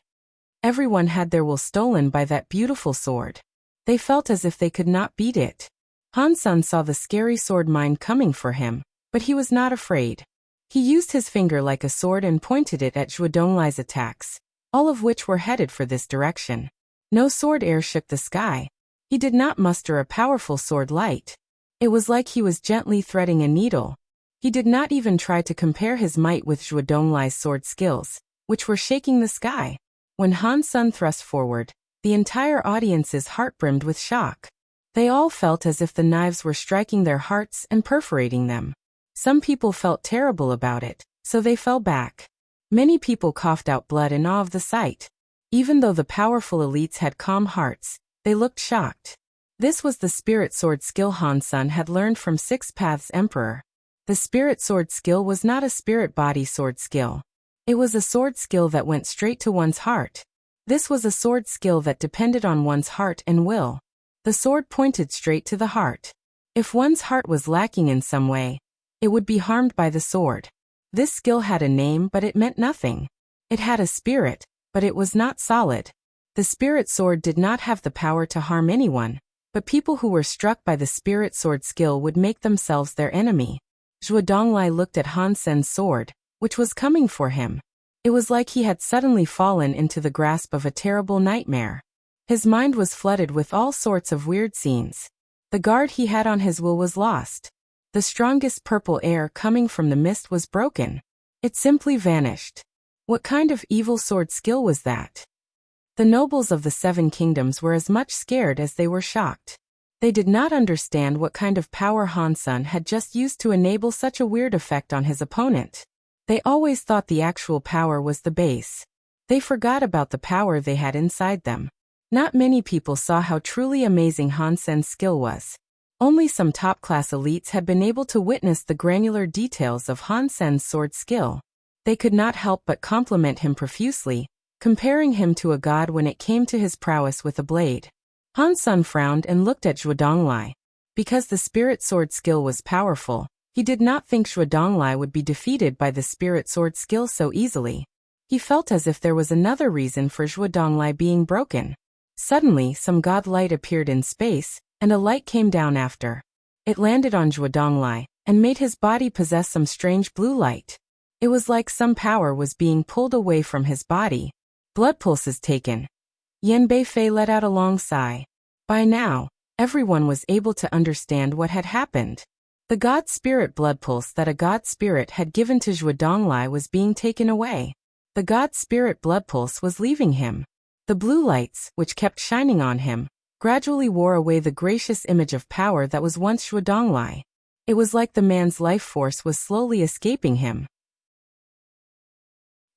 Everyone had their will stolen by that beautiful sword. They felt as if they could not beat it. Han Sun saw the scary sword mine coming for him, but he was not afraid. He used his finger like a sword and pointed it at Zhuo Donglai's attacks, all of which were headed for this direction. No sword air shook the sky. He did not muster a powerful sword light. It was like he was gently threading a needle. He did not even try to compare his might with Zhuo Donglai's sword skills, which were shaking the sky. When Han Sun thrust forward, the entire audience's heart brimmed with shock. They all felt as if the knives were striking their hearts and perforating them. Some people felt terrible about it, so they fell back. Many people coughed out blood in awe of the sight. Even though the powerful elites had calm hearts, they looked shocked. This was the spirit sword skill Han Sun had learned from Six Paths Emperor. The spirit sword skill was not a spirit body sword skill. It was a sword skill that went straight to one's heart. This was a sword skill that depended on one's heart and will. The sword pointed straight to the heart. If one's heart was lacking in some way, it would be harmed by the sword. This skill had a name, but it meant nothing. It had a spirit, but it was not solid. The spirit sword did not have the power to harm anyone, but people who were struck by the spirit sword skill would make themselves their enemy. Zhuo Donglai looked at Han Sen's sword, which was coming for him. It was like he had suddenly fallen into the grasp of a terrible nightmare. His mind was flooded with all sorts of weird scenes. The guard he had on his will was lost. The strongest purple air coming from the mist was broken. It simply vanished. What kind of evil sword skill was that? The nobles of the Seven Kingdoms were as much scared as they were shocked. They did not understand what kind of power Han Sun had just used to enable such a weird effect on his opponent. They always thought the actual power was the base. They forgot about the power they had inside them. Not many people saw how truly amazing Han Sen's skill was. Only some top-class elites had been able to witness the granular details of Han Sen's sword skill. They could not help but compliment him profusely, comparing him to a god when it came to his prowess with a blade. Han Sun frowned and looked at Zhuo Donglai. Because the spirit sword skill was powerful, he did not think Zhuo Donglai would be defeated by the spirit sword skill so easily. He felt as if there was another reason for Zhuo Donglai being broken. Suddenly, some god light appeared in space, and a light came down after. It landed on Zhuo Donglai, and made his body possess some strange blue light. It was like some power was being pulled away from his body. Blood pulses taken. Yan Beifei let out a long sigh. By now, everyone was able to understand what had happened. The god spirit blood pulse that a god spirit had given to Zhuo Donglai was being taken away. The god spirit blood pulse was leaving him. The blue lights, which kept shining on him, gradually wore away the gracious image of power that was once Zhuo Donglai. It was like the man's life force was slowly escaping him.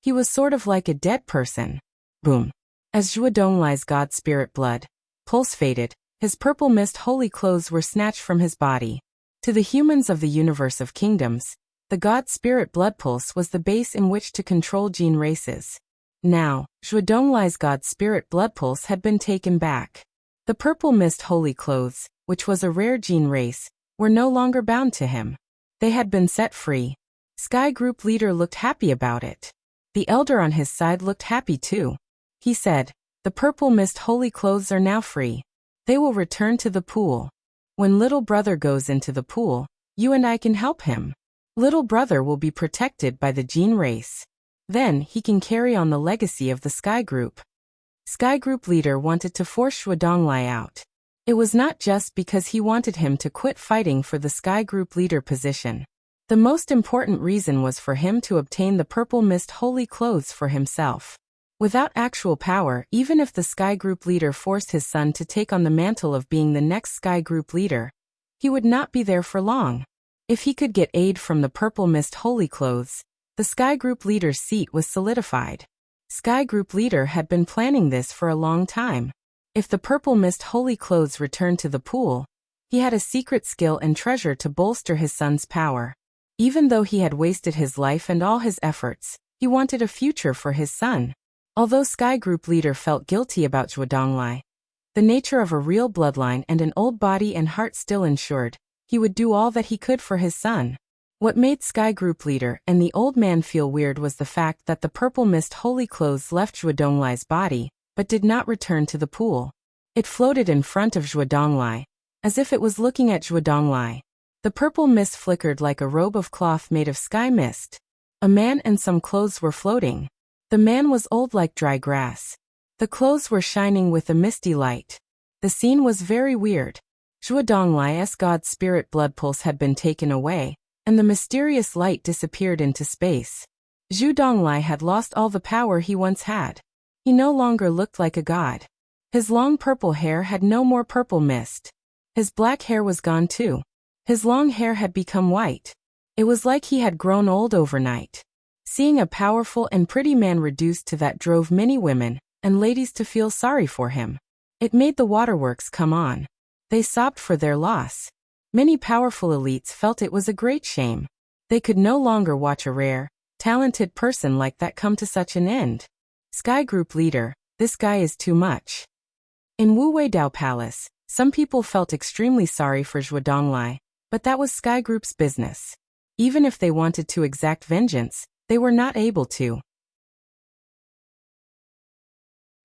He was sort of like a dead person. Boom. As Zhuo Donglai's God Spirit blood pulse faded, his purple mist holy clothes were snatched from his body. To the humans of the universe of kingdoms, the God Spirit blood pulse was the base in which to control gene races. Now, Zhuo Donglai's God Spirit blood pulse had been taken back. The purple mist holy clothes, which was a rare gene race, were no longer bound to him. They had been set free. Sky Group leader looked happy about it. The elder on his side looked happy too. He said, "The purple mist holy clothes are now free. They will return to the pool. When little brother goes into the pool, you and I can help him. Little brother will be protected by the gene race. Then he can carry on the legacy of the Sky Group." Sky Group leader wanted to force Zhuo Donglai out. It was not just because he wanted him to quit fighting for the Sky Group leader position. The most important reason was for him to obtain the purple mist holy clothes for himself. Without actual power, even if the Sky Group leader forced his son to take on the mantle of being the next Sky Group leader, he would not be there for long. If he could get aid from the purple mist holy clothes, the Sky Group leader's seat was solidified. Sky Group leader had been planning this for a long time. If the purple mist holy clothes returned to the pool, he had a secret skill and treasure to bolster his son's power. Even though he had wasted his life and all his efforts, he wanted a future for his son. Although Sky Group leader felt guilty about Zhuo Donglai, the nature of a real bloodline and an old body and heart still ensured, he would do all that he could for his son. What made Sky Group leader and the old man feel weird was the fact that the purple mist holy clothes left Zhuo Donglai's body, but did not return to the pool. It floated in front of Zhuo Donglai, as if it was looking at Zhuo Donglai. The purple mist flickered like a robe of cloth made of sky mist. A man and some clothes were floating. The man was old like dry grass. The clothes were shining with a misty light. The scene was very weird. Zhuo Donglai's God Spirit blood pulse had been taken away, and the mysterious light disappeared into space. Zhuo Donglai had lost all the power he once had. He no longer looked like a god. His long purple hair had no more purple mist. His black hair was gone too. His long hair had become white. It was like he had grown old overnight. Seeing a powerful and pretty man reduced to that drove many women and ladies to feel sorry for him. It made the waterworks come on. They sobbed for their loss. Many powerful elites felt it was a great shame. They could no longer watch a rare, talented person like that come to such an end. Sky Group leader, this guy is too much. In Wu Weidao Palace, some people felt extremely sorry for Zhuo Donglai, but that was Sky Group's business. Even if they wanted to exact vengeance, they were not able to.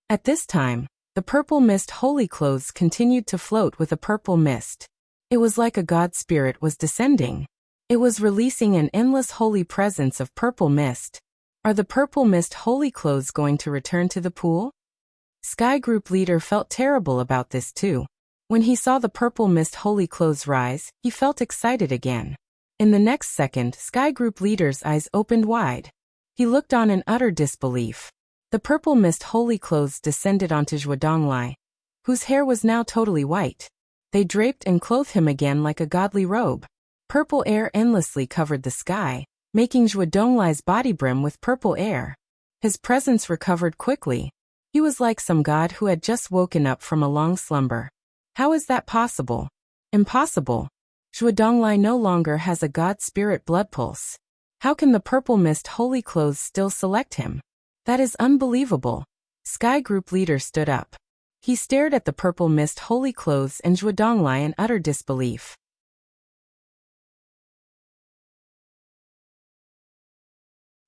At this time, the purple mist holy clothes continued to float with a purple mist. It was like a god spirit was descending. It was releasing an endless holy presence of purple mist. Are the purple mist holy clothes going to return to the pool? Sky Group leader felt terrible about this too. When he saw the purple mist holy clothes rise, he felt excited again. In the next second, Sky Group leader's eyes opened wide. He looked on in utter disbelief. The purple mist holy clothes descended onto Zhuo Donglai, whose hair was now totally white. They draped and clothed him again like a godly robe. Purple air endlessly covered the sky, making Zhuo Donglai's body brim with purple air. His presence recovered quickly. He was like some god who had just woken up from a long slumber. How is that possible? Impossible. Zhuo Donglai no longer has a god spirit blood pulse. How can the purple mist holy clothes still select him? That is unbelievable. Sky Group leader stood up. He stared at the purple mist holy clothes and Zhuo Donglai in utter disbelief.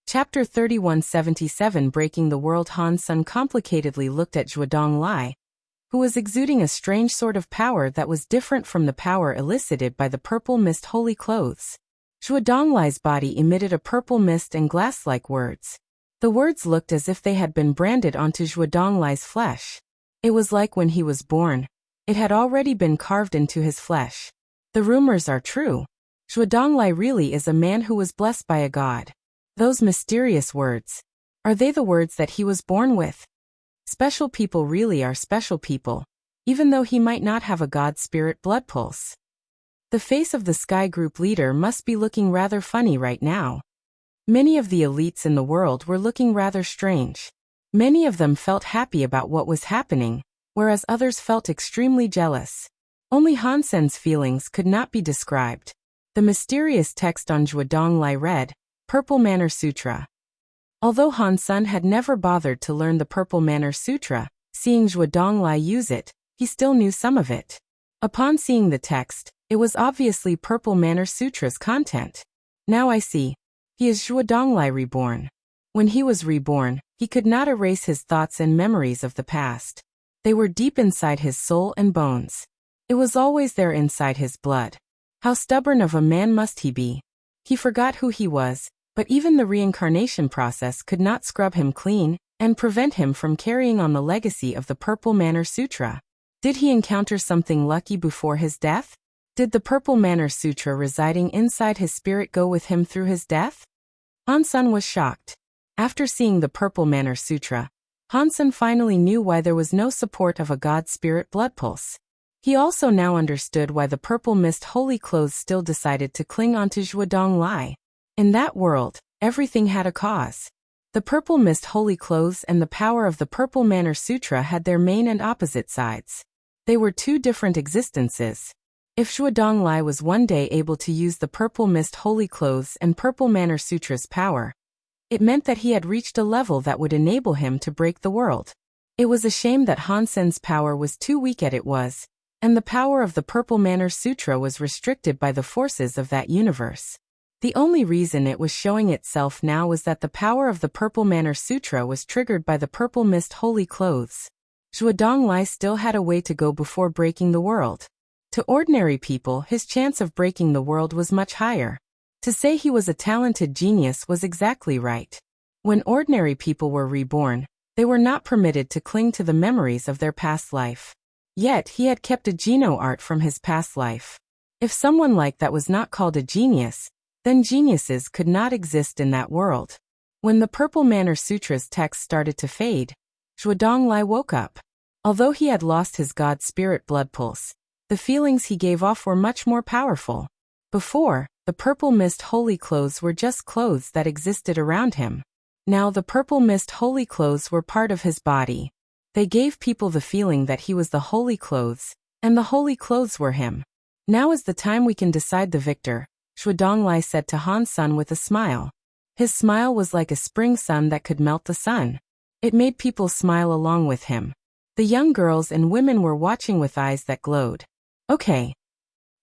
Chapter 3177 Breaking the World. Han Sun complicatedly looked at Zhuo Donglai, who was exuding a strange sort of power that was different from the power elicited by the purple mist holy clothes. Zhuo Donglai's body emitted a purple mist and glass-like words. The words looked as if they had been branded onto Zhuo Donglai's flesh. It was like when he was born. It had already been carved into his flesh. The rumors are true. Zhuo Donglai really is a man who was blessed by a god. Those mysterious words. Are they the words that he was born with? Special people really are special people, even though he might not have a god spirit blood pulse. The face of the Sky Group leader must be looking rather funny right now. Many of the elites in the world were looking rather strange. Many of them felt happy about what was happening, whereas others felt extremely jealous. Only Han Sen's feelings could not be described. The mysterious text on Zhuodong Lai read, Purple Manner Sutra. Although Han Sen had never bothered to learn the Purple Manner Sutra, seeing Zhuodong Lai use it, he still knew some of it. Upon seeing the text, it was obviously Purple Manner Sutra's content. Now I see. He is Zhuodong Lai reborn. When he was reborn, he could not erase his thoughts and memories of the past. They were deep inside his soul and bones. It was always there inside his blood. How stubborn of a man must he be? He forgot who he was, but even the reincarnation process could not scrub him clean and prevent him from carrying on the legacy of the Purple Manner Sutra. Did he encounter something lucky before his death? Did the Purple Manner Sutra residing inside his spirit go with him through his death? Han Sen was shocked. After seeing the Purple Manner Sutra, Han Sen finally knew why there was no support of a god spirit blood pulse. He also now understood why the Purple Mist Holy Clothes still decided to cling onto Zhuodong Lai. In that world, everything had a cause. The Purple Mist Holy Clothes and the power of the Purple Manner Sutra had their main and opposite sides. They were two different existences. If Zhuodong Lai was one day able to use the Purple Mist Holy Clothes and Purple Manner Sutra's power, it meant that he had reached a level that would enable him to break the world. It was a shame that Han Sen's power was too weak as it was, and the power of the Purple Manner Sutra was restricted by the forces of that universe. The only reason it was showing itself now was that the power of the Purple Manner Sutra was triggered by the Purple Mist Holy Clothes. Zhuodong Lai still had a way to go before breaking the world. To ordinary people, his chance of breaking the world was much higher. To say he was a talented genius was exactly right. When ordinary people were reborn, they were not permitted to cling to the memories of their past life. Yet he had kept a geno art from his past life. If someone like that was not called a genius, then geniuses could not exist in that world. When the Purple Manner Sutra's text started to fade, Zhuodong Lai woke up. Although he had lost his god spirit blood pulse, the feelings he gave off were much more powerful. Before, the Purple Mist Holy Clothes were just clothes that existed around him. Now the Purple Mist Holy Clothes were part of his body. They gave people the feeling that he was the Holy Clothes, and the Holy Clothes were him. Now is the time we can decide the victor, Zhuodong Lai said to Han Sen with a smile. His smile was like a spring sun that could melt the sun. It made people smile along with him. The young girls and women were watching with eyes that glowed. Okay.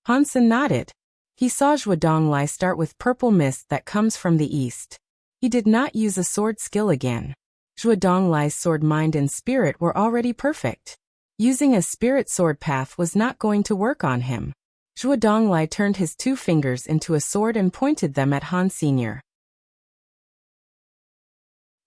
Han Sen nodded. He saw Zhuodong Lai start with purple mist that comes from the east. He did not use a sword skill again. Zhuodong Lai's sword mind and spirit were already perfect. Using a spirit sword path was not going to work on him. Zhuodong Lai turned his two fingers into a sword and pointed them at Han Sr.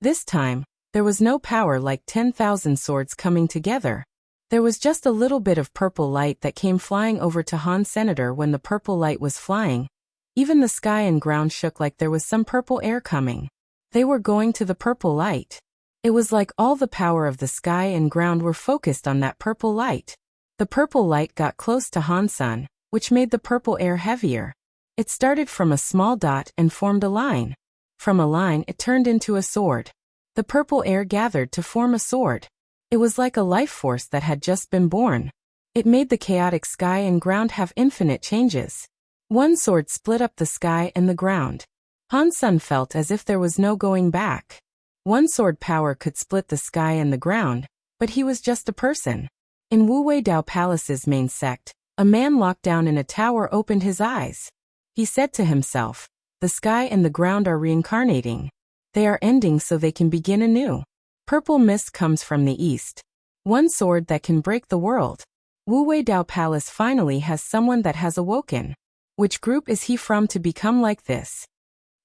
This time, there was no power like 10,000 swords coming together. There was just a little bit of purple light that came flying over to Han Senator when the purple light was flying. Even the sky and ground shook like there was some purple air coming. They were going to the purple light. It was like all the power of the sky and ground were focused on that purple light. The purple light got close to Han Sen, which made the purple air heavier. It started from a small dot and formed a line. From a line it turned into a sword. The purple air gathered to form a sword. It was like a life force that had just been born. It made the chaotic sky and ground have infinite changes. One sword split up the sky and the ground. Han Sen felt as if there was no going back. One sword power could split the sky and the ground, but he was just a person. In Wuwei Dao Palace's main sect, a man locked down in a tower opened his eyes. He said to himself, "The sky and the ground are reincarnating. They are ending so they can begin anew. Purple mist comes from the east. One sword that can break the world. Wuwei Dao Palace finally has someone that has awoken. Which group is he from to become like this?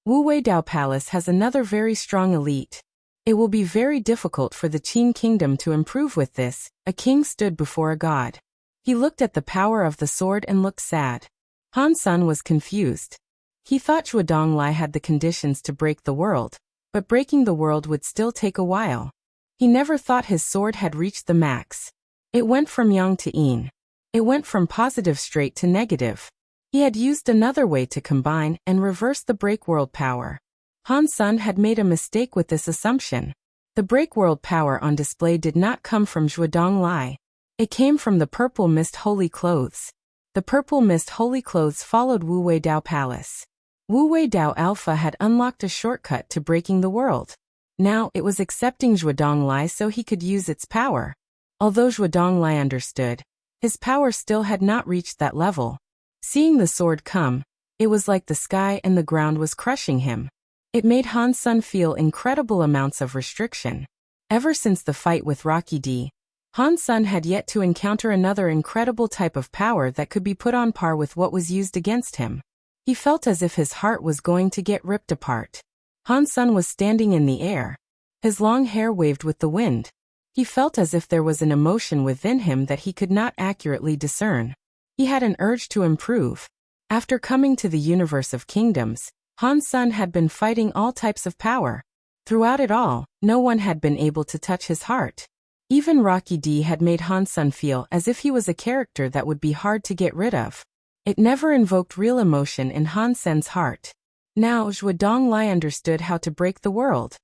Wuwei Dao Palace has another very strong elite. It will be very difficult for the Qin kingdom to improve with this." A king stood before a god. He looked at the power of the sword and looked sad. Han Sen was confused. He thought Zhuodong Lai had the conditions to break the world, but breaking the world would still take a while. He never thought his sword had reached the max. It went from yang to yin. It went from positive straight to negative. He had used another way to combine and reverse the break world power. Han Sen had made a mistake with this assumption. The The break world power on display did not come from Zhuodong. It came from the purple mist holy clothes. The purple mist holy clothes followed Wu Wei Dao Palace. Wu Wei Dao Alpha had unlocked a shortcut to breaking the world. Now it was accepting Zhuodong so he could use its power. Although Zhuodong understood, his power still had not reached that level. Seeing the sword come, it was like the sky and the ground was crushing him. It made Han Sun feel incredible amounts of restriction. Ever since the fight with Rocky D, Han Sun had yet to encounter another incredible type of power that could be put on par with what was used against him. He felt as if his heart was going to get ripped apart. Han Sun was standing in the air. His long hair waved with the wind. He felt as if there was an emotion within him that he could not accurately discern. He had an urge to improve. After coming to the universe of kingdoms, Han Sun had been fighting all types of power. Throughout it all, no one had been able to touch his heart. Even Rocky D had made Han Sun feel as if he was a character that would be hard to get rid of. It never invoked real emotion in Han Sen's heart. Now Zhuodong understood how to break the world.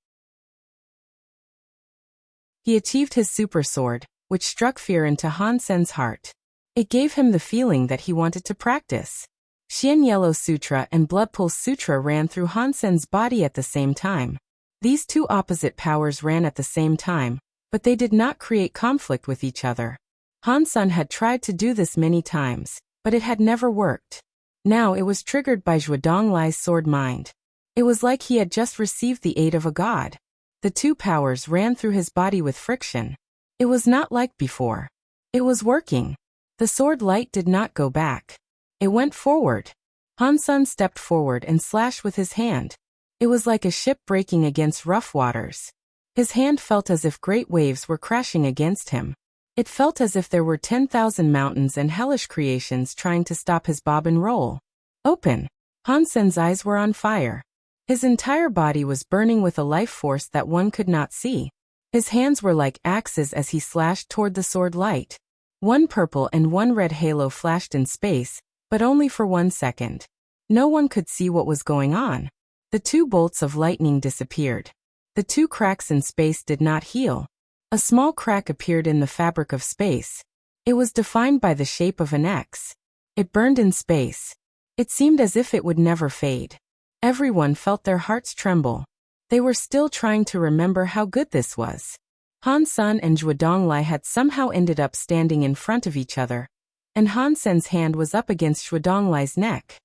He achieved his super sword, which struck fear into Han Sen's heart. It gave him the feeling that he wanted to practice. Xian Yellow Sutra and Blood Pulse Sutra ran through Han Sen's body at the same time. These two opposite powers ran at the same time, but they did not create conflict with each other. Han Sun had tried to do this many times, but it had never worked. Now it was triggered by Zhuodong sword mind. It was like he had just received the aid of a god. The two powers ran through his body with friction. It was not like before. It was working. The sword light did not go back. It went forward. Han Sun stepped forward and slashed with his hand. It was like a ship breaking against rough waters. His hand felt as if great waves were crashing against him. It felt as if there were 10,000 mountains and hellish creations trying to stop his bob and roll. Open. Han Sen's eyes were on fire. His entire body was burning with a life force that one could not see. His hands were like axes as he slashed toward the sword light. One purple and one red halo flashed in space, but only for 1 second. No one could see what was going on. The two bolts of lightning disappeared. The two cracks in space did not heal. A small crack appeared in the fabric of space. It was defined by the shape of an X. It burned in space. It seemed as if it would never fade. Everyone felt their hearts tremble. They were still trying to remember how good this was. Han Sun and Zhuodong had somehow ended up standing in front of each other, and Han Sen's hand was up against Zhuodong neck.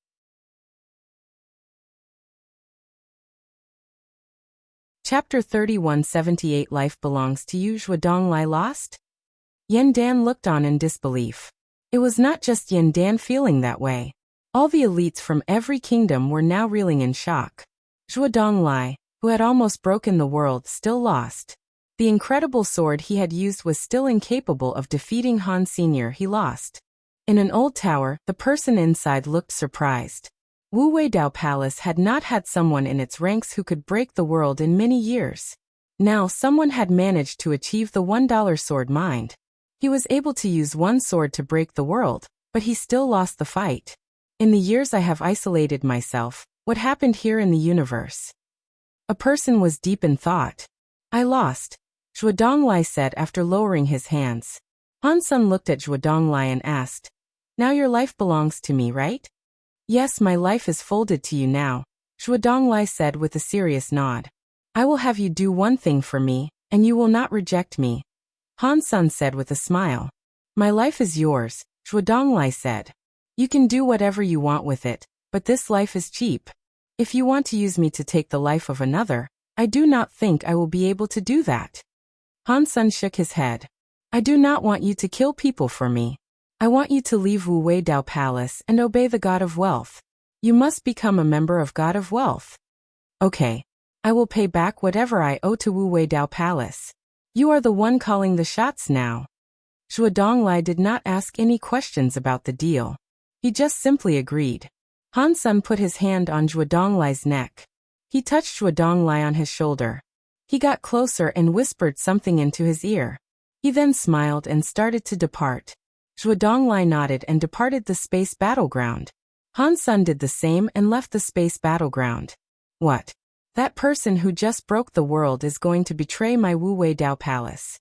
Chapter 3178 Life Belongs to You. Zhuodong lost? Yen Dan looked on in disbelief. It was not just Yen Dan feeling that way. All the elites from every kingdom were now reeling in shock. Zhuodong, who had almost broken the world, still lost. The incredible sword he had used was still incapable of defeating Han Sr. He lost. In an old tower, the person inside looked surprised. Wu Wei Dao Palace had not had someone in its ranks who could break the world in many years. Now someone had managed to achieve the $1 sword mind. He was able to use one sword to break the world, but he still lost the fight. In the years I have isolated myself, what happened here in the universe? A person was deep in thought. I lost, Zhuodong said after lowering his hands. Han Sun looked at Zhuodong and asked, "Now your life belongs to me, right?" "Yes, my life is folded to you now," Zhuodong said with a serious nod. "I will have you do one thing for me, and you will not reject me," Han Sun said with a smile. "My life is yours," Zhuodong said. "You can do whatever you want with it, but this life is cheap. If you want to use me to take the life of another, I do not think I will be able to do that." Han Sun shook his head. "I do not want you to kill people for me. I want you to leave Wu Wei Dao Palace and obey the God of Wealth. You must become a member of God of Wealth." "Okay. I will pay back whatever I owe to Wu Wei Dao Palace. You are the one calling the shots now." Zhuodong did not ask any questions about the deal. He just simply agreed. Han Sun put his hand on Zhuodong neck. He touched Zhuodong on his shoulder. He got closer and whispered something into his ear. He then smiled and started to depart. Zhuodong nodded and departed the space battleground. Han Sun did the same and left the space battleground. "What? That person who just broke the world is going to betray my Wu Wei Dao palace.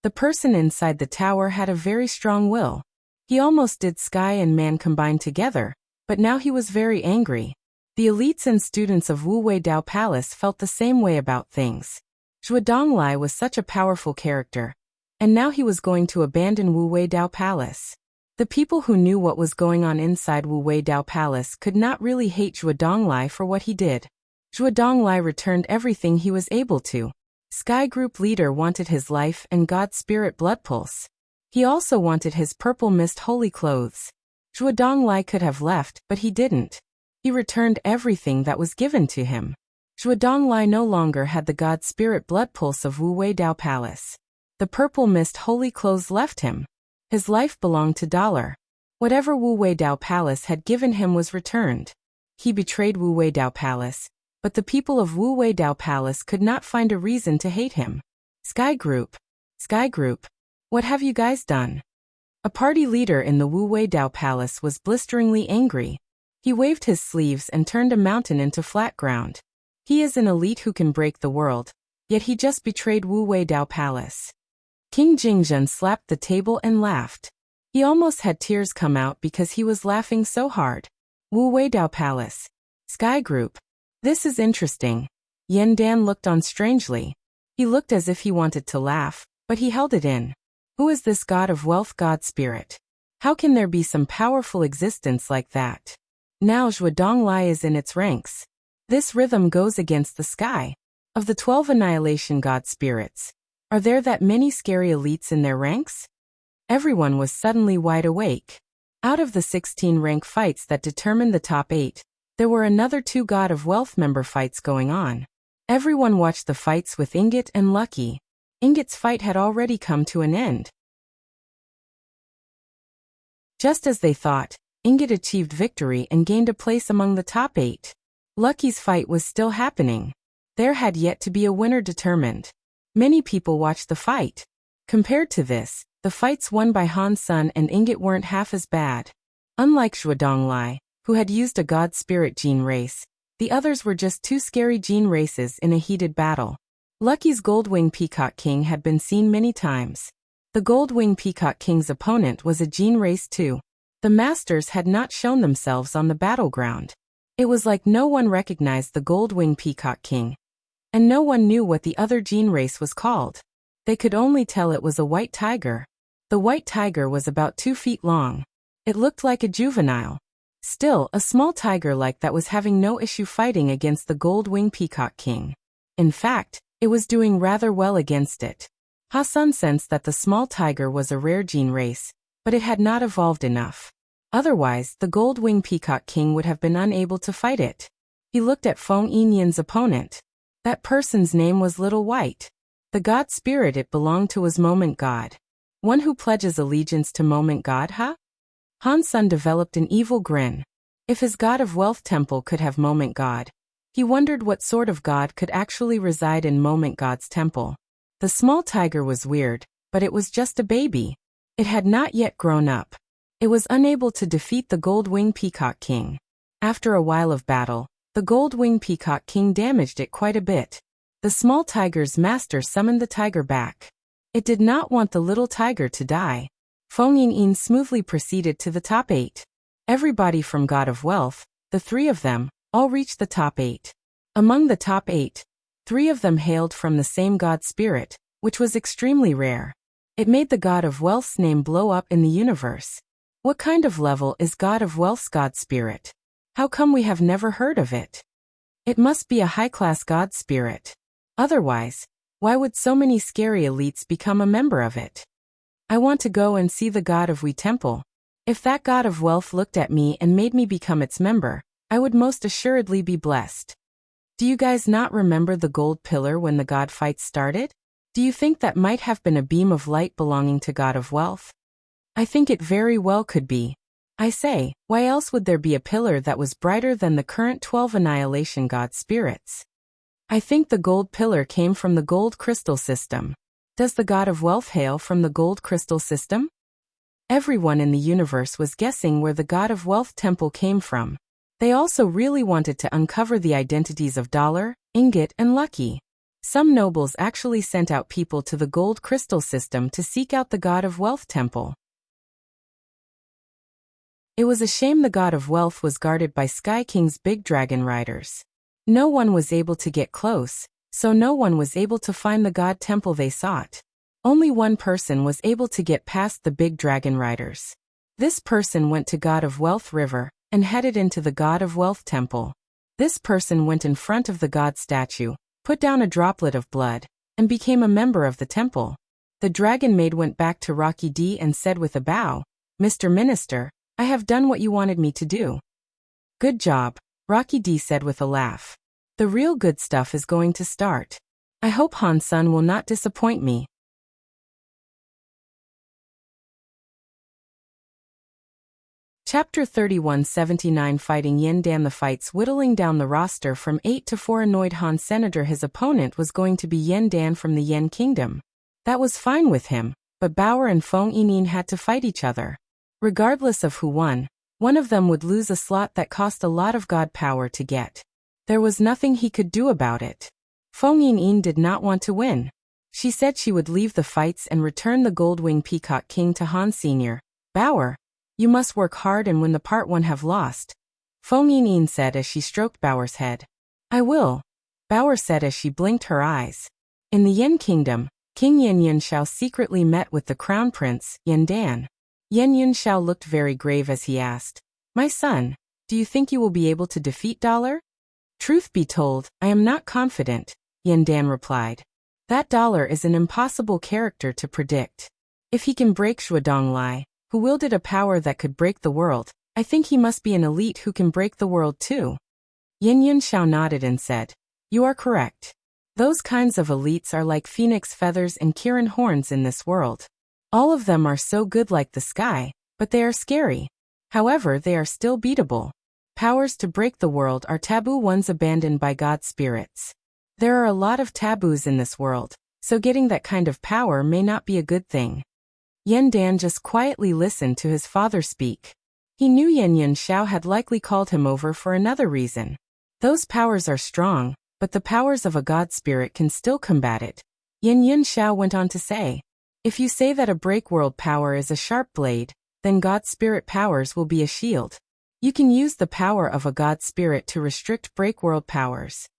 The person inside the tower had a very strong will. He almost did sky and man combine together, but now he was very angry. The elites and students of Wu Wei Dao Palace felt the same way about things. Zhuo Donglai was such a powerful character, and now he was going to abandon Wu Wei Dao Palace. The people who knew what was going on inside Wu Wei Dao Palace could not really hate Zhuo Donglai for what he did. Zhuo Donglai returned everything he was able to. Sky Group leader wanted his life and God Spirit blood pulse. He also wanted his purple mist holy clothes. Zhuo Donglai could have left, but he didn't. He returned everything that was given to him. Zhuo Donglai no longer had the God Spirit blood pulse of Wu Wei Dao Palace. The purple mist holy clothes left him. His life belonged to $. Whatever Wu Wei Dao Palace had given him was returned. He betrayed Wu Wei Dao Palace, but the people of Wu Wei Dao Palace could not find a reason to hate him. Sky Group, what have you guys done? A party leader in the Wu Wei Dao Palace was blisteringly angry. He waved his sleeves and turned a mountain into flat ground. He is an elite who can break the world, yet he just betrayed Wu Wei Dao Palace. King Jingzhen slapped the table and laughed. He almost had tears come out because he was laughing so hard. Wu Wei Dao Palace. Sky Group. This is interesting. Yan Dan looked on strangely. He looked as if he wanted to laugh, but he held it in. Who is this god of wealth, God Spirit? How can there be some powerful existence like that? Now Zhuo Donglai is in its ranks. This rhythm goes against the sky. Of the 12 annihilation god spirits, are there that many scary elites in their ranks? Everyone was suddenly wide awake. Out of the 16 rank fights that determined the top 8, there were another 2 God of Wealth member fights going on. Everyone watched the fights with Ingot and Lucky. Ingot's fight had already come to an end. Just as they thought, Ingot achieved victory and gained a place among the top 8. Lucky's fight was still happening. There had yet to be a winner determined. Many people watched the fight. Compared to this, the fights won by Han Sun and Ingot weren't half as bad. Unlike Zhuo Donglai, who had used a God Spirit gene race, the others were just 2 scary gene races in a heated battle. Lucky's Goldwing Peacock King had been seen many times. The Goldwing Peacock King's opponent was a gene race too. The masters had not shown themselves on the battleground. It was like no one recognized the Goldwing Peacock King, and no one knew what the other gene race was called. They could only tell it was a white tiger. The white tiger was about 2 feet long. It looked like a juvenile. Still, a small tiger like that was having no issue fighting against the Goldwing Peacock King. In fact, it was doing rather well against it. Hassan sensed that the small tiger was a rare gene race, but it had not evolved enough. Otherwise, the Goldwing Peacock King would have been unable to fight it. He looked at Feng Yinyan's opponent. That person's name was Little White. The god spirit it belonged to was Moment God. One who pledges allegiance to Moment God, huh? Han Sun developed an evil grin. If his god of wealth temple could have Moment God, he wondered what sort of god could actually reside in Moment God's temple. The small tiger was weird, but it was just a baby. It had not yet grown up. It was unable to defeat the Goldwing Peacock King. After a while of battle, the Goldwing Peacock King damaged it quite a bit. The small tiger's master summoned the tiger back. It did not want the little tiger to die. Feng Yinyan smoothly proceeded to the top 8. Everybody from God of Wealth, the 3 of them, all reached the top 8. Among the top 8, 3 of them hailed from the same God Spirit, which was extremely rare. It made the God of Wealth's name blow up in the universe. What kind of level is God of Wealth's God Spirit? How come we have never heard of it? It must be a high-class God Spirit. Otherwise, why would so many scary elites become a member of it? I want to go and see the God of Wei Temple. If that God of Wealth looked at me and made me become its member, I would most assuredly be blessed. Do you guys not remember the gold pillar when the God fight started? Do you think that might have been a beam of light belonging to God of Wealth? I think it very well could be. I say, why else would there be a pillar that was brighter than the current 12 annihilation God spirits? I think the gold pillar came from the gold crystal system. Does the God of Wealth hail from the gold crystal system? Everyone in the universe was guessing where the God of Wealth temple came from. They also really wanted to uncover the identities of Dollar, Ingot, and Lucky. Some nobles actually sent out people to the gold crystal system to seek out the God of Wealth temple. It was a shame the God of Wealth was guarded by Sky King's big dragon riders. No one was able to get close, so no one was able to find the God temple they sought. Only one person was able to get past the big dragon riders. This person went to God of Wealth River and headed into the God of Wealth temple. This person went in front of the God statue, put down a droplet of blood, and became a member of the temple. The dragon maid went back to Rocky D and said with a bow, "Mr. Minister, I have done what you wanted me to do." "Good job," Rocky D said with a laugh. "The real good stuff is going to start. I hope Han-sun will not disappoint me." Chapter 3179 Fighting Yin Dan. The fights whittling down the roster from 8 to 4 annoyed Han Senator. His opponent was going to be Yin Dan from the Yin Kingdom. That was fine with him, but Bauer and Feng Yining had to fight each other. Regardless of who won, one of them would lose a slot that cost a lot of god power to get. There was nothing he could do about it. Feng Yining did not want to win. She said she would leave the fights and return the Goldwing Peacock King to Han Sr. "Bauer, you must work hard and win the part one have lost," Feng Yining said as she stroked Bauer's head. "I will," Bauer said as she blinked her eyes. In the Yin Kingdom, King Yin Yunxiao secretly met with the Crown Prince, Yin Dan. Yin Yunxiao looked very grave as he asked, "My son, do you think you will be able to defeat Dollar?" "Truth be told, I am not confident," Yin Dan replied. "That Dollar is an impossible character to predict. If he can break Shuadonglai, who wielded a power that could break the world, I think he must be an elite who can break the world too." Yin Yunxiao nodded and said, "You are correct. Those kinds of elites are like phoenix feathers and Kirin horns in this world. All of them are so good like the sky, but they are scary. However, they are still beatable. Powers to break the world are taboo ones abandoned by god spirits. There are a lot of taboos in this world, so getting that kind of power may not be a good thing." Yin Dan just quietly listened to his father speak. He knew Yin Yunxiao had likely called him over for another reason. Those powers are strong, but the powers of a god spirit can still combat it. Yin Yunxiao went on to say, "If you say that a break world power is a sharp blade, then god spirit powers will be a shield. You can use the power of a god spirit to restrict break world powers.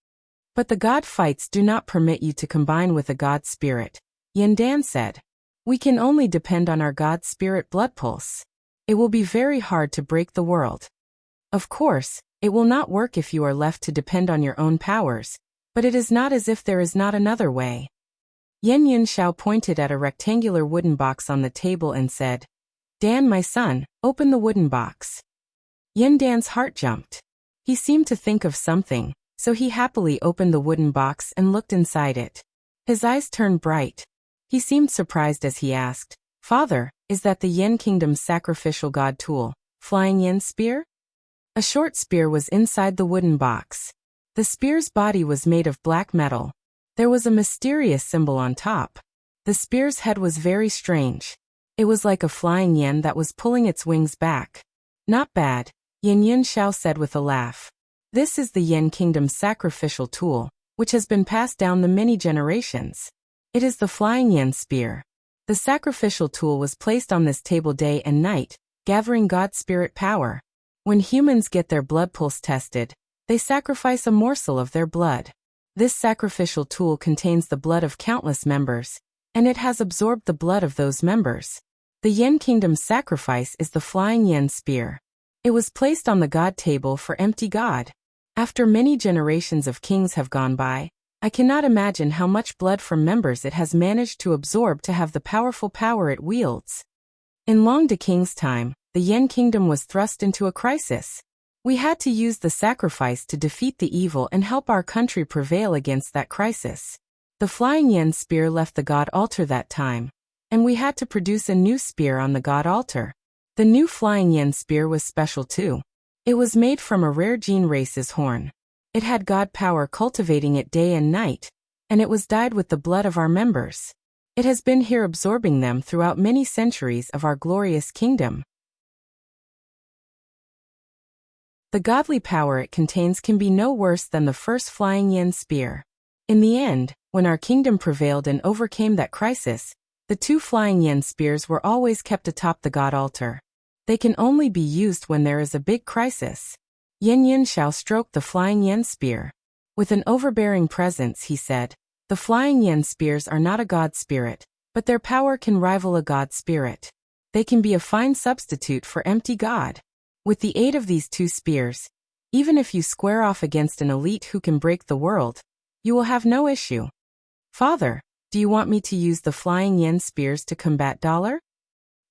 But the god fights do not permit you to combine with a god spirit," Yin Dan said. "We can only depend on our god spirit blood pulse. It will be very hard to break the world. Of course, it will not work if you are left to depend on your own powers, but it is not as if there is not another way." Yin Yunxiao pointed at a rectangular wooden box on the table and said, "Dan, my son, open the wooden box." Yin Dan's heart jumped. He seemed to think of something, so he happily opened the wooden box and looked inside it. His eyes turned bright. He seemed surprised as he asked, "Father, is that the Yin Kingdom's sacrificial god tool, Flying Yin Spear?" A short spear was inside the wooden box. The spear's body was made of black metal. There was a mysterious symbol on top. The spear's head was very strange. It was like a flying yen that was pulling its wings back. "Not bad," Yin Yunxiao said with a laugh. "This is the Yin Kingdom's sacrificial tool, which has been passed down the many generations. It is the Flying Yin Spear. The sacrificial tool was placed on this table day and night, gathering god spirit power. When humans get their blood pulse tested, they sacrifice a morsel of their blood. This sacrificial tool contains the blood of countless members, and it has absorbed the blood of those members. The Yin Kingdom's sacrifice is the Flying Yin Spear. It was placed on the god table for empty god. After many generations of kings have gone by, I cannot imagine how much blood from members it has managed to absorb to have the powerful power it wields." In Long De King's time, the Yin Kingdom was thrust into a crisis. We had to use the sacrifice to defeat the evil and help our country prevail against that crisis. The Flying Yin Spear left the god altar that time, and we had to produce a new spear on the god altar. The new Flying Yin Spear was special too. It was made from a rare gene race's horn. It had god power cultivating it day and night, and it was dyed with the blood of our members. It has been here absorbing them throughout many centuries of our glorious kingdom. The godly power it contains can be no worse than the first flying yen spear. In the end, when our kingdom prevailed and overcame that crisis, the 2 flying yen spears were always kept atop the god altar. They can only be used when there is a big crisis. Yen Yunxiao stroked the flying yen spear. With an overbearing presence, he said, "The flying yen spears are not a god spirit, but their power can rival a god spirit. They can be a fine substitute for empty god. With the aid of these 2 spears, even if you square off against an elite who can break the world, you will have no issue." "Father, do you want me to use the flying yen spears to combat dollar?"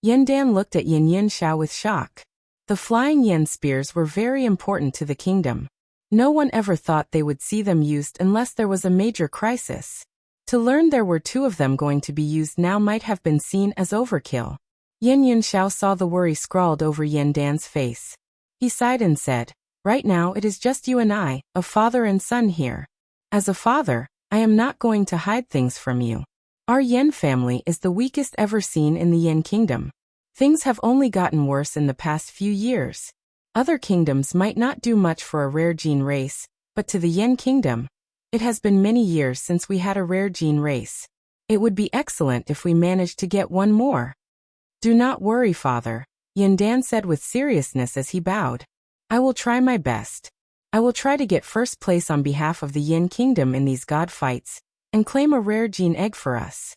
Yandan looked at Yin Yunxiao with shock. The flying yen spears were very important to the kingdom. No one ever thought they would see them used unless there was a major crisis. To learn there were 2 of them going to be used now might have been seen as overkill. Yin Yunxiao saw the worry scrawled over Yandan's face. He sighed and said, "Right now it is just you and I, a father and son here. As a father, I am not going to hide things from you. Our Yen family is the weakest ever seen in the Yen kingdom. Things have only gotten worse in the past few years. Other kingdoms might not do much for a rare gene race, but to the Yen kingdom, it has been many years since we had a rare gene race. It would be excellent if we managed to get one more." "Do not worry, father," Yandan said with seriousness as he bowed. "I will try my best. I will try to get first place on behalf of the Yin kingdom in these god fights, and claim a rare gene egg for us."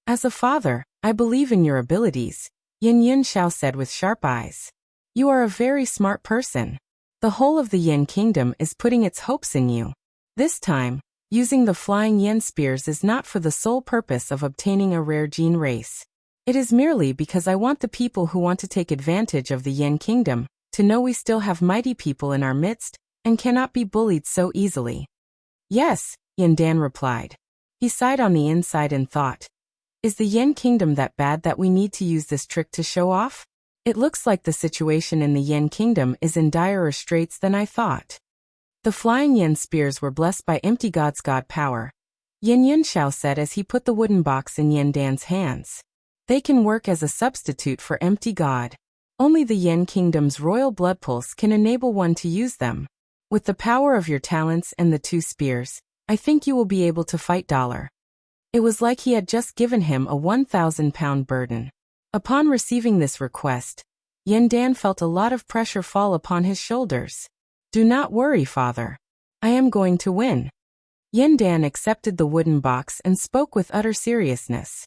"As a father, I believe in your abilities," Yin Yunxiao said with sharp eyes. "You are a very smart person. The whole of the Yin kingdom is putting its hopes in you. This time, using the flying yen spears is not for the sole purpose of obtaining a rare gene race. It is merely because I want the people who want to take advantage of the Yen kingdom to know we still have mighty people in our midst and cannot be bullied so easily." "Yes," Yandan replied. He sighed on the inside and thought, "Is the Yen kingdom that bad that we need to use this trick to show off? It looks like the situation in the Yen kingdom is in direr straits than I thought." The flying yen spears were blessed by empty god's god power, Yin Yunxiao said as he put the wooden box in Yandan's hands. "They can work as a substitute for empty god. Only the Yen kingdom's royal blood pulse can enable one to use them. With the power of your talents and the 2 spears, I think you will be able to fight dollar." It was like he had just given him a 1,000-pound burden. Upon receiving this request, Yandan felt a lot of pressure fall upon his shoulders. "Do not worry, father. I am going to win." Yandan accepted the wooden box and spoke with utter seriousness.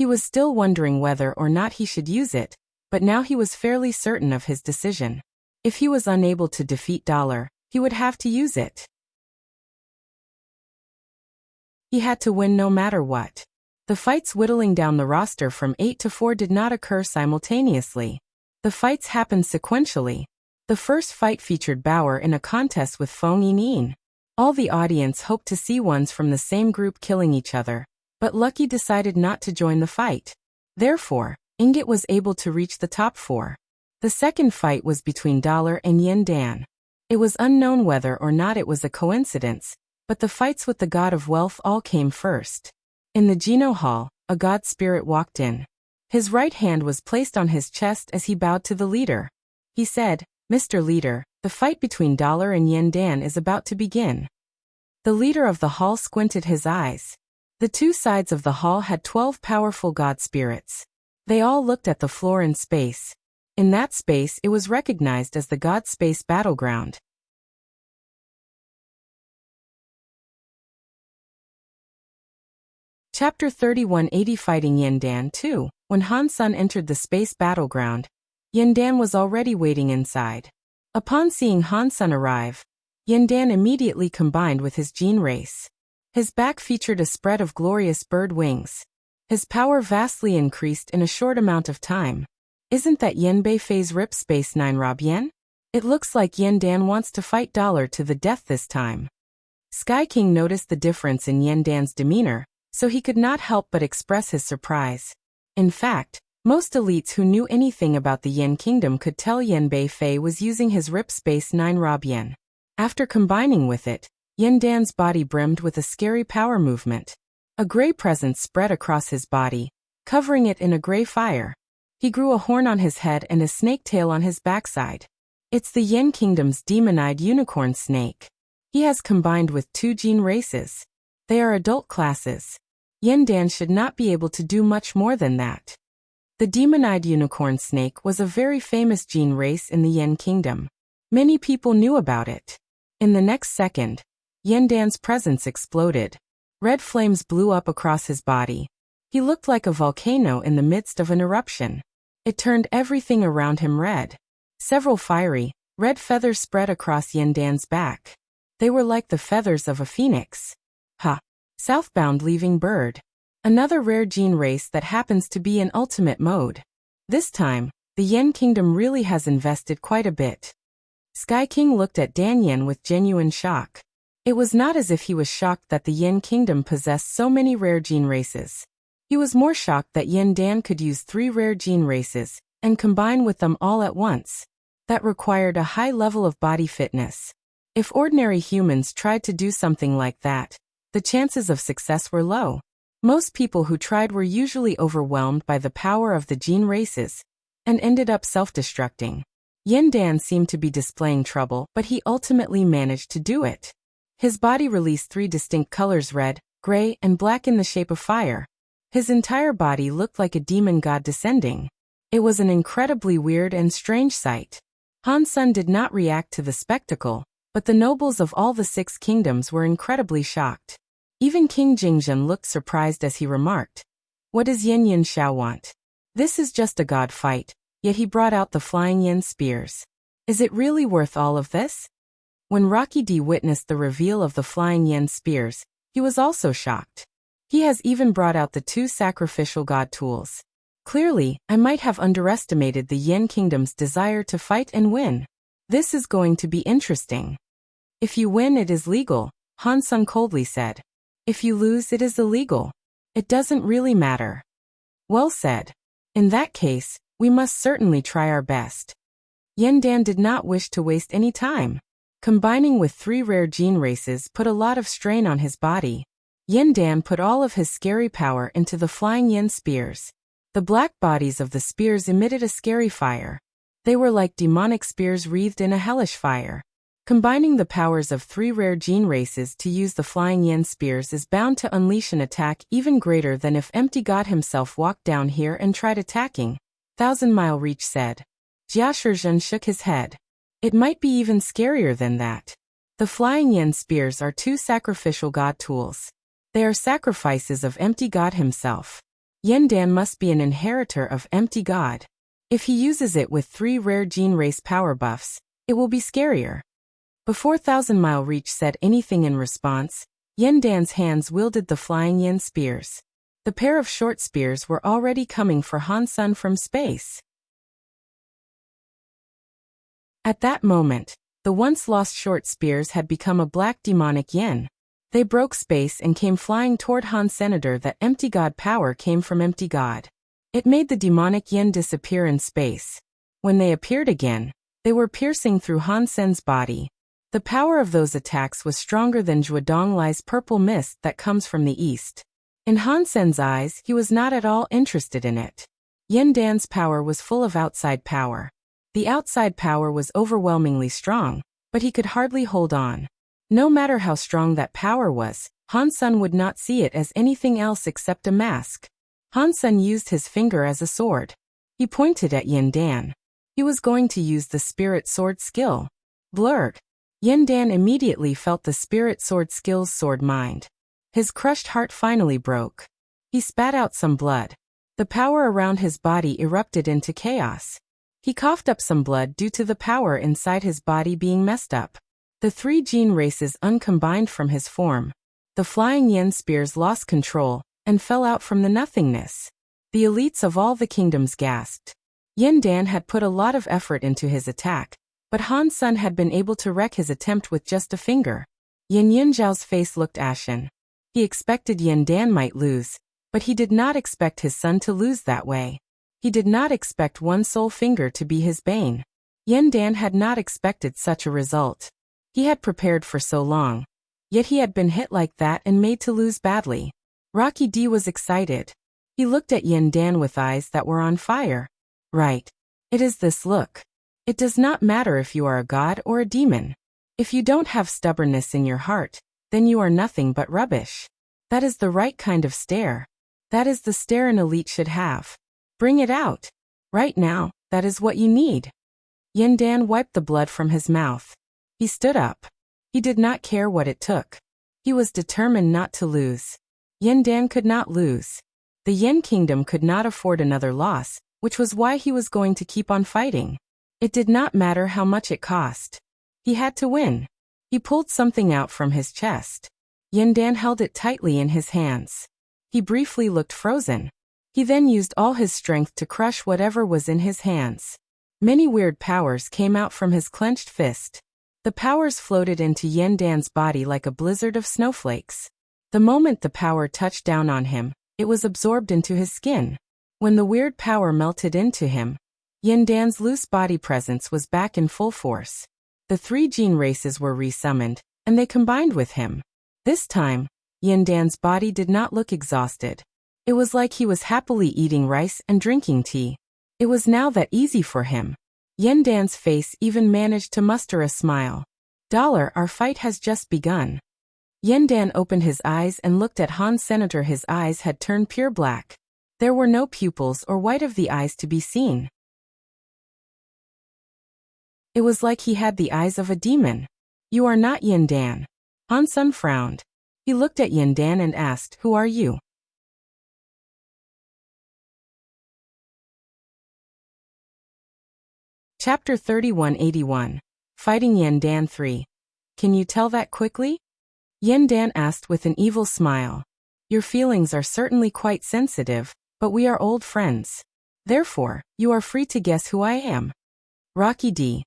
He was still wondering whether or not he should use it, but now he was fairly certain of his decision. If he was unable to defeat dollar, he would have to use it. He had to win no matter what. The fights whittling down the roster from 8 to 4 did not occur simultaneously. The fights happened sequentially. The first fight featured Bauer in a contest with Feng Yinyin. All the audience hoped to see ones from the same group killing each other, but Lucky decided not to join the fight. Therefore, Ingot was able to reach the top 4. The second fight was between Dollar and Yandan. It was unknown whether or not it was a coincidence, but the fights with the god of wealth all came first. In the Geno Hall, a god spirit walked in. His right hand was placed on his chest as he bowed to the leader. He said, "Mr. Leader, the fight between Dollar and Yandan is about to begin." The leader of the hall squinted his eyes. The 2 sides of the hall had 12 powerful god spirits. They all looked at the floor in space. In that space it was recognized as the god space battleground. Chapter 3180 Fighting Yandan 2. When Han Sun entered the space battleground, Yandan was already waiting inside. Upon seeing Han Sun arrive, Yandan immediately combined with his gene race. His back featured a spread of glorious bird wings. His power vastly increased in a short amount of time. Isn't that Yanbei Fei's Rip Space 9 Rob Yen? It looks like Yandan wants to fight Dollar to the death this time. Sky King noticed the difference in Yandan's demeanor, so he could not help but express his surprise. In fact, most elites who knew anything about the Yen kingdom could tell Yanbei Fei was using his Rip Space 9 Rob Yen. After combining with it, Yandan's body brimmed with a scary power movement. A gray presence spread across his body, covering it in a gray fire. He grew a horn on his head and a snake tail on his backside. It's the Yin Kingdom's demon-eyed unicorn snake. He has combined with 2 gene races. They are adult classes. Yan should not be able to do much more than that. The demon-eyed unicorn snake was a very famous gene race in the Yin Kingdom. Many people knew about it. In the next second, Yandan's presence exploded. Red flames blew up across his body. He looked like a volcano in the midst of an eruption. It turned everything around him red. Several fiery, red feathers spread across Yandan's back. They were like the feathers of a phoenix. Ha! Southbound leaving bird. Another rare gene race that happens to be in ultimate mode. This time, the Yin Kingdom really has invested quite a bit. Sky King looked at Dan Yin with genuine shock. It was not as if he was shocked that the Yin Kingdom possessed so many rare gene races. He was more shocked that Dan could use 3 rare gene races and combine with them all at once. That required a high level of body fitness. If ordinary humans tried to do something like that, the chances of success were low. Most people who tried were usually overwhelmed by the power of the gene races and ended up self-destructing. Dan seemed to be displaying trouble, but he ultimately managed to do it. His body released 3 distinct colors: red, gray, and black in the shape of fire. His entire body looked like a demon god descending. It was an incredibly weird and strange sight. Han Sun did not react to the spectacle, but the nobles of all the 6 kingdoms were incredibly shocked. Even King Jingjun looked surprised as he remarked, "What does Yin Xiao want? This is just a god fight," yet he brought out the flying yin spears. Is it really worth all of this? When Rocky D witnessed the reveal of the flying yin spears, he was also shocked. He has even brought out the 2 sacrificial god tools. Clearly, I might have underestimated the Yin Kingdom's desire to fight and win. This is going to be interesting. If you win, it is legal, Han Sun coldly said. If you lose, it is illegal. It doesn't really matter. Well said. In that case, we must certainly try our best. Dan did not wish to waste any time. Combining with 3 rare gene races put a lot of strain on his body. Dan put all of his scary power into the flying yin spears. The black bodies of the spears emitted a scary fire. They were like demonic spears wreathed in a hellish fire. Combining the powers of 3 rare gene races to use the flying yin spears is bound to unleash an attack even greater than if Empty God himself walked down here and tried attacking, 1,000-Mile Reach said. Jia Shizhen shook his head. It might be even scarier than that. The flying yin spears are 2 sacrificial god tools. They are sacrifices of Empty God himself. Dan must be an inheritor of Empty God. If he uses it with 3 rare gene race power buffs, it will be scarier. Before 1,000-Mile Reach said anything in response, Dan's hands wielded the flying yin spears. The pair of short spears were already coming for Han Sun from space. At that moment, the once lost short spears had become a black demonic yin. They broke space and came flying toward Han Senator. That Empty God power came from Empty God. It made the demonic yin disappear in space. When they appeared again, they were piercing through Han Sen's body. The power of those attacks was stronger than Zhuodong Lai's purple mist that comes from the east. In Han Sen's eyes, he was not at all interested in it. Dan's power was full of outside power. The outside power was overwhelmingly strong, but he could hardly hold on. No matter how strong that power was, Han Sun would not see it as anything else except a mask. Han Sun used his finger as a sword. He pointed at Dan. He was going to use the spirit sword skill. Blurred. Dan immediately felt the spirit sword skill's sword mind. His crushed heart finally broke. He spat out some blood. The power around his body erupted into chaos. He coughed up some blood due to the power inside his body being messed up. The 3 gene races uncombined from his form. The flying yin spears lost control and fell out from the nothingness. The elites of all the kingdoms gasped. Dan had put a lot of effort into his attack, but Han Sun had been able to wreck his attempt with just a finger. Yin Zhao's face looked ashen. He expected Dan might lose, but he did not expect his son to lose that way. He did not expect one sole finger to be his bane. Dan had not expected such a result. He had prepared for so long. Yet he had been hit like that and made to lose badly. Rocky D was excited. He looked at Dan with eyes that were on fire. Right. It is this look. It does not matter if you are a god or a demon. If you don't have stubbornness in your heart, then you are nothing but rubbish. That is the right kind of stare. That is the stare an elite should have. Bring it out. Right now, that is what you need. Yin Dan wiped the blood from his mouth. He stood up. He did not care what it took. He was determined not to lose. Yin Dan could not lose. The Yin Kingdom could not afford another loss, which was why he was going to keep on fighting. It did not matter how much it cost. He had to win. He pulled something out from his chest. Yin Dan held it tightly in his hands. He briefly looked frozen. He then used all his strength to crush whatever was in his hands. Many weird powers came out from his clenched fist. The powers floated into Yin Dan's body like a blizzard of snowflakes. The moment the power touched down on him, it was absorbed into his skin. When the weird power melted into him, Yin Dan's loose body presence was back in full force. The 3 gene races were resummoned, and they combined with him. This time, Yin Dan's body did not look exhausted. It was like he was happily eating rice and drinking tea. It was now that easy for him. Yin Dan's face even managed to muster a smile. Our fight has just begun. Yin Dan opened his eyes and looked at Han Senator. His eyes had turned pure black. There were no pupils or white of the eyes to be seen. It was like he had the eyes of a demon. You are not Yin Dan. Han Sen frowned. He looked at Yin Dan and asked, "Who are you?" Chapter 3181. Fighting Yin Dan 3. Can you tell that quickly? Yin Dan asked with an evil smile. Your feelings are certainly quite sensitive, but we are old friends. Therefore, you are free to guess who I am. Rocky D.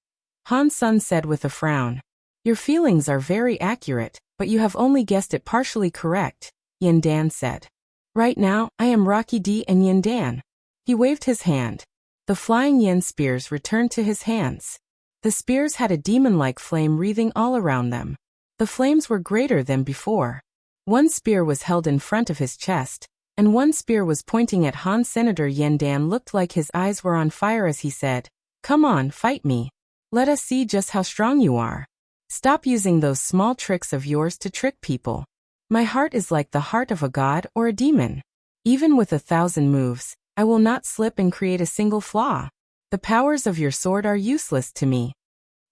Han Sen said with a frown. Your feelings are very accurate, but you have only guessed it partially correct, Yin Dan said. Right now, I am Rocky D and Yin Dan. He waved his hand. The flying yin spears returned to his hands. The spears had a demon-like flame wreathing all around them. The flames were greater than before. One spear was held in front of his chest, and one spear was pointing at Han Senator. Yin Dan looked like his eyes were on fire as he said, "Come on, fight me. Let us see just how strong you are. Stop using those small tricks of yours to trick people. My heart is like the heart of a god or a demon. Even with 1,000 moves, I will not slip and create a single flaw. The powers of your sword are useless to me."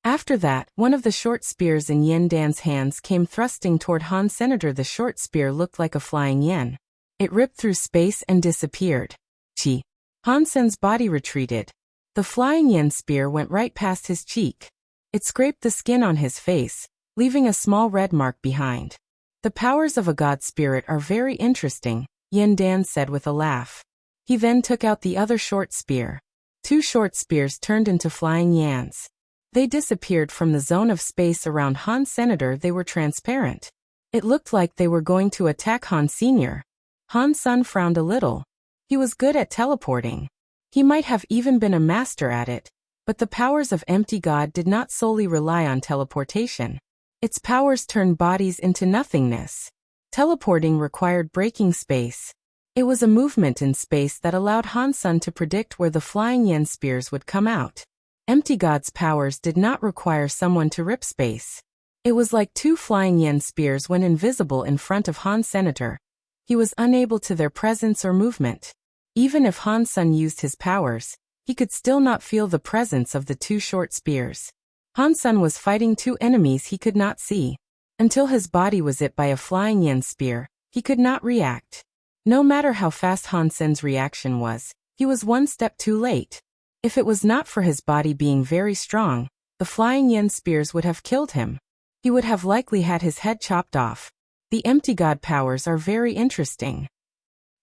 After that, one of the short spears in Yin Dan's hands came thrusting toward Han Senator. The short spear looked like a flying yin. It ripped through space and disappeared. Chi. Han Sen's body retreated. The flying yin spear went right past his cheek. It scraped the skin on his face, leaving a small red mark behind. The powers of a god spirit are very interesting, Yin Dan said with a laugh. He then took out the other short spear. 2 short spears turned into flying yans. They disappeared from the zone of space around Han Senator. They were transparent. It looked like they were going to attack Han Sr. Han Sen frowned a little. He was good at teleporting. He might have even been a master at it, but the powers of Empty God did not solely rely on teleportation. Its powers turned bodies into nothingness. Teleporting required breaking space. It was a movement in space that allowed Han Sen to predict where the flying yin spears would come out. Empty God's powers did not require someone to rip space. It was like 2 flying yin spears went invisible in front of Han Senator. He was unable to their presence or movement. Even if Han Sen used his powers, he could still not feel the presence of the 2 short spears. Han Sen was fighting 2 enemies he could not see. Until his body was hit by a flying yin spear, he could not react. No matter how fast Han Sen's reaction was, he was one step too late. If it was not for his body being very strong, the flying yin spears would have killed him. He would have likely had his head chopped off. The empty god powers are very interesting.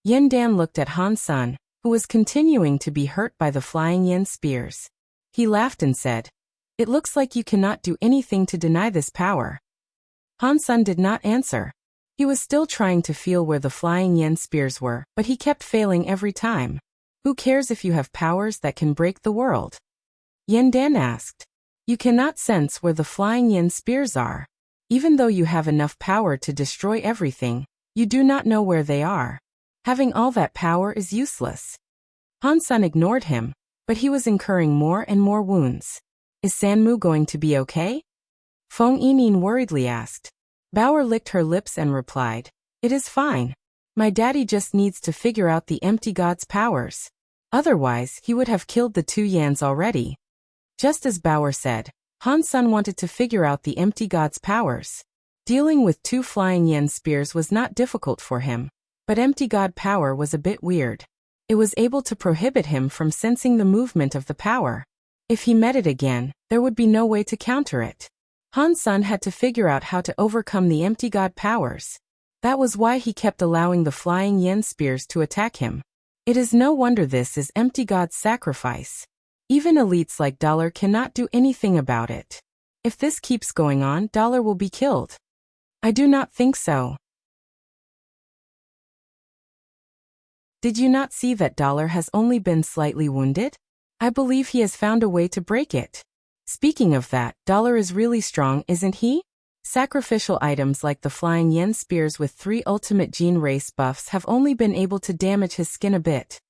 Yin Dan looked at Han Sen, who was continuing to be hurt by the flying yin spears. He laughed and said, "It looks like you cannot do anything to deny this power." Han Sen did not answer. He was still trying to feel where the flying yin spears were, but he kept failing every time. Who cares if you have powers that can break the world? Yin Dan asked. You cannot sense where the flying yin spears are. Even though you have enough power to destroy everything, you do not know where they are. Having all that power is useless. Han Sen ignored him, but he was incurring more and more wounds. Is Sanmu going to be okay? Feng Yining worriedly asked. Bauer licked her lips and replied, It is fine. My daddy just needs to figure out the empty god's powers. Otherwise, he would have killed the 2 Yans already. Just as Bauer said, Han Sun wanted to figure out the empty god's powers. Dealing with 2 flying yen spears was not difficult for him, but empty god power was a bit weird. It was able to prohibit him from sensing the movement of the power. If he met it again, there would be no way to counter it. Han Sun had to figure out how to overcome the empty god powers. That was why he kept allowing the flying yen spears to attack him. It is no wonder this is empty god's sacrifice. Even elites like Dollar cannot do anything about it. If this keeps going on, Dollar will be killed. I do not think so. Did you not see that Dollar has only been slightly wounded? I believe he has found a way to break it. Speaking of that, Dollar is really strong, isn't he? Sacrificial items like the flying yen spears with 3 ultimate gene race buffs have only been able to damage his skin a bit.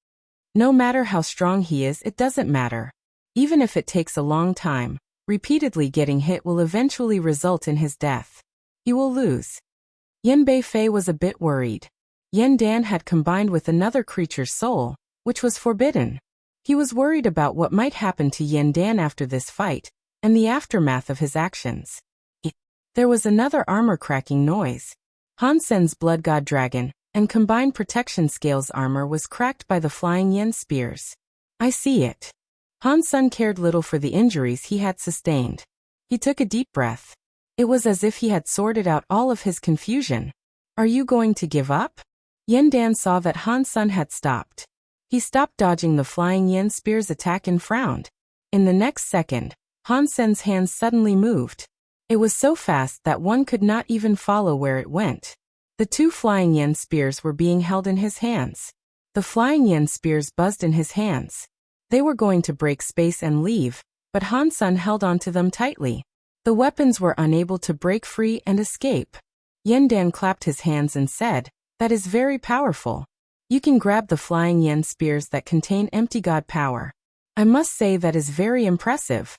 No matter how strong he is, it doesn't matter. Even if it takes a long time, repeatedly getting hit will eventually result in his death. He will lose. Yen Beifei was a bit worried. Yen Dan had combined with another creature's soul, which was forbidden. He was worried about what might happen to Yen Dan after this fight, and the aftermath of his actions. There was another armor-cracking noise. Han Sen's Blood God Dragon and combined protection scales armor was cracked by the flying yen spears. I see it. Han Sen cared little for the injuries he had sustained. He took a deep breath. It was as if he had sorted out all of his confusion. Are you going to give up? Yen Dan saw that Han Sen had stopped. He stopped dodging the flying yen spear's attack and frowned. In the next second, Han Sen's hands suddenly moved. It was so fast that one could not even follow where it went. The 2 flying yen spears were being held in his hands. The flying yen spears buzzed in his hands. They were going to break space and leave, but Han Sen held onto them tightly. The weapons were unable to break free and escape. Yen Dan clapped his hands and said, That is very powerful. You can grab the flying yen spears that contain empty god power. I must say that is very impressive.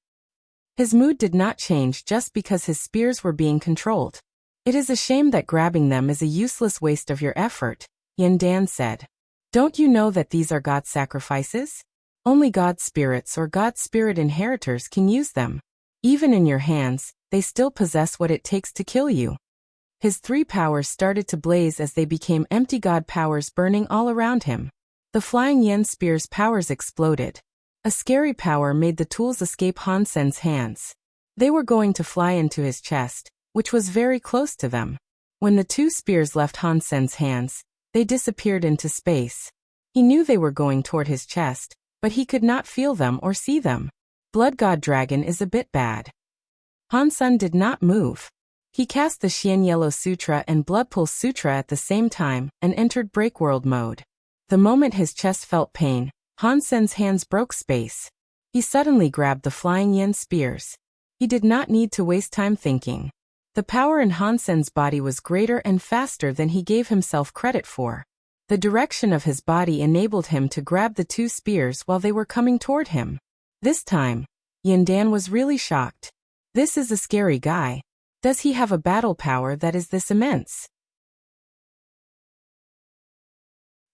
His mood did not change just because his spears were being controlled. It is a shame that grabbing them is a useless waste of your effort, Yen Dan said. Don't you know that these are god sacrifices? Only god spirits or god spirit inheritors can use them. Even in your hands, they still possess what it takes to kill you. His 3 powers started to blaze as they became empty god powers burning all around him. The flying yen spear's powers exploded. A scary power made the tools escape Han Sen's hands. They were going to fly into his chest, which was very close to them. When the 2 spears left Han Sen's hands, they disappeared into space. He knew they were going toward his chest, but he could not feel them or see them. Blood God Dragon is a bit bad. Han Sen did not move. He cast the Xian Yellow Sutra and Blood Pulse Sutra at the same time and entered Breakworld mode. The moment his chest felt pain, Han Sen's hands broke space. He suddenly grabbed the flying yen spears. He did not need to waste time thinking. The power in Han Sen's body was greater and faster than he gave himself credit for. The direction of his body enabled him to grab the 2 spears while they were coming toward him. This time, Yen Dan was really shocked. This is a scary guy. Does he have a battle power that is this immense?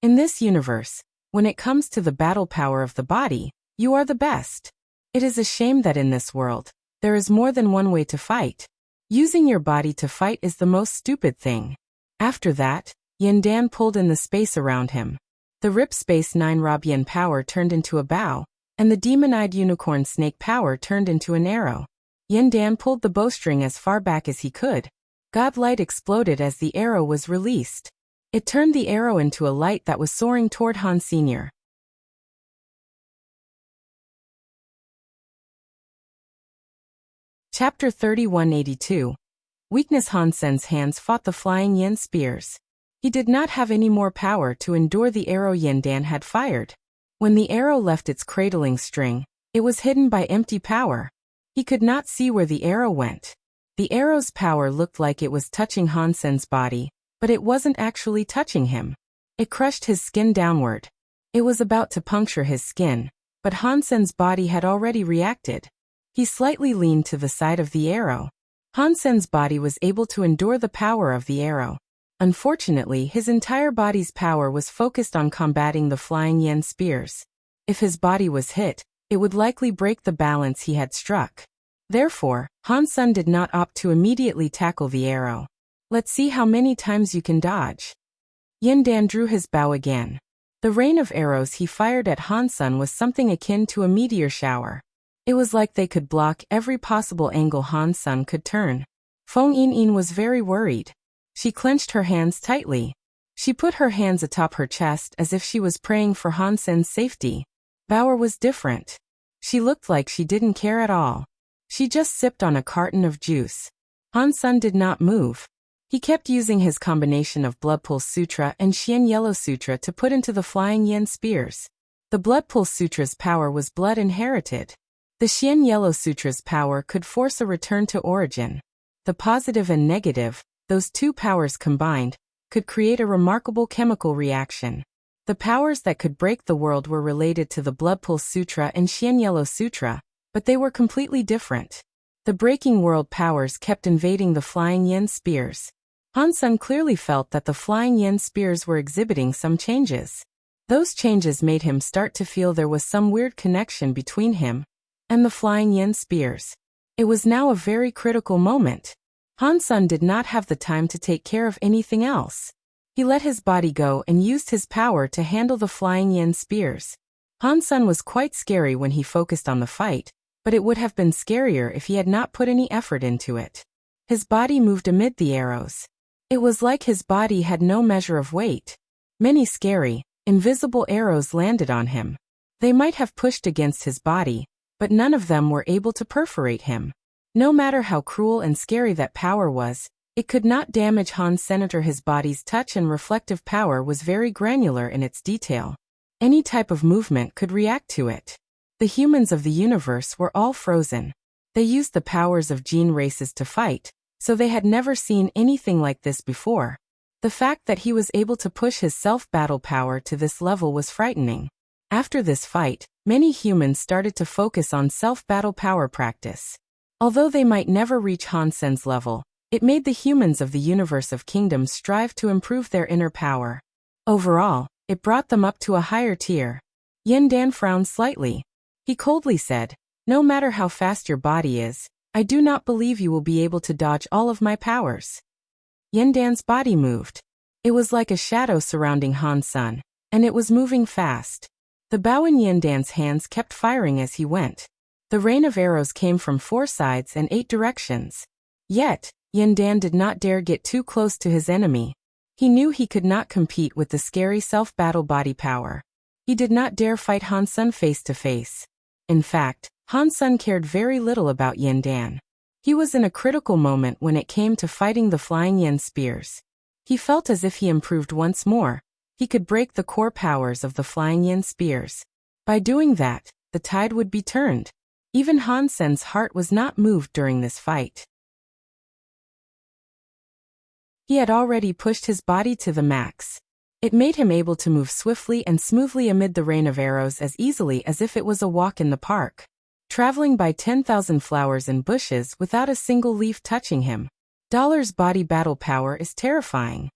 In this universe, when it comes to the battle power of the body, you are the best. It is a shame that in this world, there is more than one way to fight. Using your body to fight is the most stupid thing. After that, Yen Dan pulled in the space around him. The Rip Space 9 Rob Yen power turned into a bow, and the Demon-Eyed Unicorn Snake power turned into an arrow. Yen Dan pulled the bowstring as far back as he could. God Light exploded as the arrow was released. It turned the arrow into a light that was soaring toward Han Sr. Chapter 3182. Weakness. Han Sen's hands fought the flying yen spears. He did not have any more power to endure the arrow Yen Dan had fired. When the arrow left its cradling string, it was hidden by empty power. He could not see where the arrow went. The arrow's power looked like it was touching Han Sen's body, but it wasn't actually touching him. It crushed his skin downward. It was about to puncture his skin, but Han Sen's body had already reacted. He slightly leaned to the side of the arrow. Han Sen's body was able to endure the power of the arrow. Unfortunately, his entire body's power was focused on combating the flying yen spears. If his body was hit, it would likely break the balance he had struck. Therefore, Han Sen did not opt to immediately tackle the arrow. Let's see how many times you can dodge. Yin Dan drew his bow again. The rain of arrows he fired at Han Sen was something akin to a meteor shower. It was like they could block every possible angle Han Sen could turn. Feng Yin was very worried. She clenched her hands tightly. She put her hands atop her chest as if she was praying for Han Sen's safety. Bauer was different. She looked like she didn't care at all. She just sipped on a carton of juice. Han Sen did not move. He kept using his combination of Blood Pulse Sutra and Xian Yellow Sutra to put into the flying yen spears. The Blood Pulse Sutra's power was blood inherited. The Xian Yellow Sutra's power could force a return to origin. The positive and negative, those two powers combined, could create a remarkable chemical reaction. The powers that could break the world were related to the Blood Pulse Sutra and Xian Yellow Sutra, but they were completely different. The breaking world powers kept invading the flying yen spears. Han Sen clearly felt that the flying yen spears were exhibiting some changes. Those changes made him start to feel there was some weird connection between him and the flying yen spears. It was now a very critical moment. Han Sen did not have the time to take care of anything else. He let his body go and used his power to handle the flying yen spears. Han Sen was quite scary when he focused on the fight, but it would have been scarier if he had not put any effort into it. His body moved amid the arrows. It was like his body had no measure of weight. Many scary, invisible arrows landed on him. They might have pushed against his body, but none of them were able to perforate him. No matter how cruel and scary that power was, it could not damage Han Sen. His body's touch and reflective power was very granular in its detail. Any type of movement could react to it. The humans of the universe were all frozen. They used the powers of gene races to fight, so they had never seen anything like this before. The fact that he was able to push his self-battle power to this level was frightening. After this fight, many humans started to focus on self-battle power practice. Although they might never reach Han Sen's level, it made the humans of the universe of kingdoms strive to improve their inner power. Overall, it brought them up to a higher tier. Yin Dan frowned slightly. He coldly said, "No matter how fast your body is, I do not believe you will be able to dodge all of my powers." Yin Dan's body moved. It was like a shadow surrounding Han Sen, and it was moving fast. The bow in Yin Dan's hands kept firing as he went. The rain of arrows came from 4 sides and 8 directions. Yet, Yin Dan did not dare get too close to his enemy. He knew he could not compete with the scary self-battle body power. He did not dare fight Han Sen face to face. In fact, Han Sen cared very little about Yin Dan. He was in a critical moment when it came to fighting the flying yen spears. He felt as if he improved once more. He could break the core powers of the flying yen spears. By doing that, the tide would be turned. Even Han Sen's heart was not moved during this fight. He had already pushed his body to the max. It made him able to move swiftly and smoothly amid the rain of arrows as easily as if it was a walk in the park. Traveling by 10,000 flowers and bushes without a single leaf touching him. Dollar's body battle power is terrifying.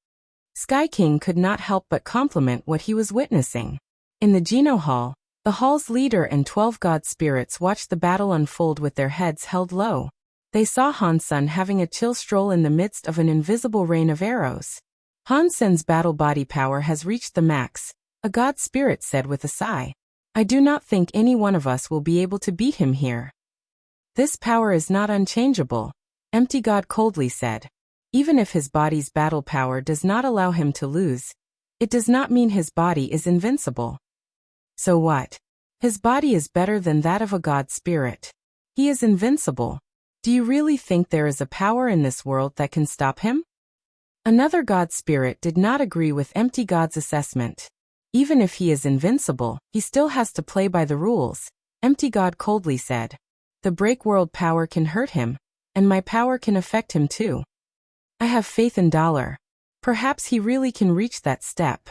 Sky King could not help but compliment what he was witnessing. In the Geno Hall, the hall's leader and 12 god spirits watched the battle unfold with their heads held low. They saw Han Sen having a chill stroll in the midst of an invisible rain of arrows. Han Sen's battle body power has reached the max, a god spirit said with a sigh. I do not think any one of us will be able to beat him here. This power is not unchangeable, Empty God coldly said. Even if his body's battle power does not allow him to lose, it does not mean his body is invincible. So what? His body is better than that of a god spirit. He is invincible. Do you really think there is a power in this world that can stop him? Another god spirit did not agree with Empty God's assessment. Even if he is invincible, he still has to play by the rules, Empty God coldly said. The break world power can hurt him, and my power can affect him too. I have faith in Dollar. Perhaps he really can reach that step.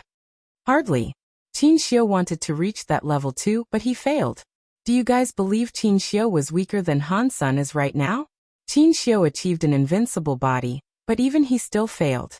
Hardly. Qin Xiu wanted to reach that level too, but he failed. Do you guys believe Qin Xiu was weaker than Han Sun is right now? Qin Xiu achieved an invincible body, but even he still failed.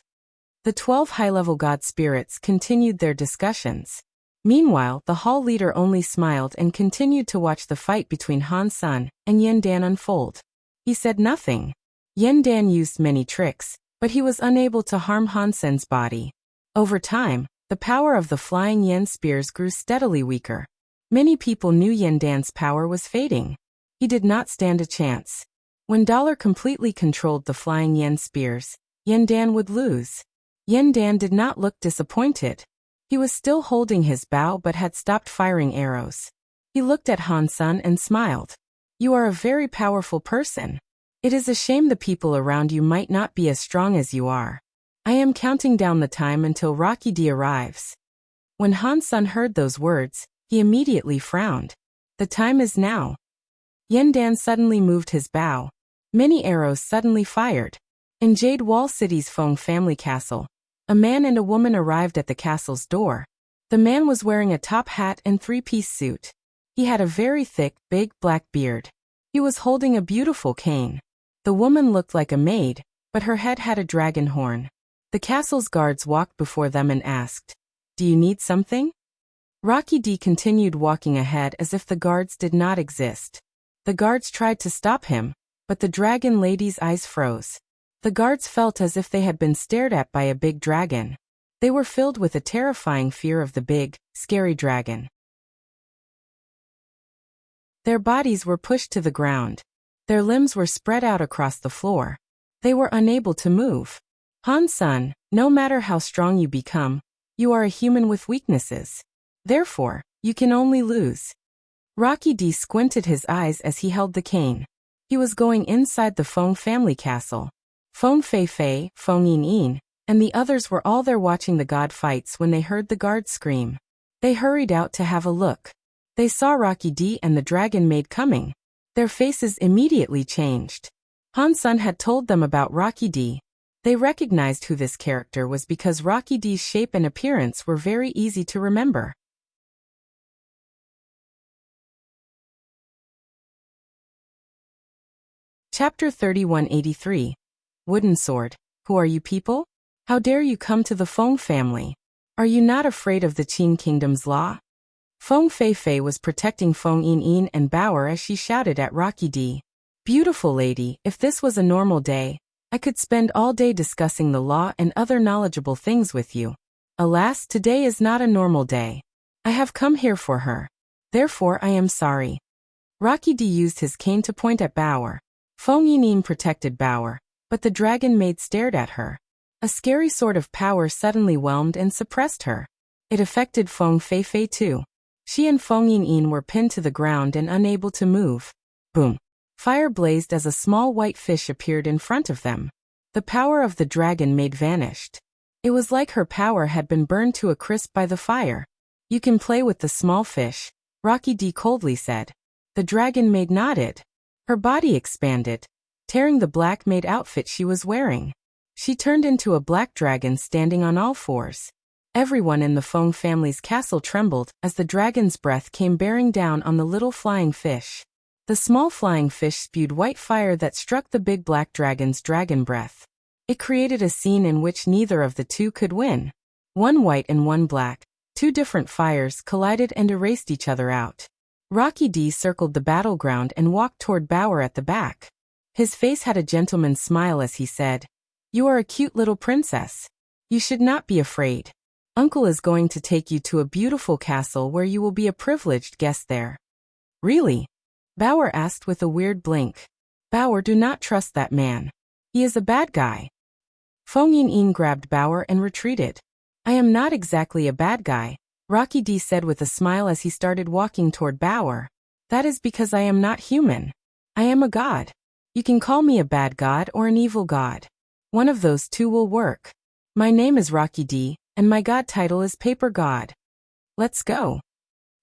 The 12 high-level god spirits continued their discussions. Meanwhile, the hall leader only smiled and continued to watch the fight between Han Sun and Yen Dan unfold. He said nothing. Yen Dan used many tricks, but he was unable to harm Han Sun's body. Over time, the power of the flying yen spears grew steadily weaker. Many people knew Yen Dan's power was fading. He did not stand a chance. When Dollar completely controlled the flying yen spears, Yen Dan would lose. Yen Dan did not look disappointed. He was still holding his bow but had stopped firing arrows. He looked at Han Sun and smiled. You are a very powerful person. It is a shame the people around you might not be as strong as you are. I am counting down the time until Rocky D arrives. When Han Sun heard those words, he immediately frowned. The time is now. Yen Dan suddenly moved his bow. Many arrows suddenly fired. In Jade Wall City's Feng family castle, a man and a woman arrived at the castle's door. The man was wearing a top hat and three-piece suit. He had a very thick, big black beard. He was holding a beautiful cane. The woman looked like a maid, but her head had a dragon horn. The castle's guards walked before them and asked, "Do you need something?" Rocky D continued walking ahead as if the guards did not exist. The guards tried to stop him, but the dragon lady's eyes froze. The guards felt as if they had been stared at by a big dragon. They were filled with a terrifying fear of the big, scary dragon. Their bodies were pushed to the ground. Their limbs were spread out across the floor. They were unable to move. Han Sun, no matter how strong you become, you are a human with weaknesses. Therefore, you can only lose. Rocky D squinted his eyes as he held the cane. He was going inside the Feng family castle. Feng Fei, Feng Yin, and the others were all there watching the god fights when they heard the guards scream. They hurried out to have a look. They saw Rocky D and the dragon maid coming. Their faces immediately changed. Han Sun had told them about Rocky D. They recognized who this character was because Rocky D's shape and appearance were very easy to remember. Chapter 3183. Wooden Sword. Who are you people? How dare you come to the Feng family? Are you not afraid of the Qin Kingdom's law? Feng Fei was protecting Feng Yin and Bauer as she shouted at Rocky D. Beautiful lady, if this was a normal day, I could spend all day discussing the law and other knowledgeable things with you. Alas, today is not a normal day. I have come here for her. Therefore I am sorry. Rocky D used his cane to point at Bauer. Feng Yin protected Bauer, but the dragon maid stared at her. A scary sort of power suddenly whelmed and suppressed her. It affected Feng Fei too. She and Feng Yin were pinned to the ground and unable to move. Boom! Fire blazed as a small white fish appeared in front of them. The power of the dragon maid vanished. It was like her power had been burned to a crisp by the fire. You can play with the small fish, Rocky D coldly said. The dragon maid nodded. Her body expanded, tearing the black maid outfit she was wearing. She turned into a black dragon standing on all fours. Everyone in the Feng family's castle trembled as the dragon's breath came bearing down on the little flying fish. The small flying fish spewed white fire that struck the big black dragon's dragon breath. It created a scene in which neither of the two could win. One white and one black, two different fires collided and erased each other out. Rocky D circled the battleground and walked toward Bauer at the back. His face had a gentleman's smile as he said, "You are a cute little princess. You should not be afraid. Uncle is going to take you to a beautiful castle where you will be a privileged guest there." "Really?" Bauer asked with a weird blink. "Bauer, do not trust that man. He is a bad guy." Feng Yin grabbed Bauer and retreated. "I am not exactly a bad guy," Rocky D said with a smile as he started walking toward Bauer. "That is because I am not human. I am a god. You can call me a bad god or an evil god. One of those two will work. My name is Rocky D, and my god title is Paper God. Let's go."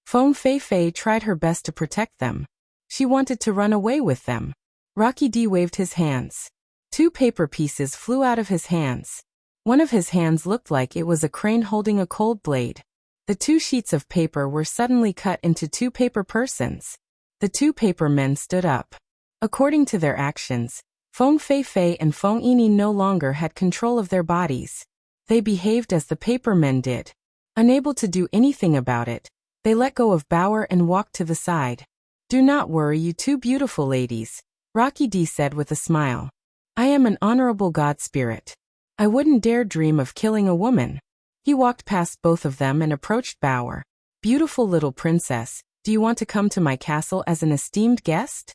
Feng Fei tried her best to protect them. She wanted to run away with them. Rocky D waved his hands. Two paper pieces flew out of his hands. One of his hands looked like it was a crane holding a cold blade. The two sheets of paper were suddenly cut into two paper persons. The two paper men stood up. According to their actions, Feng Feifei and Feng Yinyin no longer had control of their bodies. They behaved as the paper men did. Unable to do anything about it, they let go of Bauer and walked to the side. "Do not worry, you two beautiful ladies," Rocky D said with a smile. "I am an honorable god spirit. I wouldn't dare dream of killing a woman." He walked past both of them and approached Bauer. "Beautiful little princess, do you want to come to my castle as an esteemed guest?"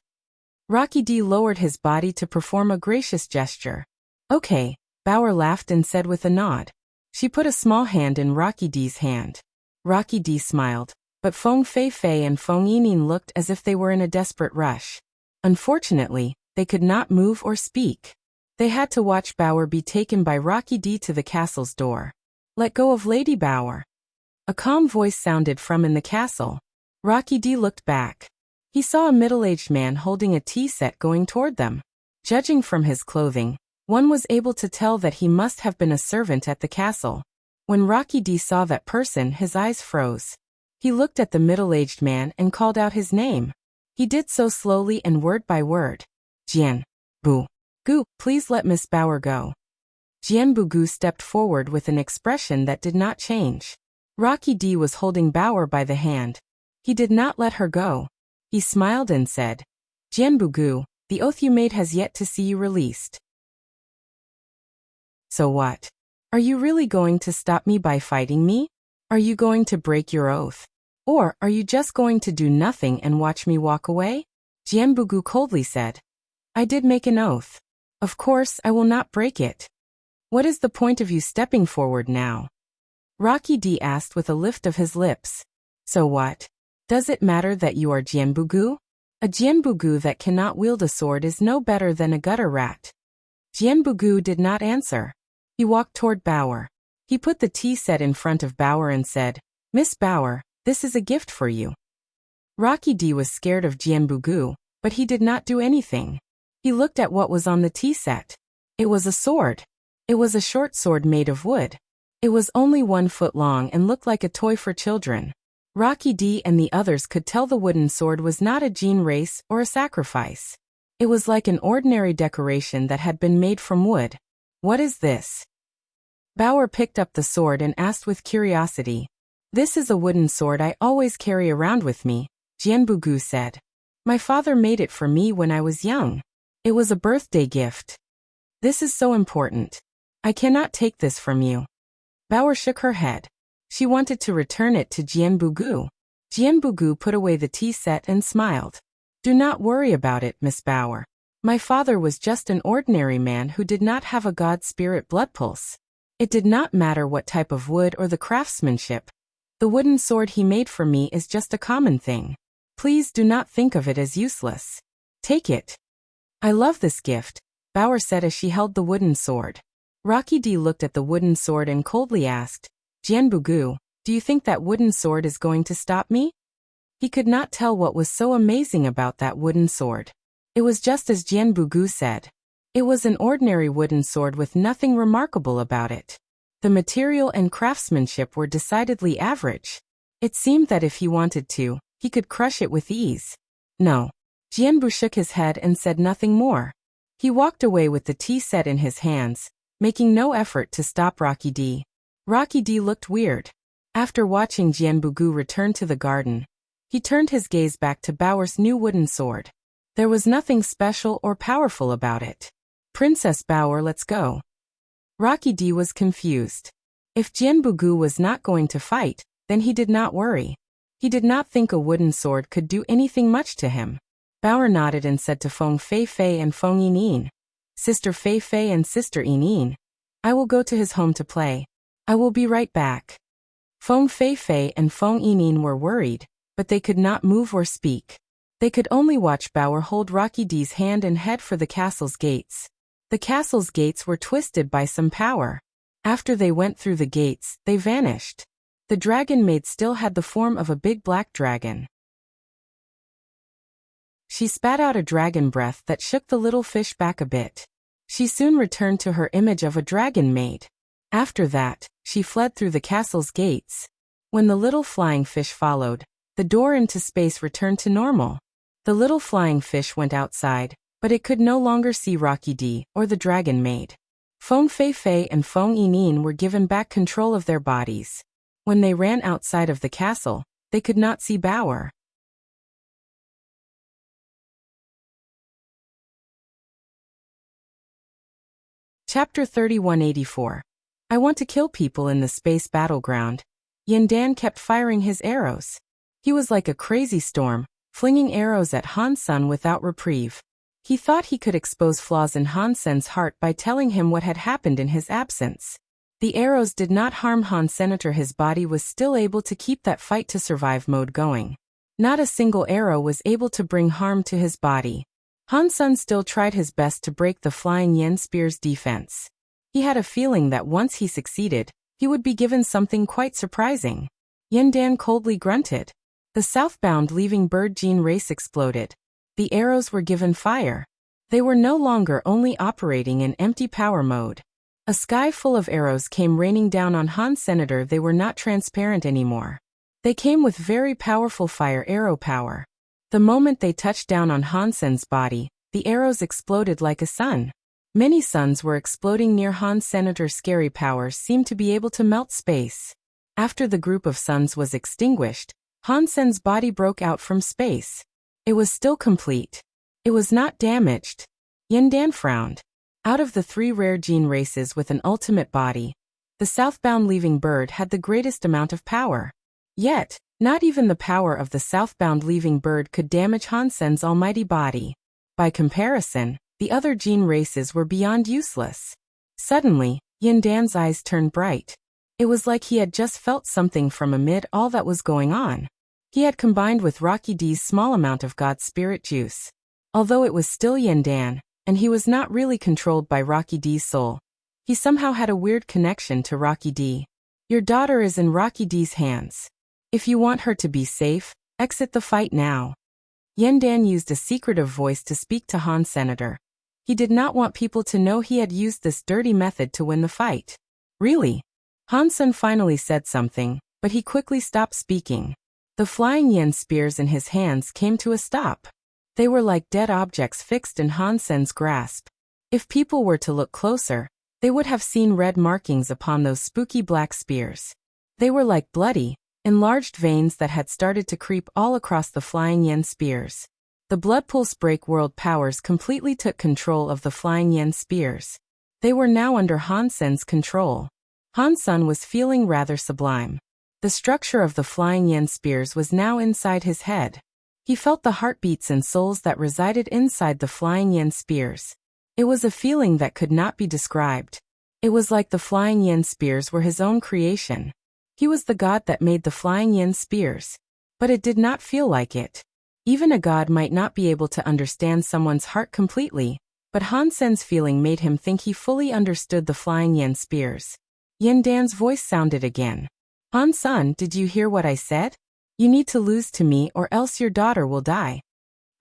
Rocky D lowered his body to perform a gracious gesture. "Okay," Bauer laughed and said with a nod. She put a small hand in Rocky D's hand. Rocky D smiled, but Feng Feifei and Feng Yinyin looked as if they were in a desperate rush. Unfortunately, they could not move or speak. They had to watch Bauer be taken by Rocky D to the castle's door. "Let go of Lady Bauer." A calm voice sounded from in the castle. Rocky D looked back. He saw a middle-aged man holding a tea set going toward them. Judging from his clothing, one was able to tell that he must have been a servant at the castle. When Rocky D saw that person, his eyes froze. He looked at the middle-aged man and called out his name. He did so slowly and word by word. "Jian Bu Gu, please let Miss Bauer go." Jian Bu Gu stepped forward with an expression that did not change. Rocky D was holding Bauer by the hand. He did not let her go. He smiled and said, "Jian Bu Gu, the oath you made has yet to see you released. So what? Are you really going to stop me by fighting me? Are you going to break your oath? Or are you just going to do nothing and watch me walk away?" Jian Bu Gu coldly said, "I did make an oath. Of course I will not break it. What is the point of you stepping forward now?" Rocky D asked with a lift of his lips. "So what? Does it matter that you are Jian Bu Gu? A Jian Bu Gu that cannot wield a sword is no better than a gutter rat." Jian Bu Gu did not answer. He walked toward Bauer. He put the tea set in front of Bauer and said, "Miss Bauer, this is a gift for you." Rocky D was scared of Jian Bu Gu, but he did not do anything. He looked at what was on the tea set. It was a sword. It was a short sword made of wood. It was only 1 foot long and looked like a toy for children. Rocky D and the others could tell the wooden sword was not a gene race or a sacrifice. It was like an ordinary decoration that had been made from wood. "What is this?" Bauer picked up the sword and asked with curiosity. "This is a wooden sword I always carry around with me," Jian Bu Gu said. "My father made it for me when I was young. It was a birthday gift. This is so important. I cannot take this from you." Bauer shook her head. She wanted to return it to Jian Bu Gu. Jian Bu Gu put away the tea set and smiled. "Do not worry about it, Miss Bauer. My father was just an ordinary man who did not have a god spirit blood pulse. It did not matter what type of wood or the craftsmanship. The wooden sword he made for me is just a common thing. Please do not think of it as useless. Take it." "I love this gift," Bauer said as she held the wooden sword. Rocky D looked at the wooden sword and coldly asked, "Jian Bu Gu, do you think that wooden sword is going to stop me?" He could not tell what was so amazing about that wooden sword. It was just as Jian Bu Gu said. It was an ordinary wooden sword with nothing remarkable about it. The material and craftsmanship were decidedly average. It seemed that if he wanted to, he could crush it with ease. "No." Jian Bu shook his head and said nothing more. He walked away with the tea set in his hands, making no effort to stop Rocky D. Rocky D looked weird. After watching Jian Bu Gu return to the garden, he turned his gaze back to Bauer's new wooden sword. There was nothing special or powerful about it. "Princess Bauer, let's go." Rocky D was confused. If Jian Bu Gu was not going to fight, then he did not worry. He did not think a wooden sword could do anything much to him. Bauer nodded and said to Feng Feifei and Feng Yinyin, "Sister Feifei and Sister Yinyin, I will go to his home to play. I will be right back." Feng Feifei and Feng Yinyin were worried, but they could not move or speak. They could only watch Bauer hold Rocky D's hand and head for the castle's gates. The castle's gates were twisted by some power. After they went through the gates, they vanished. The dragon maid still had the form of a big black dragon. She spat out a dragon breath that shook the little fish back a bit. She soon returned to her image of a dragon maid. After that, she fled through the castle's gates. When the little flying fish followed, the door into space returned to normal. The little flying fish went outside, but it could no longer see Rocky D or the dragon maid. Feng Feifei and Feng Yinin were given back control of their bodies. When they ran outside of the castle, they could not see Bauer. Chapter 3184. I want to kill people in the space battleground. Yin Dan kept firing his arrows. He was like a crazy storm, flinging arrows at Han Sen without reprieve. He thought he could expose flaws in Han Sen's heart by telling him what had happened in his absence. The arrows did not harm Han Senator. His body was still able to keep that fight to survive mode going. Not a single arrow was able to bring harm to his body. Han Sen still tried his best to break the flying yen spear's defense. He had a feeling that once he succeeded, he would be given something quite surprising. Yin Dan coldly grunted. The southbound leaving bird gene race exploded. The arrows were given fire. They were no longer only operating in empty power mode. A sky full of arrows came raining down on Han Senator. They were not transparent anymore. They came with very powerful fire arrow power. The moment they touched down on Han Sen's body, the arrows exploded like a sun. Many suns were exploding near Han Senator's scary powers seemed to be able to melt space. After the group of suns was extinguished, Han Sen's body broke out from space. It was still complete. It was not damaged. Yin Dan frowned. Out of the 3 rare gene races with an ultimate body, the southbound leaving bird had the greatest amount of power. Yet, not even the power of the southbound leaving bird could damage Han Sen's almighty body. By comparison, the other gene races were beyond useless. Suddenly, Yin Dan's eyes turned bright. It was like he had just felt something from amid all that was going on. He had combined with Rocky D's small amount of God's spirit juice. Although it was still Yin Dan, and he was not really controlled by Rocky D's soul, he somehow had a weird connection to Rocky D. Your daughter is in Rocky D's hands. If you want her to be safe, exit the fight now. Yin Dan used a secretive voice to speak to Han Senator. He did not want people to know he had used this dirty method to win the fight. Really? Han Sen finally said something, but he quickly stopped speaking. The flying yen spears in his hands came to a stop. They were like dead objects fixed in Han Sen's grasp. If people were to look closer, they would have seen red markings upon those spooky black spears. They were like bloody, enlarged veins that had started to creep all across the flying yen spears. The blood pulse break world powers completely took control of the flying yen spears. They were now under Han Sen's control. Han Sen was feeling rather sublime. The structure of the flying yen spears was now inside his head. He felt the heartbeats and souls that resided inside the flying yen spears. It was a feeling that could not be described. It was like the flying yen spears were his own creation. He was the god that made the flying yen spears. But it did not feel like it. Even a god might not be able to understand someone's heart completely, but Han Sen's feeling made him think he fully understood the flying yen spears. Yin Dan's voice sounded again. Han Sen, did you hear what I said? You need to lose to me or else your daughter will die.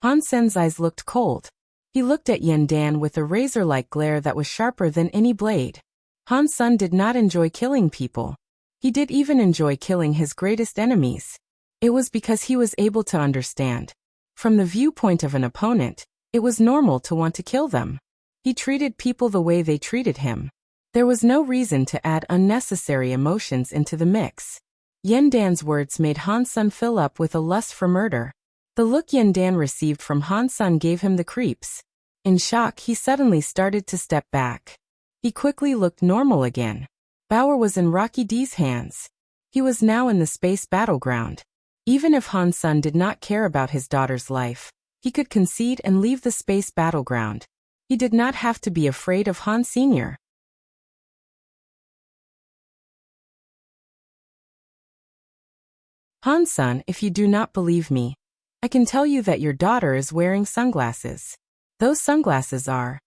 Han Sen's eyes looked cold. He looked at Yin Dan with a razor-like glare that was sharper than any blade. Han Sen did not enjoy killing people. He did even enjoy killing his greatest enemies. It was because he was able to understand. From the viewpoint of an opponent, it was normal to want to kill them. He treated people the way they treated him. There was no reason to add unnecessary emotions into the mix. Yin Dan's words made Han Sen fill up with a lust for murder. The look Yin Dan received from Han Sen gave him the creeps. In shock, he suddenly started to step back. He quickly looked normal again. Bauer was in Rocky D's hands. He was now in the space battleground. Even if Han Sen did not care about his daughter's life, he could concede and leave the space battleground. He did not have to be afraid of Han Sr. Han Sen, if you do not believe me, I can tell you that your daughter is wearing sunglasses. Those sunglasses are.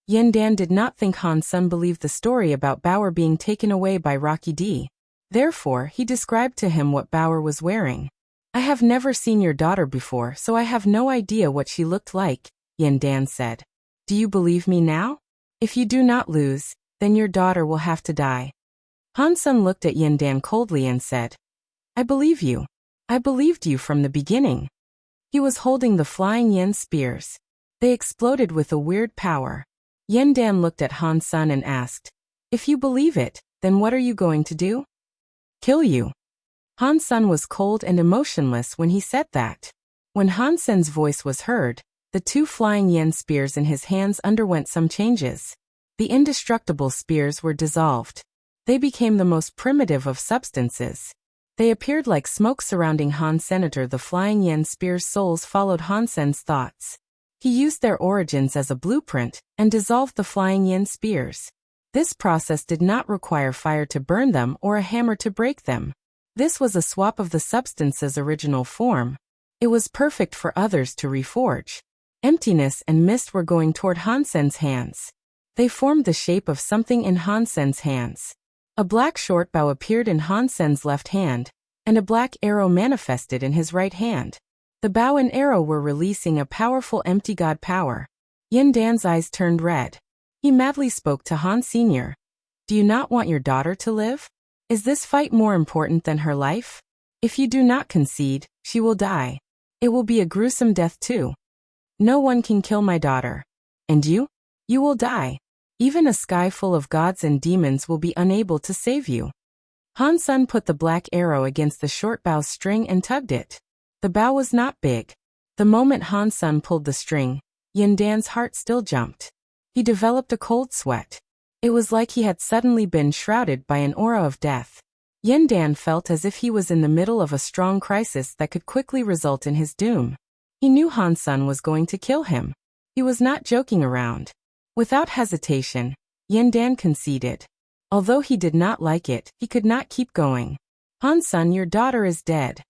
Yin Dan did not think Han Sen believed the story about Bauer being taken away by Rocky D. Therefore, he described to him what Bauer was wearing. I have never seen your daughter before, so I have no idea what she looked like, Yin Dan said. Do you believe me now? If you do not lose, then your daughter will have to die. Han Sen looked at Yin Dan coldly and said, I believe you. I believed you from the beginning. He was holding the flying yen spears. They exploded with a weird power. Yan looked at Han Sen and asked, "If you believe it, then what are you going to do?" "Kill you." Han Sen was cold and emotionless when he said that. When Han Sen's voice was heard, the two flying yen spears in his hands underwent some changes. The indestructible spears were dissolved. They became the most primitive of substances. They appeared like smoke surrounding Han Senator. The flying yen spear's souls followed Han Sen's thoughts. He used their origins as a blueprint and dissolved the flying yen spears. This process did not require fire to burn them or a hammer to break them. This was a swap of the substance's original form. It was perfect for others to reforge. Emptiness and mist were going toward Han Sen's hands. They formed the shape of something in Han Sen's hands. A black short bow appeared in Han Sen's left hand, and a black arrow manifested in his right hand. The bow and arrow were releasing a powerful empty god power. Yin Dan's eyes turned red. He madly spoke to Han Sr. "Do you not want your daughter to live? Is this fight more important than her life? If you do not concede, she will die. It will be a gruesome death too. No one can kill my daughter. And you? You will die. Even a sky full of gods and demons will be unable to save you." Han Sen put the black arrow against the short bow's string and tugged it. The bow was not big. The moment Han Sen pulled the string, Yin Dan's heart still jumped. He developed a cold sweat. It was like he had suddenly been shrouded by an aura of death. Yin Dan felt as if he was in the middle of a strong crisis that could quickly result in his doom. He knew Han Sen was going to kill him. He was not joking around. Without hesitation, Yin Dan conceded. Although he did not like it, he could not keep going. "Han Sen, your daughter is dead."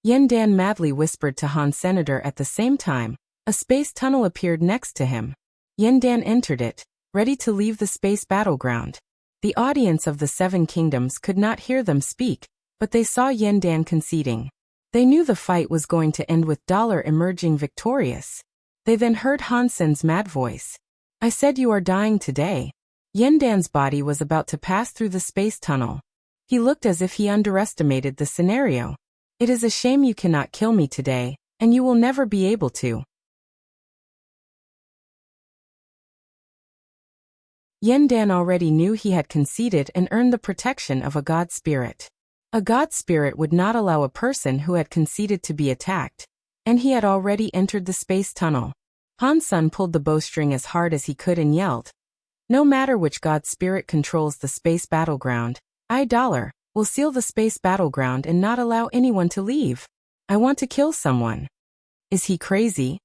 Yin Dan madly whispered to Han Senator at the same time. A space tunnel appeared next to him. Yin Dan entered it, ready to leave the space battleground. The audience of the Seven Kingdoms could not hear them speak, but they saw Yin Dan conceding. They knew the fight was going to end with Dollar emerging victorious. They then heard Han Sen's mad voice. "I said you are dying today." Yin Dan's body was about to pass through the space tunnel. He looked as if he underestimated the scenario. "It is a shame you cannot kill me today, and you will never be able to." Yin Dan already knew he had conceded and earned the protection of a god spirit. A god spirit would not allow a person who had conceded to be attacked, and he had already entered the space tunnel. Han Sen pulled the bowstring as hard as he could and yelled, "No matter which god spirit controls the space battleground, I, Dollar, will seal the space battleground and not allow anyone to leave. I want to kill someone." Is he crazy?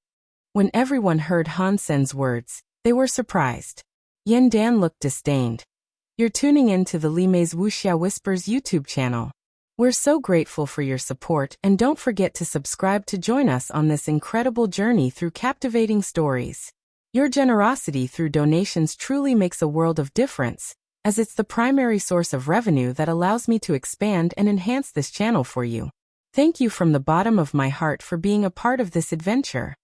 When everyone heard Han Sen's words, they were surprised. Yin Dan looked disdained. "You're tuning in to the Limei's Wuxia Whispers YouTube channel. We're so grateful for your support, and don't forget to subscribe to join us on this incredible journey through captivating stories. Your generosity through donations truly makes a world of difference, as it's the primary source of revenue that allows me to expand and enhance this channel for you. Thank you from the bottom of my heart for being a part of this adventure.